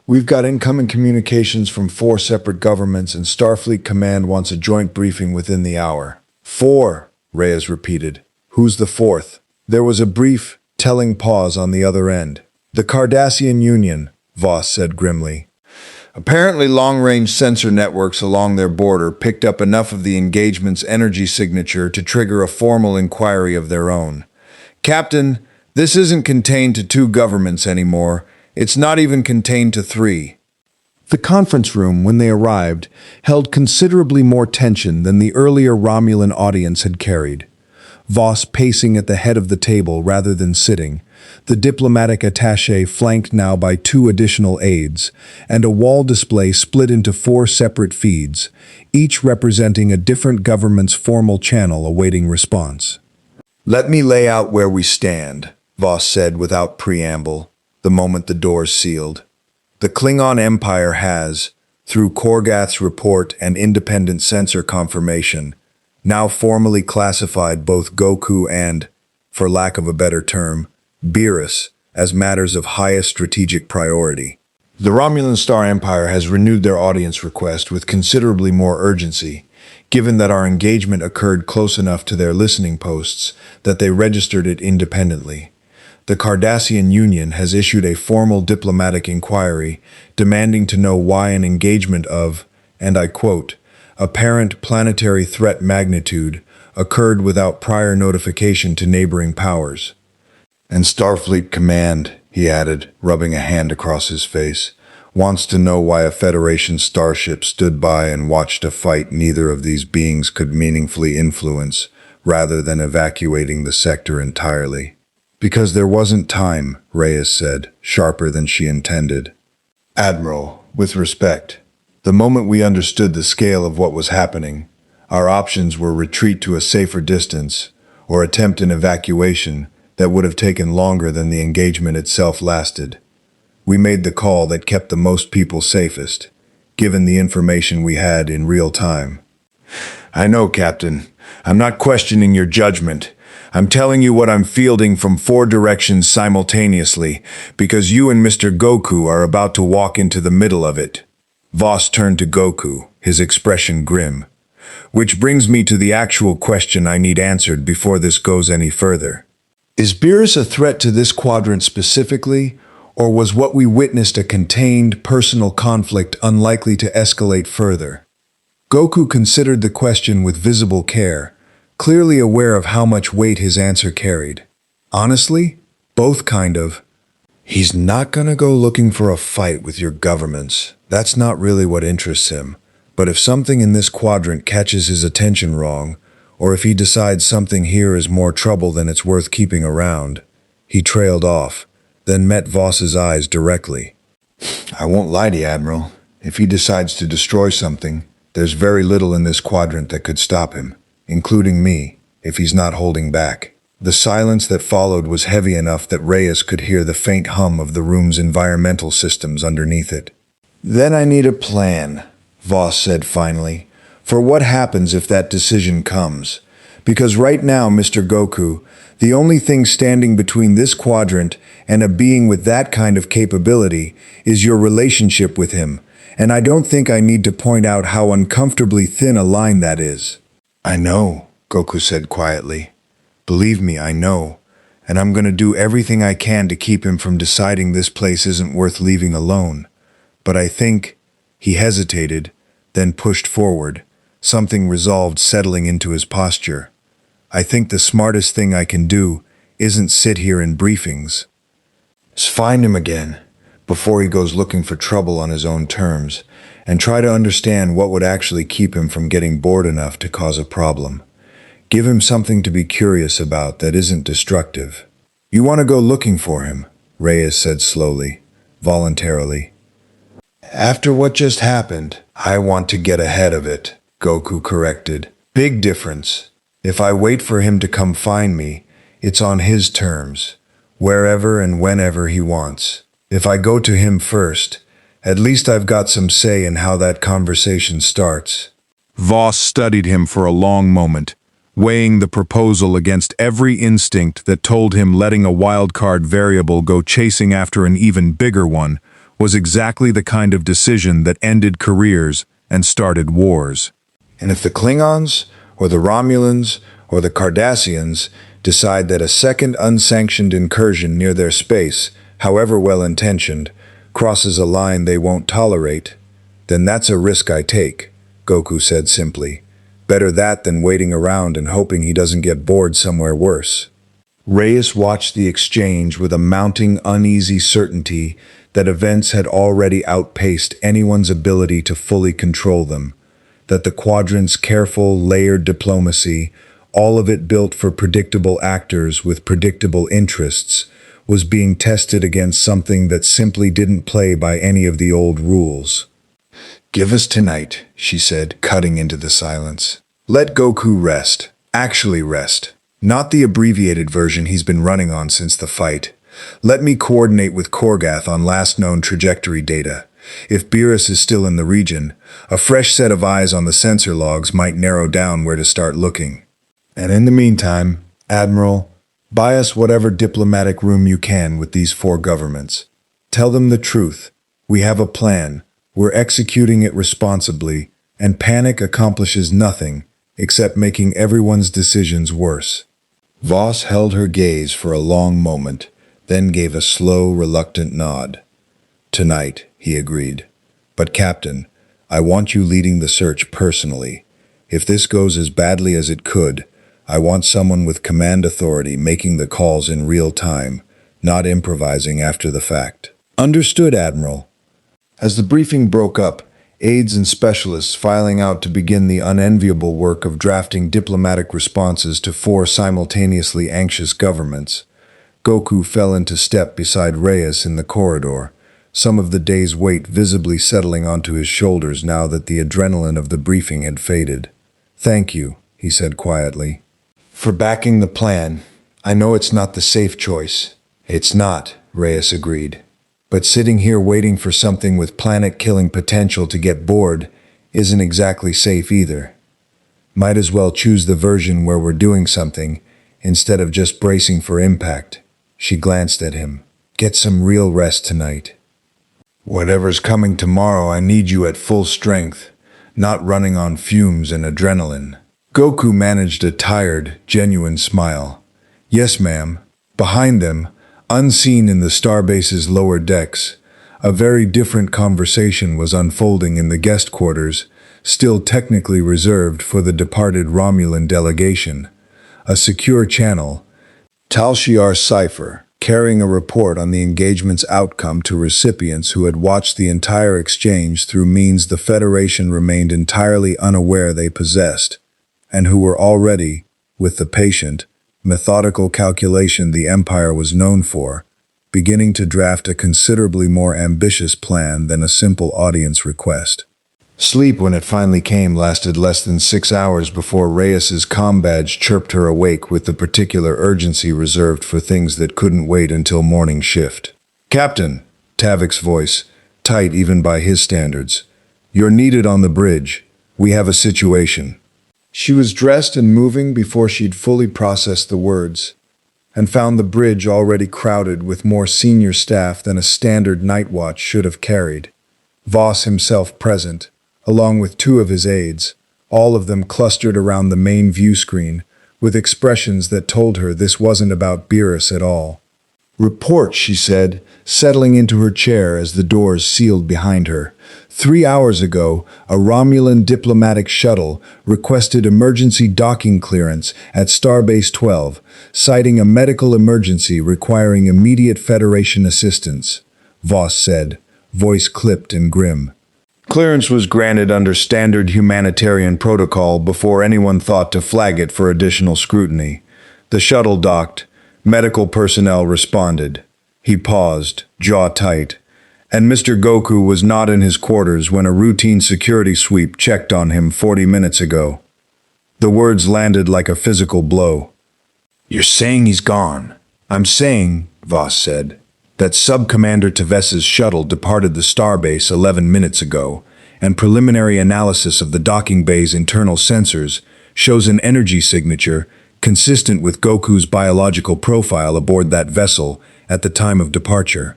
We've got incoming communications from 4 separate governments, and Starfleet Command wants a joint briefing within the hour." "4," Reyes repeated. "Who's the 4th?" There was a brief, telling pause on the other end. "The Cardassian Union," Voss said grimly. "Apparently long-range sensor networks along their border picked up enough of the engagement's energy signature to trigger a formal inquiry of their own. Captain, this isn't contained to 2 governments anymore. It's not even contained to 3. The conference room, when they arrived, held considerably more tension than the earlier Romulan audience had carried. Voss pacing at the head of the table rather than sitting, the diplomatic attaché flanked now by 2 additional aides, and a wall display split into 4 separate feeds, each representing a different government's formal channel awaiting response. "Let me lay out where we stand," Voss said without preamble, the moment the doors sealed. "The Klingon Empire has, through Korgath's report and independent censor confirmation, now formally classified both Goku and, for lack of a better term, Beerus as matters of highest strategic priority. The Romulan Star Empire has renewed their audience request with considerably more urgency, given that our engagement occurred close enough to their listening posts that they registered it independently. The Cardassian Union has issued a formal diplomatic inquiry demanding to know why an engagement of, and I quote, apparent planetary threat magnitude occurred without prior notification to neighboring powers. And Starfleet Command, he added, rubbing a hand across his face, wants to know why a Federation starship stood by and watched a fight neither of these beings could meaningfully influence, rather than evacuating the sector entirely. Because there wasn't time, Reyes said, sharper than she intended. Admiral, with respect, the moment we understood the scale of what was happening, our options were retreat to a safer distance or attempt an evacuation that would have taken longer than the engagement itself lasted. We made the call that kept the most people safest, given the information we had in real time. I know, Captain. I'm not questioning your judgment. I'm telling you what I'm fielding from 4 directions simultaneously, because you and Mr. Goku are about to walk into the middle of it. Voss turned to Goku, his expression grim. Which brings me to the actual question I need answered before this goes any further. Is Beerus a threat to this quadrant specifically, or was what we witnessed a contained, personal conflict unlikely to escalate further? Goku considered the question with visible care, clearly aware of how much weight his answer carried. Honestly, both kind of. He's not gonna go looking for a fight with your governments. That's not really what interests him. But if something in this quadrant catches his attention wrong, or if he decides something here is more trouble than it's worth keeping around, he trailed off, then met Voss's eyes directly. I won't lie to you, Admiral. If he decides to destroy something, there's very little in this quadrant that could stop him, including me, if he's not holding back. The silence that followed was heavy enough that Reyes could hear the faint hum of the room's environmental systems underneath it. Then I need a plan, Voss said finally, for what happens if that decision comes. Because right now, Mr. Goku, the only thing standing between this quadrant and a being with that kind of capability is your relationship with him, and I don't think I need to point out how uncomfortably thin a line that is. I know, Goku said quietly. Believe me, I know, and I'm going to do everything I can to keep him from deciding this place isn't worth leaving alone. But I think, he hesitated, then pushed forward, something resolved settling into his posture. I think the smartest thing I can do isn't sit here in briefings. Just find him again, before he goes looking for trouble on his own terms, and try to understand what would actually keep him from getting bored enough to cause a problem. Give him something to be curious about that isn't destructive. You want to go looking for him, Reyes said slowly, voluntarily. After what just happened, I want to get ahead of it, Goku corrected. Big difference. If I wait for him to come find me, it's on his terms, wherever and whenever he wants. If I go to him first, at least I've got some say in how that conversation starts. Voss studied him for a long moment, weighing the proposal against every instinct that told him letting a wildcard variable go chasing after an even bigger one was exactly the kind of decision that ended careers and started wars. And if the Klingons, or the Romulans, or the Cardassians decide that a second unsanctioned incursion near their space, however well-intentioned, crosses a line they won't tolerate, then that's a risk I take, Goku said simply. Better that than waiting around and hoping he doesn't get bored somewhere worse. Reyes watched the exchange with a mounting uneasy certainty that events had already outpaced anyone's ability to fully control them, that the quadrant's careful, layered diplomacy, all of it built for predictable actors with predictable interests, was being tested against something that simply didn't play by any of the old rules. "Give us tonight," she said, cutting into the silence. "Let Goku rest. Actually rest. Not the abbreviated version he's been running on since the fight. Let me coordinate with Korgath on last known trajectory data. If Beerus is still in the region, a fresh set of eyes on the sensor logs might narrow down where to start looking. And in the meantime, Admiral, buy us whatever diplomatic room you can with these 4 governments. Tell them the truth. We have a plan. We're executing it responsibly, and panic accomplishes nothing except making everyone's decisions worse." Voss held her gaze for a long moment, then gave a slow, reluctant nod. "Tonight," he agreed. "But Captain, I want you leading the search personally. If this goes as badly as it could, I want someone with command authority making the calls in real time, not improvising after the fact." "Understood, Admiral." As the briefing broke up, aides and specialists filing out to begin the unenviable work of drafting diplomatic responses to 4 simultaneously anxious governments, Goku fell into step beside Reyes in the corridor, some of the day's weight visibly settling onto his shoulders now that the adrenaline of the briefing had faded. "Thank you," he said quietly, "for backing the plan. I know it's not the safe choice." "It's not," Reyes agreed. "But sitting here waiting for something with planet-killing potential to get bored isn't exactly safe either. Might as well choose the version where we're doing something instead of just bracing for impact." She glanced at him. "Get some real rest tonight. Whatever's coming tomorrow, I need you at full strength, not running on fumes and adrenaline." Goku managed a tired, genuine smile. "Yes, ma'am." Behind them, unseen in the starbase's lower decks, a very different conversation was unfolding in the guest quarters, still technically reserved for the departed Romulan delegation. A secure channel, Tal Shiar's cipher, carrying a report on the engagement's outcome to recipients who had watched the entire exchange through means the Federation remained entirely unaware they possessed, and who were already, with the patient, methodical calculation the Empire was known for, beginning to draft a considerably more ambitious plan than a simple audience request. Sleep, when it finally came, lasted less than 6 hours before Reyes's comm badge chirped her awake with the particular urgency reserved for things that couldn't wait until morning shift. "Captain," Tavik's voice, tight even by his standards, "you're needed on the bridge. We have a situation." She was dressed and moving before she'd fully processed the words, and found the bridge already crowded with more senior staff than a standard night watch should have carried. Voss himself present, along with 2 of his aides, all of them clustered around the main view screen, with expressions that told her this wasn't about Beerus at all. "Report," she said, settling into her chair as the doors sealed behind her. 3 hours ago, a Romulan diplomatic shuttle requested emergency docking clearance at Starbase 12, citing a medical emergency requiring immediate Federation assistance, Voss said, voice clipped and grim. Clearance was granted under standard humanitarian protocol before anyone thought to flag it for additional scrutiny. The shuttle docked. Medical personnel responded. He paused, jaw tight, and Mr. Goku was not in his quarters when a routine security sweep checked on him 40 minutes ago. The words landed like a physical blow. "You're saying he's gone?" "I'm saying," Voss said, "that Sub-Commander Teves's shuttle departed the starbase 11 minutes ago, and preliminary analysis of the docking bay's internal sensors shows an energy signature consistent with Goku's biological profile aboard that vessel at the time of departure."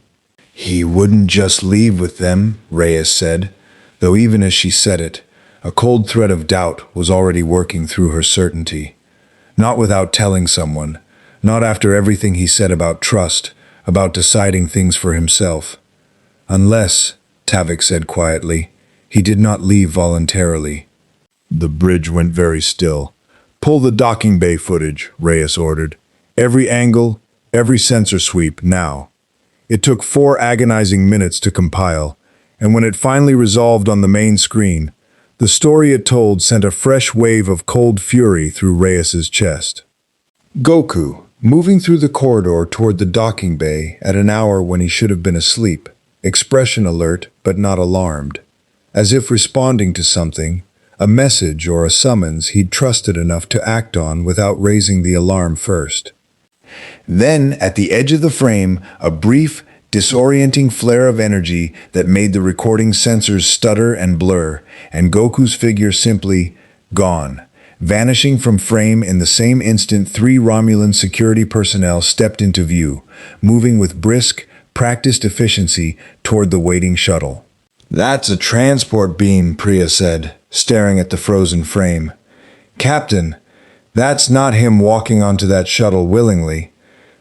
"He wouldn't just leave with them," Reyes said, though even as she said it, a cold thread of doubt was already working through her certainty. Not without telling someone, not after everything he said about trust, about deciding things for himself. "Unless," Tavik said quietly, "he did not leave voluntarily." The bridge went very still. "Pull the docking bay footage," Reyes ordered. "Every angle, every sensor sweep, now." It took 4 agonizing minutes to compile, and when it finally resolved on the main screen, the story it told sent a fresh wave of cold fury through Reyes's chest. "Goku," moving through the corridor toward the docking bay at an hour when he should have been asleep, expression alert but not alarmed, as if responding to something, a message or a summons he'd trusted enough to act on without raising the alarm first. Then, at the edge of the frame, a brief, disorienting flare of energy that made the recording sensors stutter and blur, and Goku's figure simply gone. Vanishing from frame in the same instant, 3 Romulan security personnel stepped into view, moving with brisk, practiced efficiency toward the waiting shuttle. "That's a transport beam," Priya said, staring at the frozen frame. "Captain, that's not him walking onto that shuttle willingly.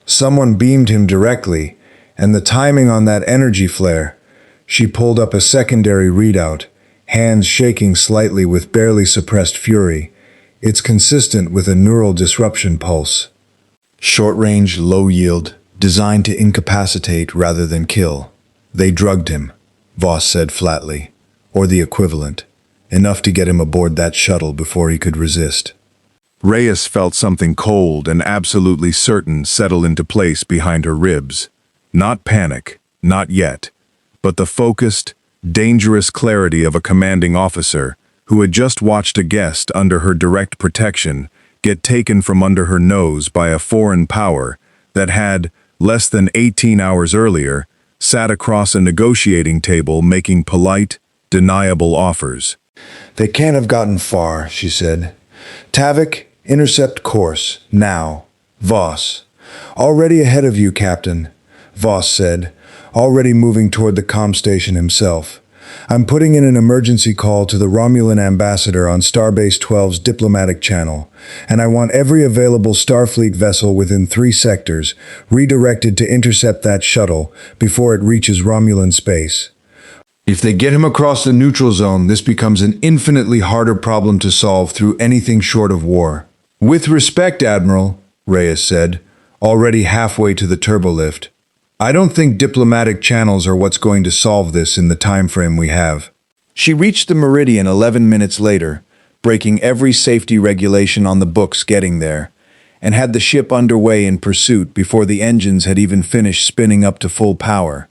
Someone beamed him directly, and the timing on that energy flare." She pulled up a secondary readout, hands shaking slightly with barely suppressed fury. "It's consistent with a neural disruption pulse. Short range, low yield, designed to incapacitate rather than kill. They drugged him," Voss said flatly, "or the equivalent. Enough to get him aboard that shuttle before he could resist." Reyes felt something cold and absolutely certain settle into place behind her ribs. Not panic, not yet, but the focused, dangerous clarity of a commanding officer who had just watched a guest under her direct protection get taken from under her nose by a foreign power that had, less than 18 hours earlier, sat across a negotiating table making polite, deniable offers. "They can't have gotten far," she said. "Tavik, intercept course, now. Voss." "Already ahead of you, Captain," Voss said, already moving toward the comm station himself. "I'm putting in an emergency call to the Romulan ambassador on Starbase 12's diplomatic channel, and I want every available Starfleet vessel within 3 sectors redirected to intercept that shuttle before it reaches Romulan space. If they get him across the neutral zone, this becomes an infinitely harder problem to solve through anything short of war." "With respect, Admiral," Reyes said, already halfway to the turbolift, "I don't think diplomatic channels are what's going to solve this in the time frame we have." She reached the Meridian 11 minutes later, breaking every safety regulation on the books getting there, and had the ship underway in pursuit before the engines had even finished spinning up to full power,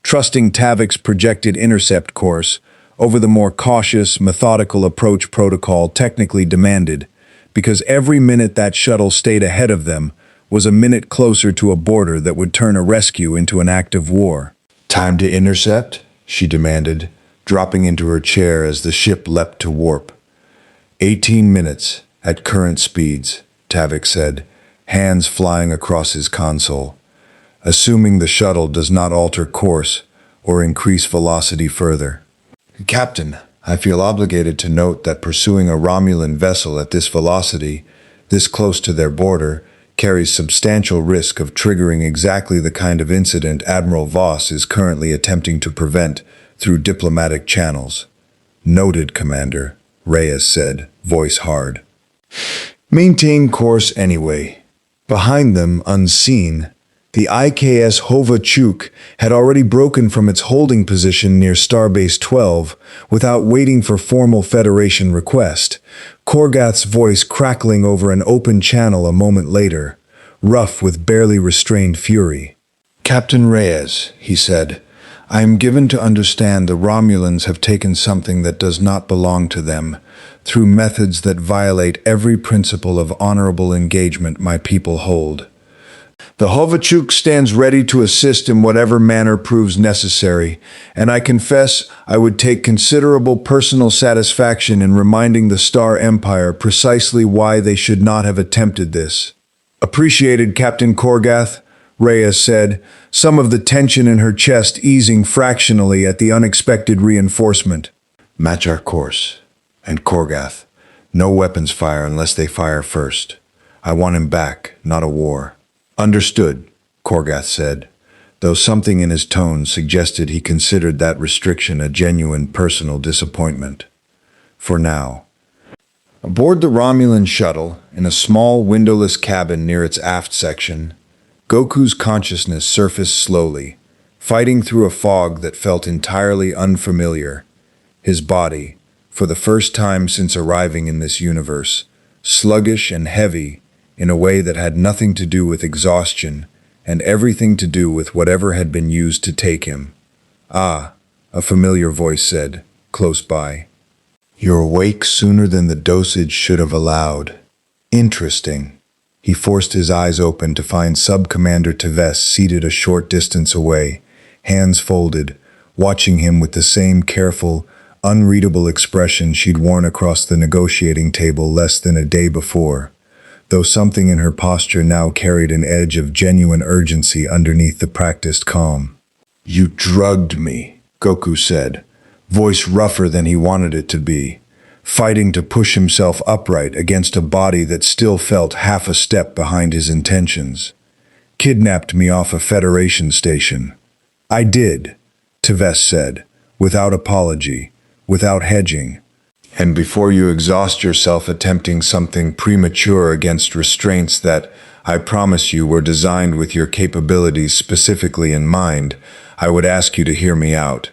trusting Tavik's projected intercept course over the more cautious, methodical approach protocol technically demanded, because every minute that shuttle stayed ahead of them was a minute closer to a border that would turn a rescue into an act of war. "Time to intercept?" she demanded, dropping into her chair as the ship leapt to warp. 18 minutes, at current speeds, Tavik said, hands flying across his console. "Assuming the shuttle does not alter course or increase velocity further." "Captain, I feel obligated to note that pursuing a Romulan vessel at this velocity, this close to their border, carries substantial risk of triggering exactly the kind of incident Admiral Voss is currently attempting to prevent through diplomatic channels." "Noted, Commander," Reyes said, voice hard. "Maintain course anyway." Behind them, unseen, the IKS Hovachuk had already broken from its holding position near Starbase 12 without waiting for formal Federation request, Korgath's voice crackling over an open channel a moment later, rough with barely restrained fury. "Captain Reyes," he said, "I am given to understand the Romulans have taken something that does not belong to them, through methods that violate every principle of honorable engagement my people hold. The Hovachuk stands ready to assist in whatever manner proves necessary, and I confess I would take considerable personal satisfaction in reminding the Star Empire precisely why they should not have attempted this." "Appreciated, Captain Korgath," Reyes said, some of the tension in her chest easing fractionally at the unexpected reinforcement. "Match our course. And Korgath, no weapons fire unless they fire first. I want him back, not a war." "Understood," Korgath said, though something in his tone suggested he considered that restriction a genuine personal disappointment. "For now." Aboard the Romulan shuttle, in a small windowless cabin near its aft section, Goku's consciousness surfaced slowly, fighting through a fog that felt entirely unfamiliar. His body, for the first time since arriving in this universe, sluggish and heavy, in a way that had nothing to do with exhaustion and everything to do with whatever had been used to take him. "Ah," a familiar voice said, close by. "You're awake sooner than the dosage should have allowed. Interesting." He forced his eyes open to find Sub-Commander Teves seated a short distance away, hands folded, watching him with the same careful, unreadable expression she'd worn across the negotiating table less than a day before, though something in her posture now carried an edge of genuine urgency underneath the practiced calm. "You drugged me," Goku said, voice rougher than he wanted it to be, fighting to push himself upright against a body that still felt half a step behind his intentions. "Kidnapped me off a Federation station." "I did," Teves said, without apology, without hedging. "And before you exhaust yourself attempting something premature against restraints that, I promise you, were designed with your capabilities specifically in mind, I would ask you to hear me out.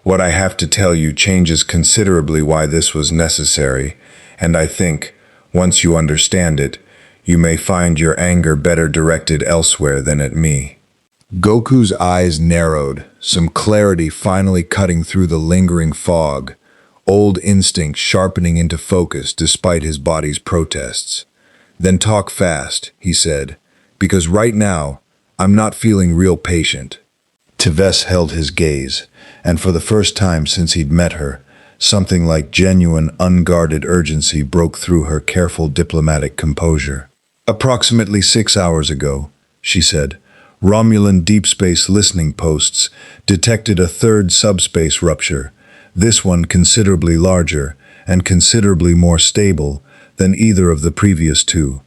What I have to tell you changes considerably why this was necessary, and I think, once you understand it, you may find your anger better directed elsewhere than at me." Goku's eyes narrowed, some clarity finally cutting through the lingering fog, old instinct sharpening into focus despite his body's protests. "Then talk fast," he said, "because right now, I'm not feeling real patient." Teves held his gaze, and for the first time since he'd met her, something like genuine, unguarded urgency broke through her careful diplomatic composure. "Approximately 6 hours ago," she said, "Romulan deep space listening posts detected a third subspace rupture, this one considerably larger and considerably more stable than either of the previous two.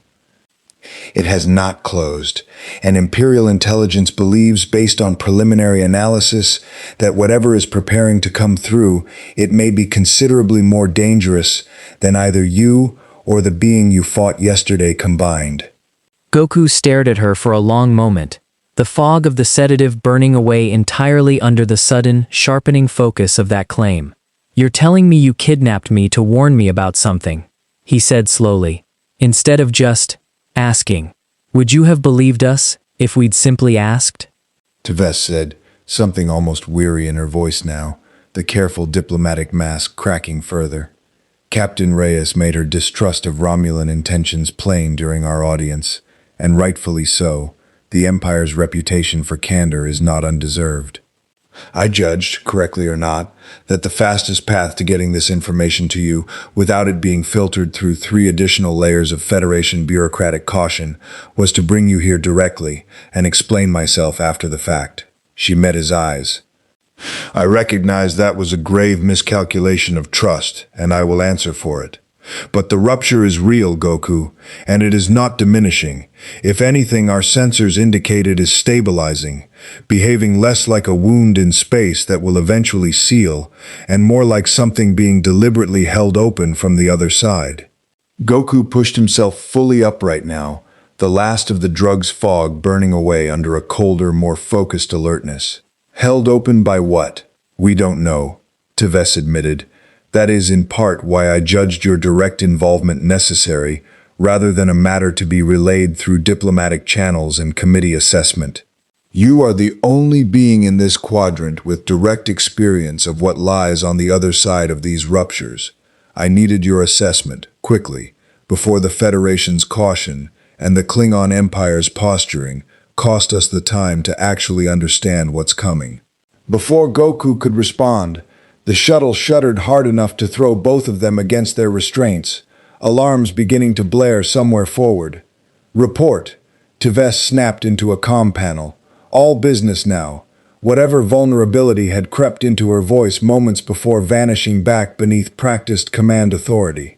It has not closed, and Imperial intelligence believes, based on preliminary analysis, that whatever is preparing to come through, it may be considerably more dangerous than either you or the being you fought yesterday combined." Goku stared at her for a long moment, the fog of the sedative burning away entirely under the sudden, sharpening focus of that claim. "You're telling me you kidnapped me to warn me about something," he said slowly, "instead of just asking. Would you have believed us if we'd simply asked?" Teves said, something almost weary in her voice now, the careful diplomatic mask cracking further. Captain Reyes made her distrust of Romulan intentions plain during our audience, and rightfully so. The Empire's reputation for candor is not undeserved. I judged, correctly or not, that the fastest path to getting this information to you, without it being filtered through 3 additional layers of Federation bureaucratic caution, was to bring you here directly and explain myself after the fact. She met his eyes. "I recognize that was a grave miscalculation of trust, and I will answer for it. But the rupture is real, Goku, and it is not diminishing. If anything, our sensors indicate it is stabilizing, behaving less like a wound in space that will eventually seal, and more like something being deliberately held open from the other side." Goku pushed himself fully upright now, the last of the drug's fog burning away under a colder, more focused alertness. "Held open by what? We don't know," Teves admitted. "That is in part why I judged your direct involvement necessary, rather than a matter to be relayed through diplomatic channels and committee assessment. You are the only being in this quadrant with direct experience of what lies on the other side of these ruptures. I needed your assessment, quickly, before the Federation's caution and the Klingon Empire's posturing cost us the time to actually understand what's coming." Before Goku could respond, the shuttle shuddered hard enough to throw both of them against their restraints, alarms beginning to blare somewhere forward. "Report," Teves snapped into a comm panel. "All business now." Whatever vulnerability had crept into her voice moments before vanishing back beneath practiced command authority.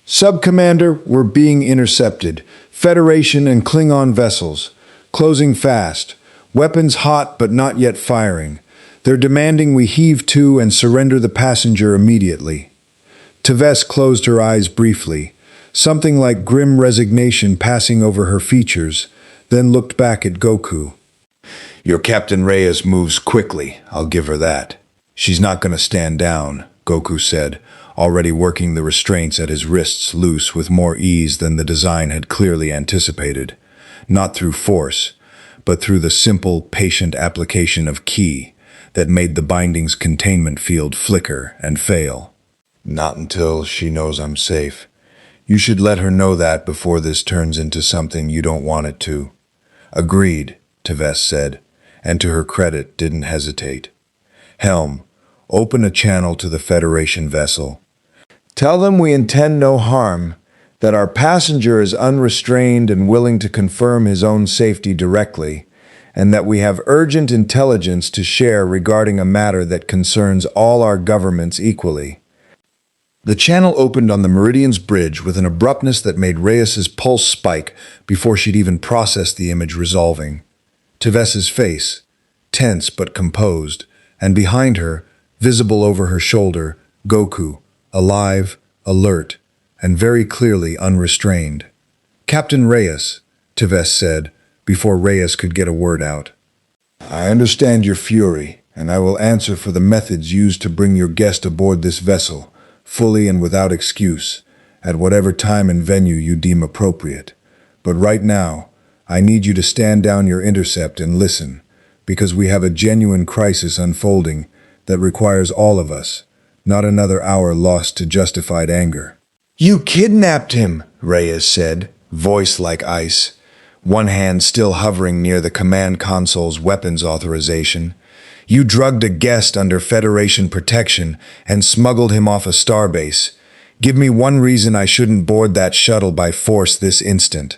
"Sub-Commander, we're being intercepted. Federation and Klingon vessels. Closing fast. Weapons hot but not yet firing. They're demanding we heave to and surrender the passenger immediately." Teves closed her eyes briefly, something like grim resignation passing over her features, then looked back at Goku. "Your Captain Reyes moves quickly, I'll give her that. She's not going to stand down," Goku said, already working the restraints at his wrists loose with more ease than the design had clearly anticipated, not through force, but through the simple, patient application of ki that made the binding's containment field flicker and fail. Not until she knows I'm safe. You should let her know that before this turns into something you don't want it to. Agreed, Teves said, and to her credit didn't hesitate. Helm, open a channel to the Federation vessel. Tell them we intend no harm, that our passenger is unrestrained and willing to confirm his own safety directly, and that we have urgent intelligence to share regarding a matter that concerns all our governments equally. The channel opened on the Meridian's bridge with an abruptness that made Reyes's pulse spike before she'd even processed the image resolving. Teves's face, tense but composed, and behind her, visible over her shoulder, Goku, alive, alert, and very clearly unrestrained. Captain Reyes, Teves said, before Reyes could get a word out. I understand your fury, and I will answer for the methods used to bring your guest aboard this vessel, fully and without excuse, at whatever time and venue you deem appropriate. But right now, I need you to stand down your intercept and listen, because we have a genuine crisis unfolding that requires all of us, not another hour lost to justified anger. You kidnapped him, Reyes said, voice like ice, one hand still hovering near the command console's weapons authorization. You drugged a guest under Federation protection and smuggled him off a starbase. Give me one reason I shouldn't board that shuttle by force this instant.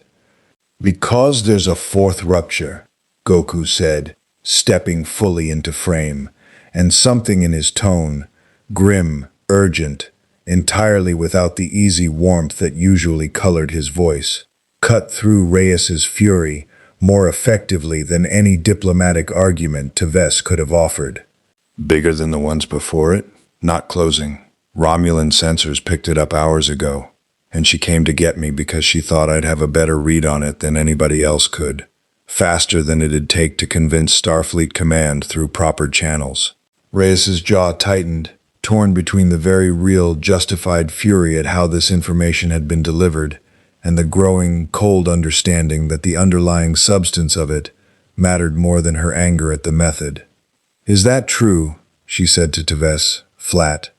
Because there's a fourth rupture, Goku said, stepping fully into frame, and something in his tone, grim, urgent, entirely without the easy warmth that usually colored his voice, cut through Reyes's fury more effectively than any diplomatic argument Teves could have offered. Bigger than the ones before it? Not closing. Romulan sensors picked it up hours ago, and she came to get me because she thought I'd have a better read on it than anybody else could. Faster than it'd take to convince Starfleet Command through proper channels. Reyes's jaw tightened, torn between the very real, justified fury at how this information had been delivered, and the growing, cold understanding that the underlying substance of it mattered more than her anger at the method. Is that true? She said to Teves, flat.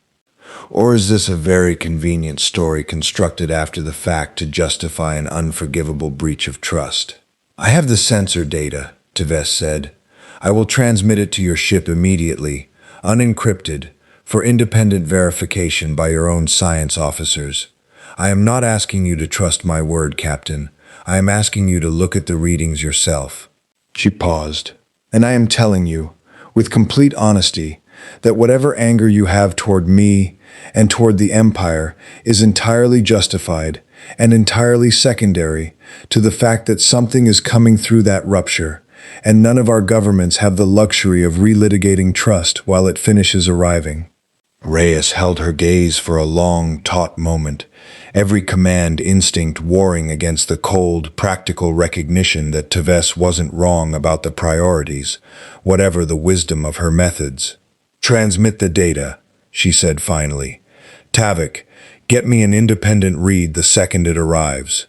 Or is this a very convenient story constructed after the fact to justify an unforgivable breach of trust? I have the sensor data, Teves said. I will transmit it to your ship immediately, unencrypted, for independent verification by your own science officers. I am not asking you to trust my word, Captain. I am asking you to look at the readings yourself. She paused. And I am telling you, with complete honesty, that whatever anger you have toward me and toward the Empire is entirely justified and entirely secondary to the fact that something is coming through that rupture, and none of our governments have the luxury of relitigating trust while it finishes arriving. Reyes held her gaze for a long, taut moment, every command instinct warring against the cold, practical recognition that Teves wasn't wrong about the priorities, whatever the wisdom of her methods. Transmit the data, she said finally. Tavik, get me an independent read the second it arrives.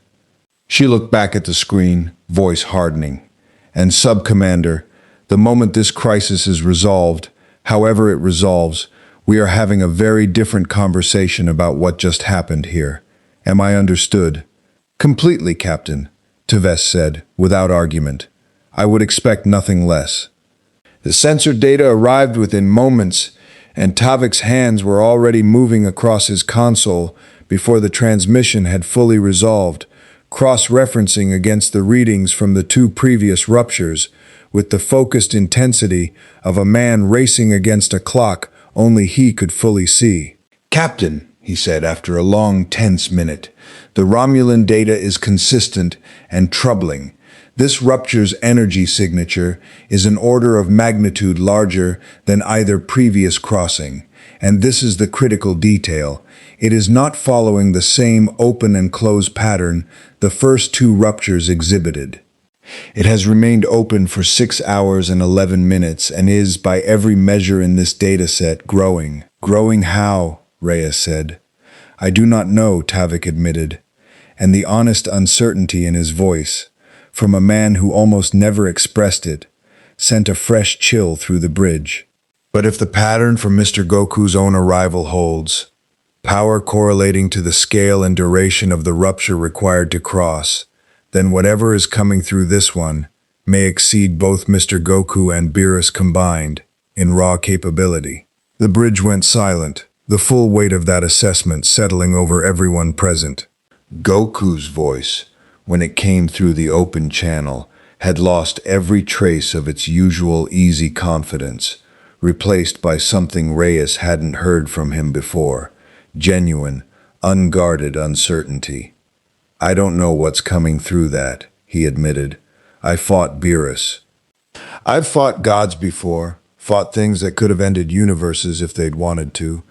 She looked back at the screen, voice hardening. And Sub-Commander, the moment this crisis is resolved, however it resolves, we are having a very different conversation about what just happened here. Am I understood? Completely, Captain, Teves said, without argument. I would expect nothing less. The sensor data arrived within moments, and Tavik's hands were already moving across his console before the transmission had fully resolved, cross-referencing against the readings from the two previous ruptures, with the focused intensity of a man racing against a clock only he could fully see. Captain, he said after a long, tense minute, the Romulan data is consistent and troubling. This rupture's energy signature is an order of magnitude larger than either previous crossing, and this is the critical detail. It is not following the same open and close pattern the first two ruptures exhibited. It has remained open for 6 hours and 11 minutes and is, by every measure in this dataset, growing. Growing how? Reyes said. I do not know, Tavik admitted, and the honest uncertainty in his voice, from a man who almost never expressed it, sent a fresh chill through the bridge. But if the pattern from Mr. Goku's own arrival holds, power correlating to the scale and duration of the rupture required to cross, then whatever is coming through this one may exceed both Mr. Goku and Beerus combined in raw capability. The bridge went silent, the full weight of that assessment settling over everyone present. Goku's voice, when it came through the open channel, had lost every trace of its usual easy confidence, replaced by something Reyes hadn't heard from him before, genuine, unguarded uncertainty. I don't know what's coming through that, he admitted. I fought Beerus. I've fought gods before, fought things that could have ended universes if they'd wanted to,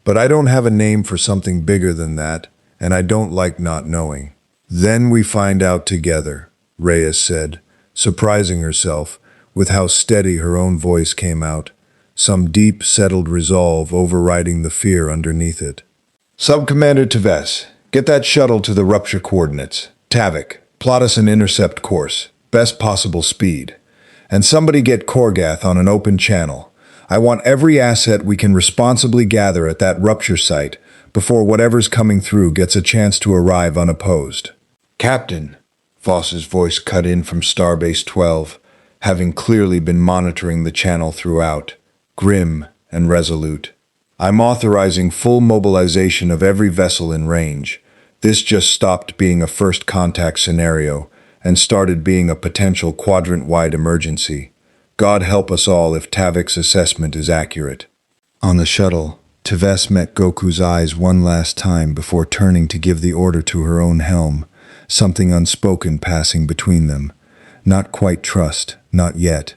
but I don't have a name for something bigger than that, and I don't like not knowing. Then we find out together, Reyes said, surprising herself with how steady her own voice came out, some deep, settled resolve overriding the fear underneath it. Sub-Commander Teves, get that shuttle to the rupture coordinates. Tavik, plot us an intercept course, best possible speed. And somebody get Korgath on an open channel. I want every asset we can responsibly gather at that rupture site before whatever's coming through gets a chance to arrive unopposed. Captain, Voss's voice cut in from Starbase 12, having clearly been monitoring the channel throughout, grim and resolute. I'm authorizing full mobilization of every vessel in range. This just stopped being a first contact scenario and started being a potential quadrant-wide emergency. God help us all if Tavik's assessment is accurate. On the shuttle, Teves met Goku's eyes one last time before turning to give the order to her own helm, something unspoken passing between them. Not quite trust, not yet,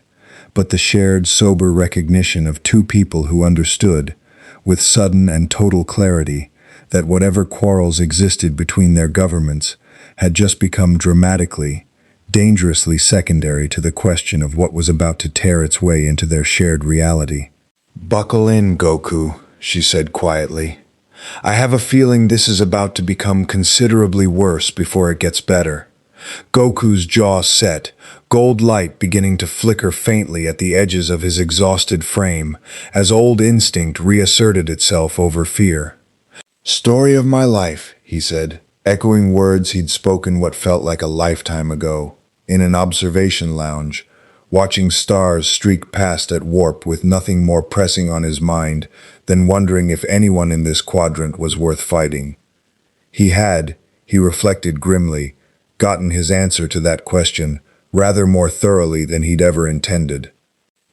but the shared, sober recognition of two people who understood, with sudden and total clarity, that whatever quarrels existed between their governments had just become dramatically, dangerously secondary to the question of what was about to tear its way into their shared reality. Buckle in, Goku, she said quietly. I have a feeling this is about to become considerably worse before it gets better. Goku's jaw set, gold light beginning to flicker faintly at the edges of his exhausted frame as old instinct reasserted itself over fear. Story of my life, he said, echoing words he'd spoken what felt like a lifetime ago, in an observation lounge, watching stars streak past at warp with nothing more pressing on his mind than wondering if anyone in this quadrant was worth fighting. He had, he reflected grimly, gotten his answer to that question rather more thoroughly than he'd ever intended.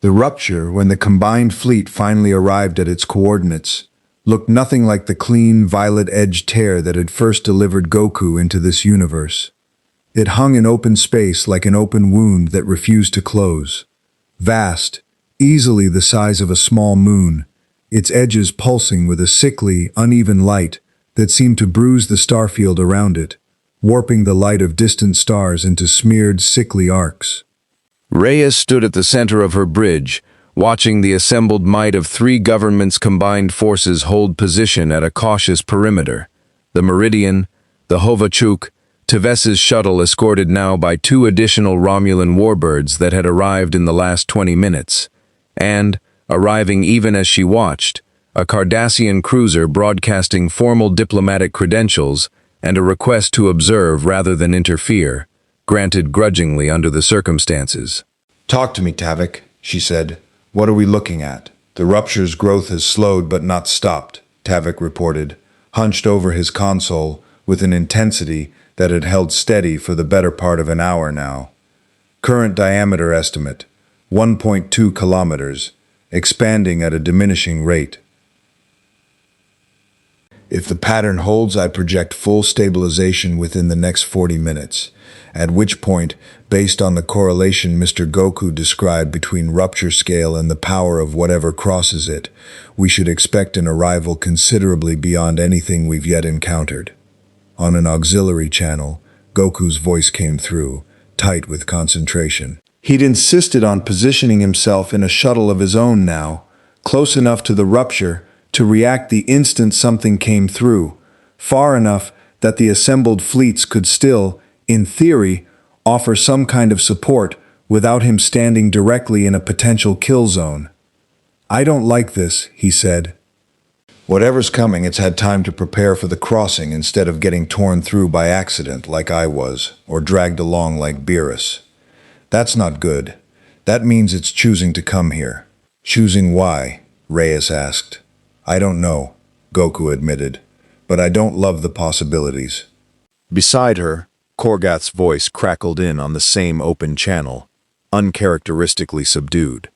The rupture, when the combined fleet finally arrived at its coordinates, looked nothing like the clean, violet-edged tear that had first delivered Goku into this universe. It hung in open space like an open wound that refused to close. Vast, easily the size of a small moon, its edges pulsing with a sickly, uneven light that seemed to bruise the starfield around it, warping the light of distant stars into smeared, sickly arcs. Reyes stood at the center of her bridge, watching the assembled might of three governments' combined forces hold position at a cautious perimeter. The Meridian, the Hovachuk, Teves's shuttle escorted now by two additional Romulan warbirds that had arrived in the last 20 minutes, and, arriving even as she watched, a Cardassian cruiser broadcasting formal diplomatic credentials and a request to observe rather than interfere, granted grudgingly under the circumstances. Talk to me, Tavik, she said. What are we looking at? The rupture's growth has slowed but not stopped, Tavik reported, hunched over his console with an intensity that had held steady for the better part of an hour now. Current diameter estimate, 1.2 kilometers, expanding at a diminishing rate. If the pattern holds, I project full stabilization within the next 40 minutes, at which point, based on the correlation Mr. Goku described between rupture scale and the power of whatever crosses it, we should expect an arrival considerably beyond anything we've yet encountered. On an auxiliary channel, Goku's voice came through, tight with concentration. He'd insisted on positioning himself in a shuttle of his own now, close enough to the rupture to react the instant something came through, far enough that the assembled fleets could still, in theory, offer some kind of support without him standing directly in a potential kill zone. "I don't like this," he said. "Whatever's coming, it's had time to prepare for the crossing instead of getting torn through by accident like I was, or dragged along like Beerus. That's not good. That means it's choosing to come here." "Choosing why?" Reyes asked. "I don't know," Goku admitted, "but I don't love the possibilities." Beside her, Korgath's voice crackled in on the same open channel, uncharacteristically subdued.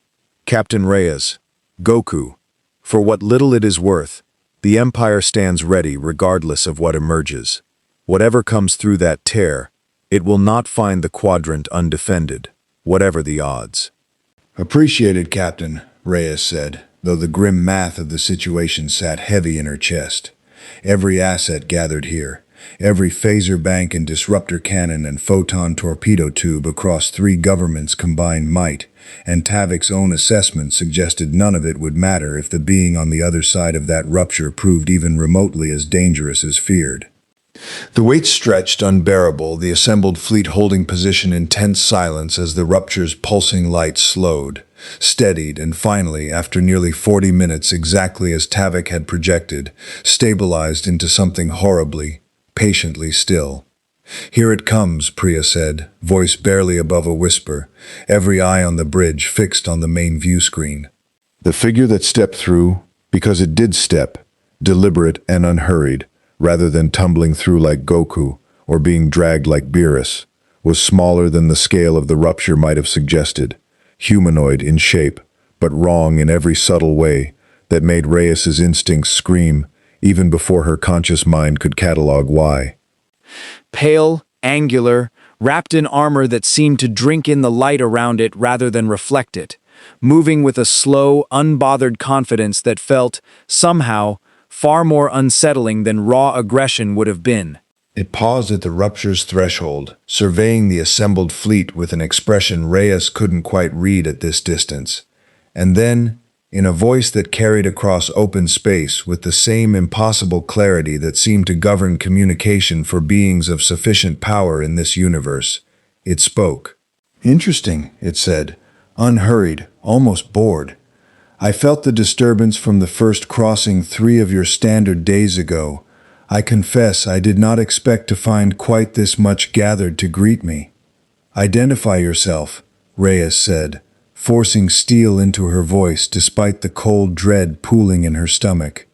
"Captain Reyes, Goku, for what little it is worth, the Empire stands ready regardless of what emerges. Whatever comes through that tear, it will not find the quadrant undefended, whatever the odds." "Appreciated, Captain," Reyes said, though the grim math of the situation sat heavy in her chest. Every asset gathered here, every phaser bank and disruptor cannon and photon torpedo tube across 3 governments' combined might, and Tavik's own assessment suggested none of it would matter if the being on the other side of that rupture proved even remotely as dangerous as feared. The weight stretched unbearable, the assembled fleet holding position in tense silence as the rupture's pulsing light slowed, steadied, and finally, after nearly 40 minutes exactly as Tavik had projected, stabilized into something horribly, patiently still. "Here it comes," Priya said, voice barely above a whisper, every eye on the bridge fixed on the main view screen. The figure that stepped through, because it did step, deliberate and unhurried, rather than tumbling through like Goku or being dragged like Beerus, was smaller than the scale of the rupture might have suggested, humanoid in shape, but wrong in every subtle way that made Reyes's instincts scream, even before her conscious mind could catalog why. Pale, angular, wrapped in armor that seemed to drink in the light around it rather than reflect it, moving with a slow, unbothered confidence that felt, somehow, far more unsettling than raw aggression would have been. It paused at the rupture's threshold, surveying the assembled fleet with an expression Reyes couldn't quite read at this distance. And then, in a voice that carried across open space with the same impossible clarity that seemed to govern communication for beings of sufficient power in this universe, it spoke. "Interesting," it said, unhurried, almost bored. "I felt the disturbance from the first crossing 3 of your standard days ago. I confess I did not expect to find quite this much gathered to greet me." "Identify yourself," Reyes said, forcing steel into her voice despite the cold dread pooling in her stomach.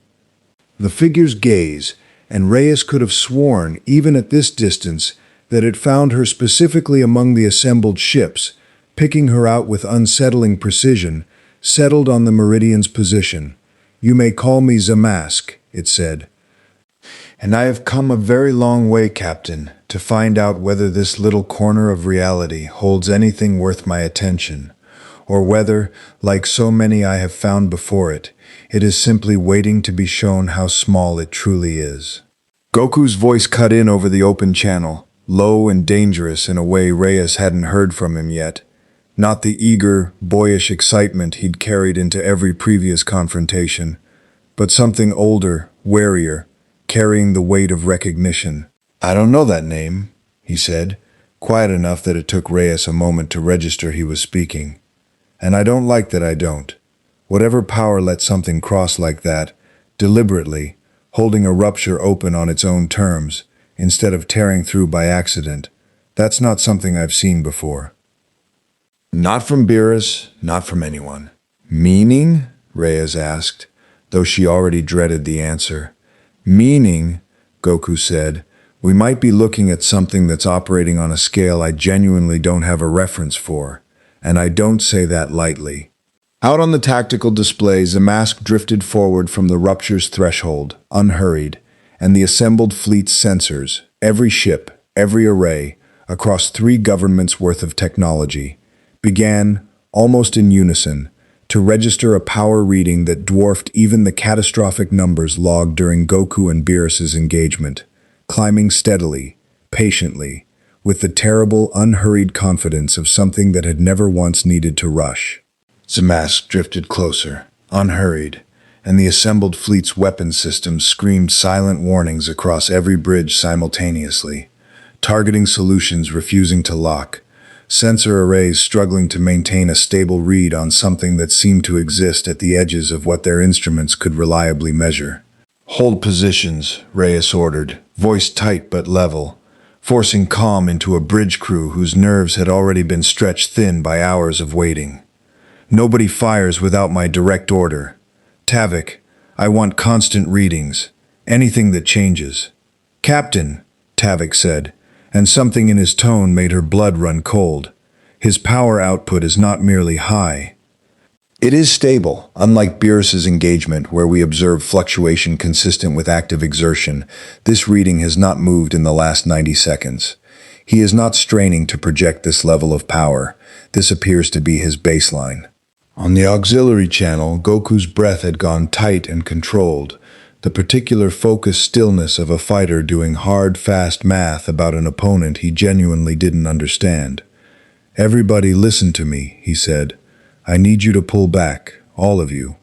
The figure's gaze, and Reyes could have sworn, even at this distance, that it found her specifically among the assembled ships, picking her out with unsettling precision, settled on the Meridian's position. "You may call me Zamask," it said. "And I have come a very long way, Captain, to find out whether this little corner of reality holds anything worth my attention, or whether, like so many I have found before it, it is simply waiting to be shown how small it truly is." Goku's voice cut in over the open channel, low and dangerous in a way Reyes hadn't heard from him yet. Not the eager, boyish excitement he'd carried into every previous confrontation, but something older, warier, carrying the weight of recognition. "I don't know that name," he said, quiet enough that it took Reyes a moment to register he was speaking. "And I don't like that I don't. Whatever power let something cross like that, deliberately, holding a rupture open on its own terms, instead of tearing through by accident, that's not something I've seen before." "Not from Beerus, not from anyone." "Meaning?" Reyes asked, though she already dreaded the answer. "Meaning," Goku said, "we might be looking at something that's operating on a scale I genuinely don't have a reference for, and I don't say that lightly." Out on the tactical display, Zamask drifted forward from the rupture's threshold, unhurried, and the assembled fleet's sensors, every ship, every array, across 3 governments' worth of technology, began, almost in unison, to register a power reading that dwarfed even the catastrophic numbers logged during Goku and Beerus's engagement, climbing steadily, patiently, with the terrible, unhurried confidence of something that had never once needed to rush. Zamask drifted closer, unhurried, and the assembled fleet's weapon systems screamed silent warnings across every bridge simultaneously. Targeting solutions refusing to lock, sensor arrays struggling to maintain a stable read on something that seemed to exist at the edges of what their instruments could reliably measure. "Hold positions," Reyes ordered, voice tight but level, forcing calm into a bridge crew whose nerves had already been stretched thin by hours of waiting. "Nobody fires without my direct order. Tavik, I want constant readings. Anything that changes." "Captain," Tavik said, and something in his tone made her blood run cold. "His power output is not merely high. It is stable, unlike Beerus's engagement, where we observe fluctuation consistent with active exertion. This reading has not moved in the last 90 seconds. He is not straining to project this level of power. This appears to be his baseline." On the auxiliary channel, Goku's breath had gone tight and controlled, the particular focused stillness of a fighter doing hard, fast math about an opponent he genuinely didn't understand. "Everybody listen to me," he said. "I need you to pull back, all of you.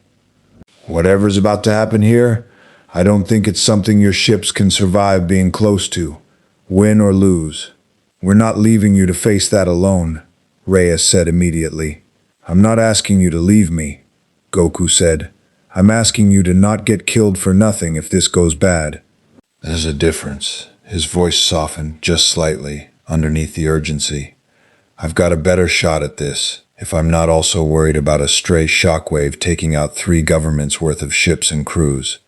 Whatever's about to happen here, I don't think it's something your ships can survive being close to, win or lose. We're not leaving you to face that alone," Reyes said immediately. "I'm not asking you to leave me," Goku said. "I'm asking you to not get killed for nothing if this goes bad." "There's a difference." His voice softened just slightly underneath the urgency. "I've got a better shot at this, if I'm not also worried about a stray shockwave taking out 3 governments' worth of ships and crews.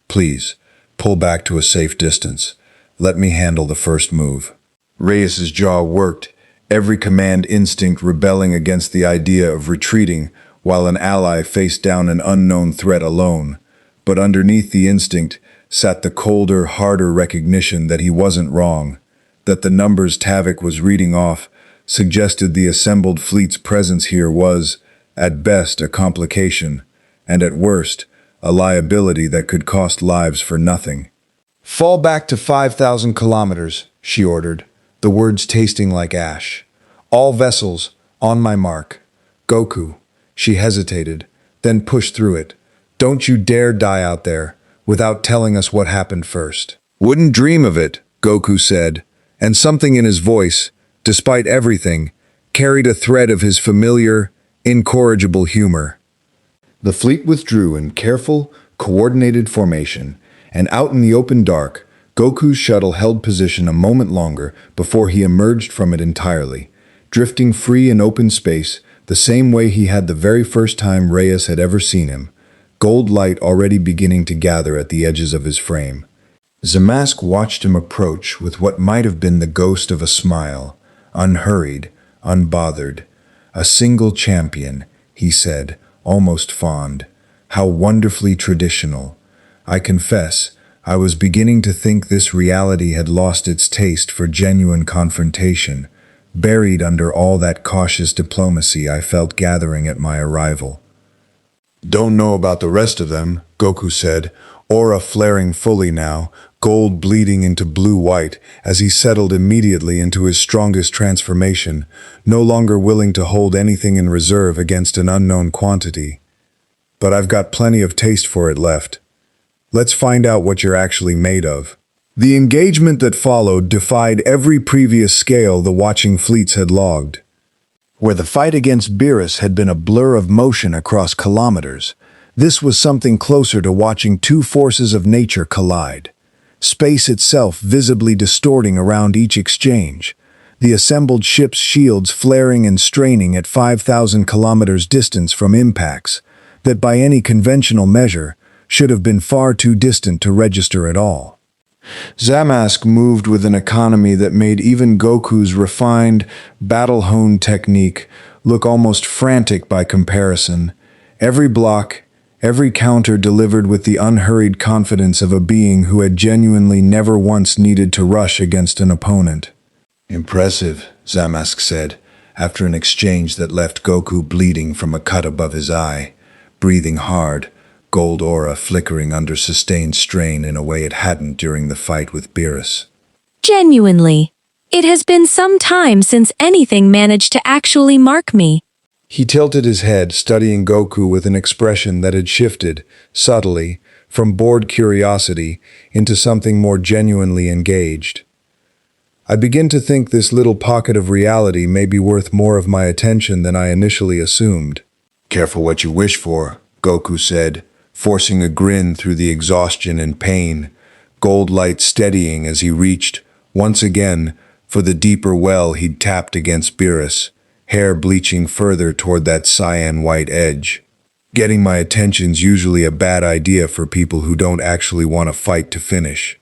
Please, pull back to a safe distance. Let me handle the first move." Reyes's jaw worked, every command instinct rebelling against the idea of retreating while an ally faced down an unknown threat alone. But underneath the instinct sat the colder, harder recognition that he wasn't wrong, that the numbers Tavik was reading off suggested the assembled fleet's presence here was, at best, a complication, and at worst, a liability that could cost lives for nothing. "Fall back to 5,000 kilometers, she ordered, the words tasting like ash. "All vessels, on my mark. Goku." She hesitated, then pushed through it. "Don't you dare die out there, without telling us what happened first." "Wouldn't dream of it," Goku said, and something in his voice, despite everything, carried a thread of his familiar, incorrigible humor. The fleet withdrew in careful, coordinated formation, and out in the open dark, Goku's shuttle held position a moment longer before he emerged from it entirely, drifting free in open space the same way he had the very first time Reyes had ever seen him, gold light already beginning to gather at the edges of his frame. Zamask watched him approach with what might have been the ghost of a smile, unhurried, unbothered. "A single champion," he said, almost fond. "How wonderfully traditional. I confess, I was beginning to think this reality had lost its taste for genuine confrontation, buried under all that cautious diplomacy I felt gathering at my arrival." "Don't know about the rest of them," Goku said, aura flaring fully now, gold bleeding into blue-white as he settled immediately into his strongest transformation, no longer willing to hold anything in reserve against an unknown quantity. "But I've got plenty of taste for it left. Let's find out what you're actually made of." The engagement that followed defied every previous scale the watching fleets had logged. Where the fight against Beerus had been a blur of motion across kilometers, this was something closer to watching 2 forces of nature collide. Space itself visibly distorting around each exchange, the assembled ship's shields flaring and straining at 5,000 kilometers distance from impacts that by any conventional measure should have been far too distant to register at all. Zamask moved with an economy that made even Goku's refined, battle-honed technique look almost frantic by comparison. Every block, every counter delivered with the unhurried confidence of a being who had genuinely never once needed to rush against an opponent. "Impressive," Zamask said, after an exchange that left Goku bleeding from a cut above his eye, breathing hard, gold aura flickering under sustained strain in a way it hadn't during the fight with Beerus. "Genuinely. It has been some time since anything managed to actually mark me." He tilted his head, studying Goku with an expression that had shifted, subtly, from bored curiosity into something more genuinely engaged. I begin to think this little pocket of reality may be worth more of my attention than I initially assumed. Careful what you wish for, Goku said, forcing a grin through the exhaustion and pain, gold light steadying as he reached, once again, for the deeper well he'd tapped against Beerus, hair bleaching further toward that cyan white edge. Getting my attention's usually a bad idea for people who don't actually want to fight to finish.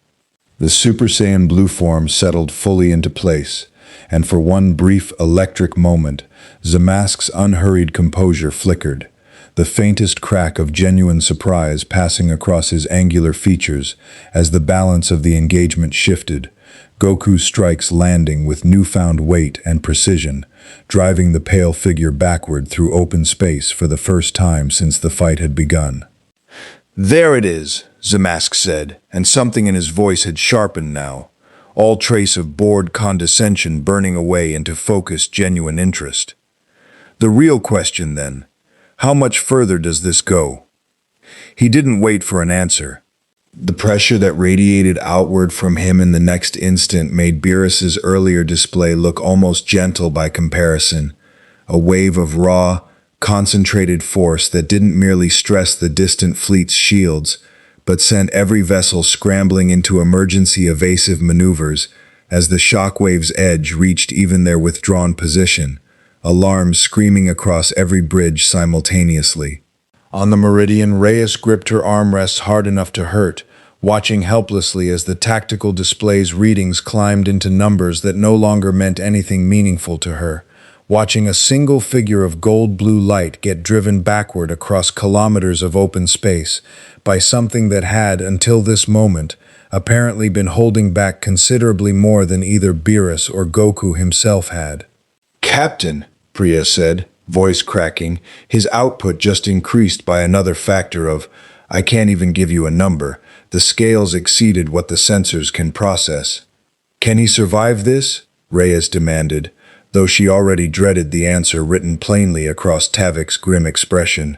The Super Saiyan blue form settled fully into place, and for one brief electric moment, Zamask's unhurried composure flickered, the faintest crack of genuine surprise passing across his angular features as the balance of the engagement shifted, Goku's strikes landing with newfound weight and precision, driving the pale figure backward through open space for the first time since the fight had begun. "There it is," Zamask said, and something in his voice had sharpened now, all trace of bored condescension burning away into focused, genuine interest. The real question, then, how much further does this go? He didn't wait for an answer. The pressure that radiated outward from him in the next instant made Beerus's earlier display look almost gentle by comparison, a wave of raw, concentrated force that didn't merely stress the distant fleet's shields, but sent every vessel scrambling into emergency evasive maneuvers as the shockwave's edge reached even their withdrawn position, alarms screaming across every bridge simultaneously. On the Meridian, Reyes gripped her armrests hard enough to hurt, watching helplessly as the tactical display's readings climbed into numbers that no longer meant anything meaningful to her, watching a single figure of gold-blue light get driven backward across kilometers of open space by something that had, until this moment, apparently been holding back considerably more than either Beerus or Goku himself had. "Captain," Priya said, voice cracking, his output just increased by another factor of, "I can't even give you a number. The scales exceeded what the sensors can process." "Can he survive this?" Reyes demanded, though she already dreaded the answer written plainly across Tavik's grim expression.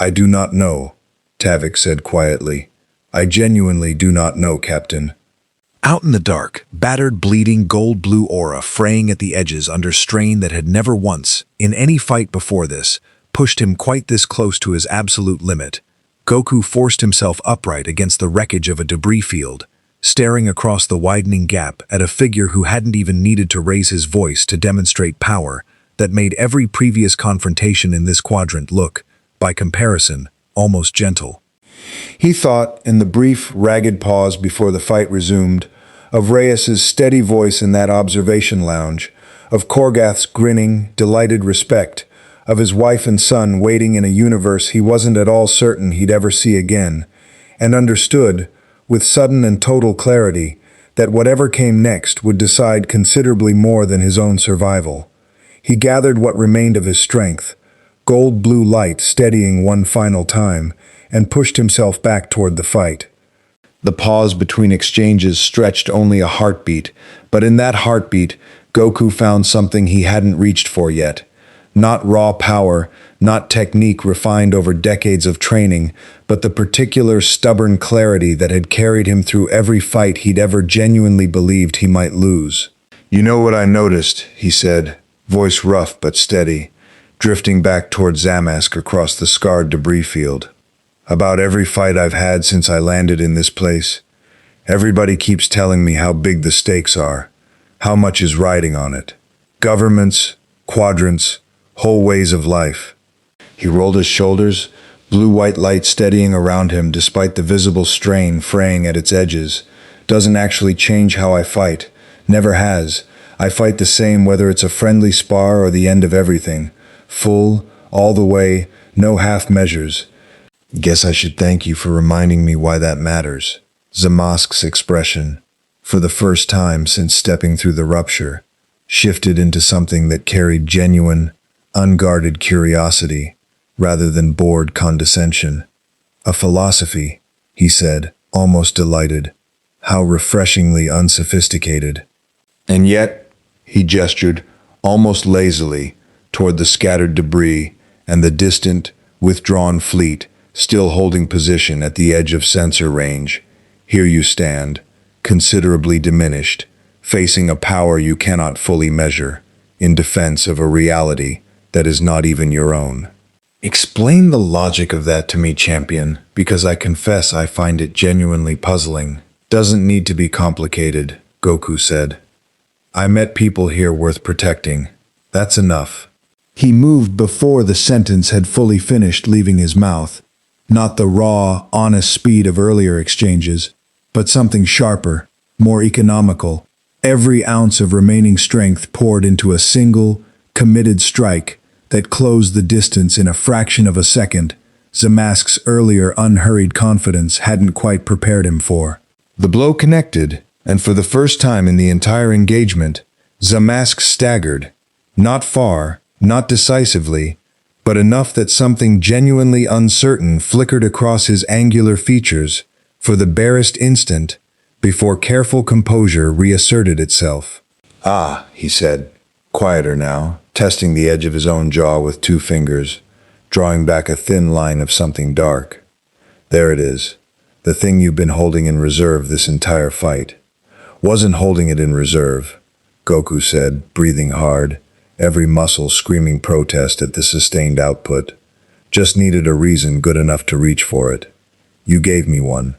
"I do not know," Tavik said quietly. "I genuinely do not know, Captain." Out in the dark, battered, bleeding, gold-blue aura fraying at the edges under strain that had never once, in any fight before this, pushed him quite this close to his absolute limit. Goku forced himself upright against the wreckage of a debris field, staring across the widening gap at a figure who hadn't even needed to raise his voice to demonstrate power that made every previous confrontation in this quadrant look, by comparison, almost gentle. He thought, in the brief, ragged pause before the fight resumed, of Reyes's steady voice in that observation lounge, of Korgath's grinning, delighted respect, of his wife and son waiting in a universe he wasn't at all certain he'd ever see again, and understood, with sudden and total clarity, that whatever came next would decide considerably more than his own survival. He gathered what remained of his strength, gold-blue light steadying one final time, and pushed himself back toward the fight. The pause between exchanges stretched only a heartbeat, but in that heartbeat, Goku found something he hadn't reached for yet. Not raw power, not technique refined over decades of training, but the particular stubborn clarity that had carried him through every fight he'd ever genuinely believed he might lose. "You know what I noticed," he said, voice rough but steady, drifting back toward Zamask across the scarred debris field. "About every fight I've had since I landed in this place, everybody keeps telling me how big the stakes are, how much is riding on it. Governments, quadrants, whole ways of life." He rolled his shoulders, blue-white light steadying around him despite the visible strain fraying at its edges. "Doesn't actually change how I fight. Never has. I fight the same whether it's a friendly spar or the end of everything. Full, all the way, no half measures. Guess I should thank you for reminding me why that matters." Zamask's expression, for the first time since stepping through the rupture, shifted into something that carried genuine, unguarded curiosity, rather than bored condescension. "A philosophy," he said, almost delighted. "How refreshingly unsophisticated." "And yet," he gestured, almost lazily, toward the scattered debris and the distant, withdrawn fleet still holding position at the edge of sensor range. Here you stand, considerably diminished, facing a power you cannot fully measure, in defense of a reality that is not even your own. Explain the logic of that to me, champion, because I confess I find it genuinely puzzling. Doesn't need to be complicated, Goku said. I met people here worth protecting. That's enough. He moved before the sentence had fully finished leaving his mouth. Not the raw, honest speed of earlier exchanges, but something sharper, more economical. Every ounce of remaining strength poured into a single, committed strike that closed the distance in a fraction of a second. Zamask's earlier unhurried confidence hadn't quite prepared him for. The blow connected, and for the first time in the entire engagement, Zamask staggered. Not far, not decisively, but enough that something genuinely uncertain flickered across his angular features for the barest instant before careful composure reasserted itself. "Ah," he said, quieter now, testing the edge of his own jaw with two fingers, drawing back a thin line of something dark. "There it is, the thing you've been holding in reserve this entire fight." "Wasn't holding it in reserve," Goku said, breathing hard, every muscle screaming protest at the sustained output. "Just needed a reason good enough to reach for it. You gave me one."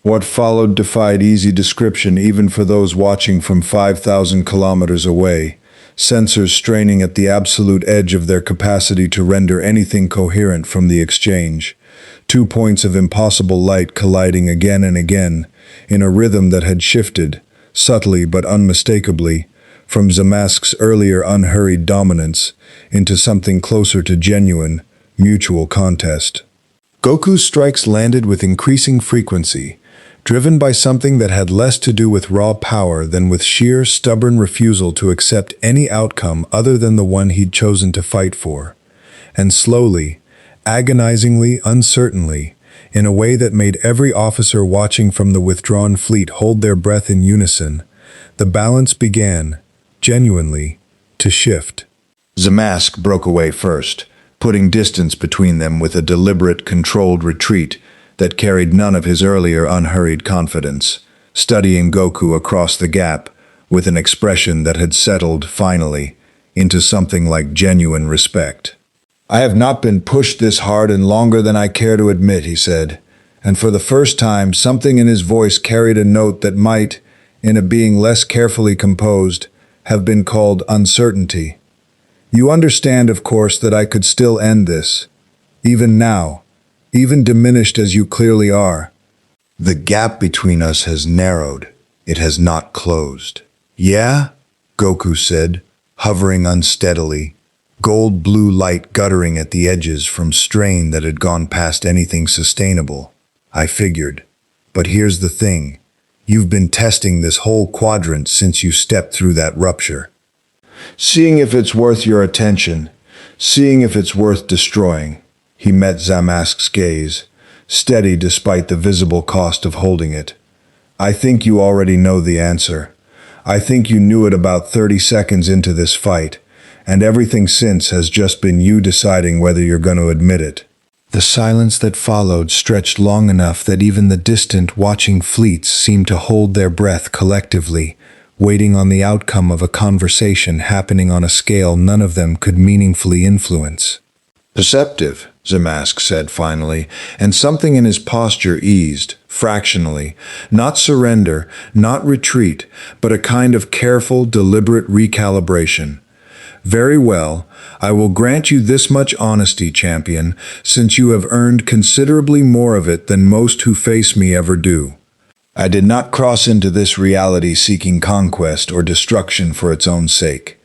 What followed defied easy description even for those watching from 5,000 kilometers away, sensors straining at the absolute edge of their capacity to render anything coherent from the exchange. 2 points of impossible light colliding again and again, in a rhythm that had shifted, subtly but unmistakably, from Zamask's earlier unhurried dominance into something closer to genuine, mutual contest. Goku's strikes landed with increasing frequency, driven by something that had less to do with raw power than with sheer, stubborn refusal to accept any outcome other than the one he'd chosen to fight for. And slowly, agonizingly, uncertainly, in a way that made every officer watching from the withdrawn fleet hold their breath in unison, the balance began, genuinely, to shift. Zamask broke away first, putting distance between them with a deliberate, controlled retreat that carried none of his earlier unhurried confidence, studying Goku across the gap with an expression that had settled, finally, into something like genuine respect. "I have not been pushed this hard in longer than I care to admit," he said, and for the first time something in his voice carried a note that might, in a being less carefully composed, have been called uncertainty. "You understand, of course, that I could still end this, even now, even diminished as you clearly are. The gap between us has narrowed. It has not closed." "Yeah?" Goku said, hovering unsteadily, gold-blue light guttering at the edges from strain that had gone past anything sustainable. "I figured. But here's the thing. You've been testing this whole quadrant since you stepped through that rupture. Seeing if it's worth your attention, seeing if it's worth destroying." He met Zamask's gaze, steady despite the visible cost of holding it. "I think you already know the answer. I think you knew it about 30 seconds into this fight, and everything since has just been you deciding whether you're going to admit it." The silence that followed stretched long enough that even the distant, watching fleets seemed to hold their breath collectively, waiting on the outcome of a conversation happening on a scale none of them could meaningfully influence. "Perceptive," Zamask said finally, and something in his posture eased, fractionally. Not surrender, not retreat, but a kind of careful, deliberate recalibration. "Very well, I will grant you this much honesty, champion, since you have earned considerably more of it than most who face me ever do. I did not cross into this reality seeking conquest or destruction for its own sake.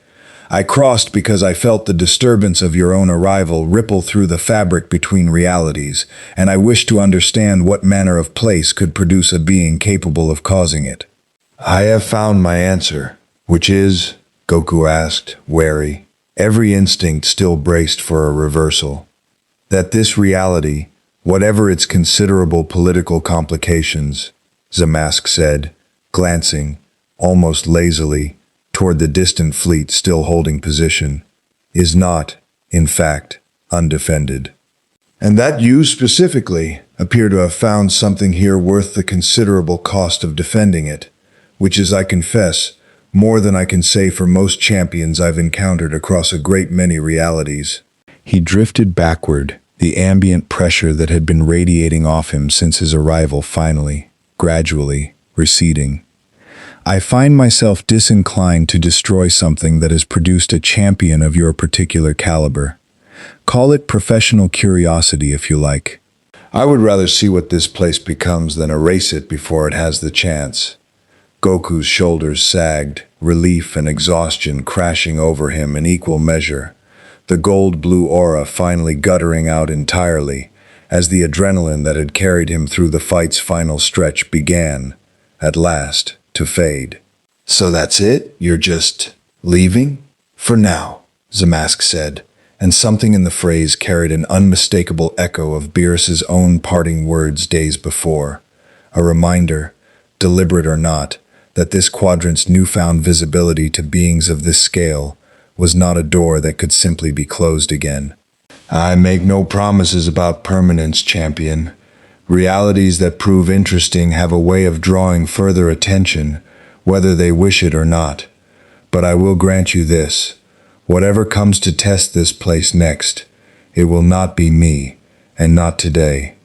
I crossed because I felt the disturbance of your own arrival ripple through the fabric between realities, and I wished to understand what manner of place could produce a being capable of causing it." "I have found my answer, which is," Goku asked, wary, every instinct still braced for a reversal, "that this reality, whatever its considerable political complications," Zamask said, glancing, almost lazily, toward the distant fleet still holding position, is not, in fact, undefended. And that you specifically appear to have found something here worth the considerable cost of defending it, which is, I confess, more than I can say for most champions I've encountered across a great many realities. He drifted backward, the ambient pressure that had been radiating off him since his arrival finally, gradually, receding. I find myself disinclined to destroy something that has produced a champion of your particular caliber. Call it professional curiosity if you like. I would rather see what this place becomes than erase it before it has the chance. Goku's shoulders sagged, relief and exhaustion crashing over him in equal measure, the gold-blue aura finally guttering out entirely, as the adrenaline that had carried him through the fight's final stretch began, at last, to fade. So that's it? You're just leaving? For now, Zamask said, and something in the phrase carried an unmistakable echo of Beerus's own parting words days before, a reminder, deliberate or not, that this quadrant's newfound visibility to beings of this scale was not a door that could simply be closed again. I make no promises about permanence, champion. Realities that prove interesting have a way of drawing further attention, whether they wish it or not. But I will grant you this. Whatever comes to test this place next, it will not be me, and not today.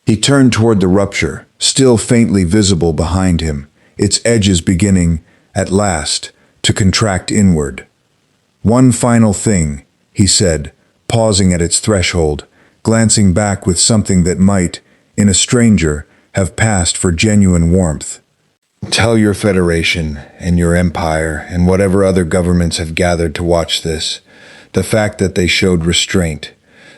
He turned toward the rupture, still faintly visible behind him, its edges beginning, at last, to contract inward. One final thing, he said, pausing at its threshold, glancing back with something that might, in a stranger, have passed for genuine warmth. Tell your Federation and your Empire and whatever other governments have gathered to watch this, the fact that they showed restraint,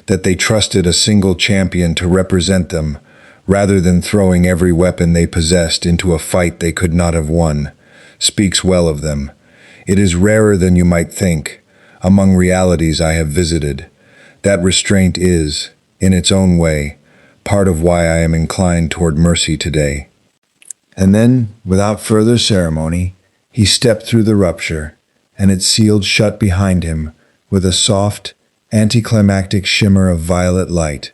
that they trusted a single champion to represent them, rather than throwing every weapon they possessed into a fight they could not have won, speaks well of them. It is rarer than you might think, among realities I have visited. That restraint is, in its own way, part of why I am inclined toward mercy today. And then, without further ceremony, he stepped through the rupture, and it sealed shut behind him with a soft, anticlimactic shimmer of violet light,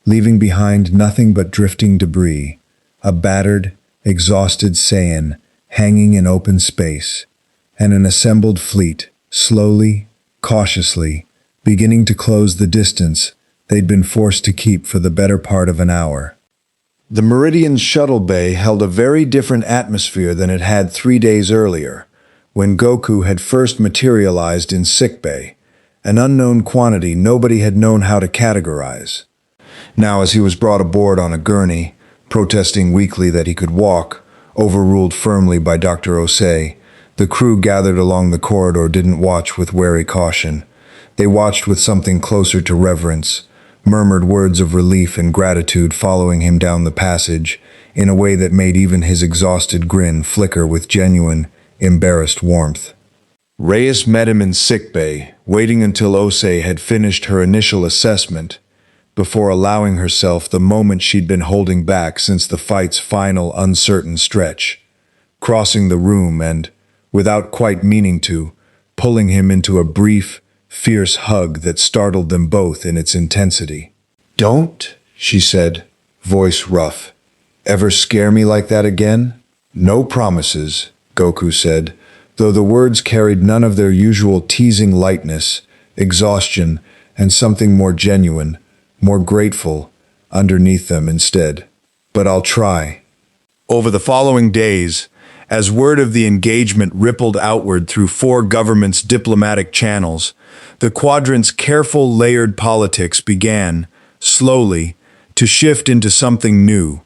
leaving behind nothing but drifting debris, a battered, exhausted Saiyan hanging in open space, and an assembled fleet, slowly, cautiously, beginning to close the distance they'd been forced to keep for the better part of an hour. The Meridian's shuttle bay held a very different atmosphere than it had 3 days earlier, when Goku had first materialized in sickbay, an unknown quantity nobody had known how to categorize. Now, as he was brought aboard on a gurney, protesting weakly that he could walk, overruled firmly by Dr. Osei, the crew gathered along the corridor didn't watch with wary caution. They watched with something closer to reverence, murmured words of relief and gratitude following him down the passage, in a way that made even his exhausted grin flicker with genuine, embarrassed warmth. Reyes met him in sickbay, waiting until Osei had finished her initial assessment, before allowing herself the moment she'd been holding back since the fight's final uncertain stretch, crossing the room and, without quite meaning to, pulling him into a brief, fierce hug that startled them both in its intensity. "Don't," she said, voice rough, "ever scare me like that again?" "No promises," Goku said, though the words carried none of their usual teasing lightness, exhaustion, and something more genuine, more grateful, underneath them instead. "But I'll try." Over the following days, as word of the engagement rippled outward through 4 governments' diplomatic channels, the quadrant's careful layered politics began, slowly, to shift into something new.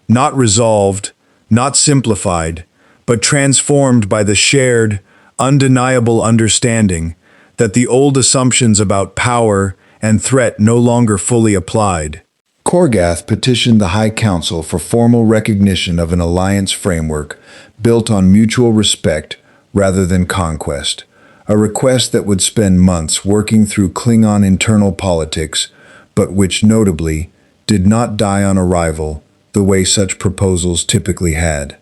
Not resolved, not simplified, but transformed by the shared, undeniable understanding that the old assumptions about power and threat no longer fully applied. Korgath petitioned the High Council for formal recognition of an alliance framework built on mutual respect rather than conquest, a request that would spend months working through Klingon internal politics, but which notably did not die on arrival the way such proposals typically had.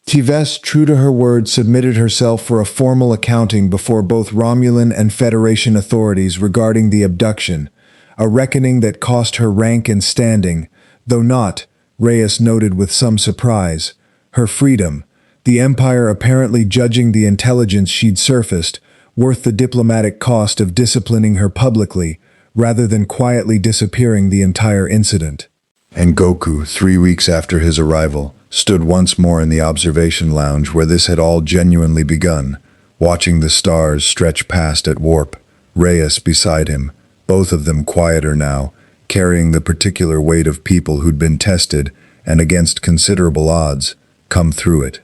Tivess, true to her word, submitted herself for a formal accounting before both Romulan and Federation authorities regarding the abduction, a reckoning that cost her rank and standing, though not, Reyes noted with some surprise, her freedom, the Empire apparently judging the intelligence she'd surfaced worth the diplomatic cost of disciplining her publicly rather than quietly disappearing the entire incident. And Goku, 3 weeks after his arrival, stood once more in the observation lounge where this had all genuinely begun, watching the stars stretch past at warp, Reyes beside him, both of them quieter now, carrying the particular weight of people who'd been tested and against considerable odds, come through it.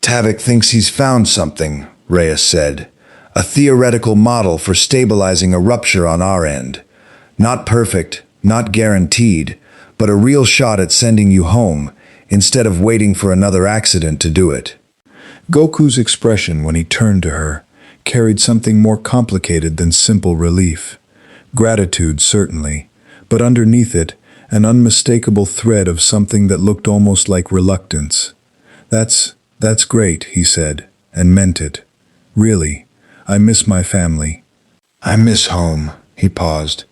Tavik thinks he's found something, Reyes said. A theoretical model for stabilizing a rupture on our end. Not perfect, not guaranteed, but a real shot at sending you home, instead of waiting for another accident to do it. Goku's expression when he turned to her carried something more complicated than simple relief. Gratitude, certainly, but underneath it, an unmistakable thread of something that looked almost like reluctance. That's great, he said, and meant it. Really, I miss my family. I miss home, he paused.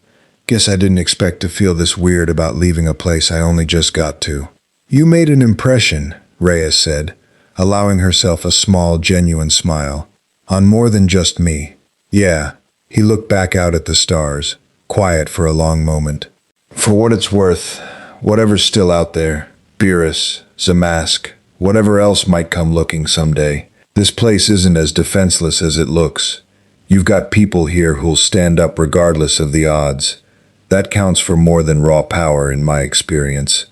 Guess I didn't expect to feel this weird about leaving a place I only just got to. You made an impression, Reyes said, allowing herself a small, genuine smile. On more than just me. Yeah, he looked back out at the stars, quiet for a long moment. For what it's worth, whatever's still out there, Beerus, Zamask, whatever else might come looking someday, this place isn't as defenseless as it looks. You've got people here who'll stand up regardless of the odds. That counts for more than raw power in my experience.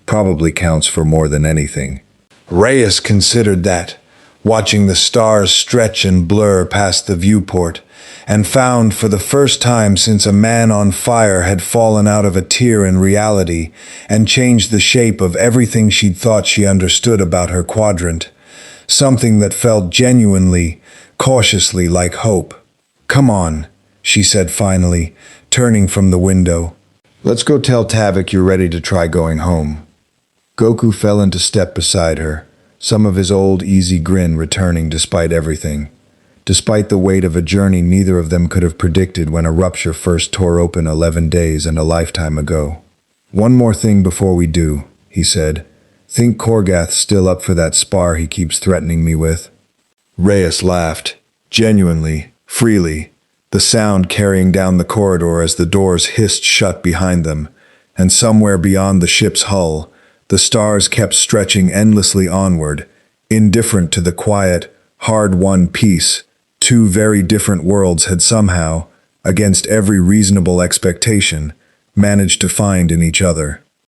Probably counts for more than anything. Reyes considered that, watching the stars stretch and blur past the viewport, and found for the first time since a man on fire had fallen out of a tear in reality and changed the shape of everything she'd thought she understood about her quadrant, something that felt genuinely, cautiously like hope. Come on, she said finally, turning from the window. Let's go tell Tavik you're ready to try going home. Goku fell into step beside her, some of his old easy grin returning despite everything. Despite the weight of a journey neither of them could have predicted when a rupture first tore open 11 days and a lifetime ago. One more thing before we do, he said. Think Korgath's still up for that spar he keeps threatening me with? Reyes laughed, genuinely, freely, the sound carrying down the corridor as the doors hissed shut behind them, and somewhere beyond the ship's hull, the stars kept stretching endlessly onward, indifferent to the quiet, hard-won peace. Two very different worlds had somehow, against every reasonable expectation, managed to find in each other.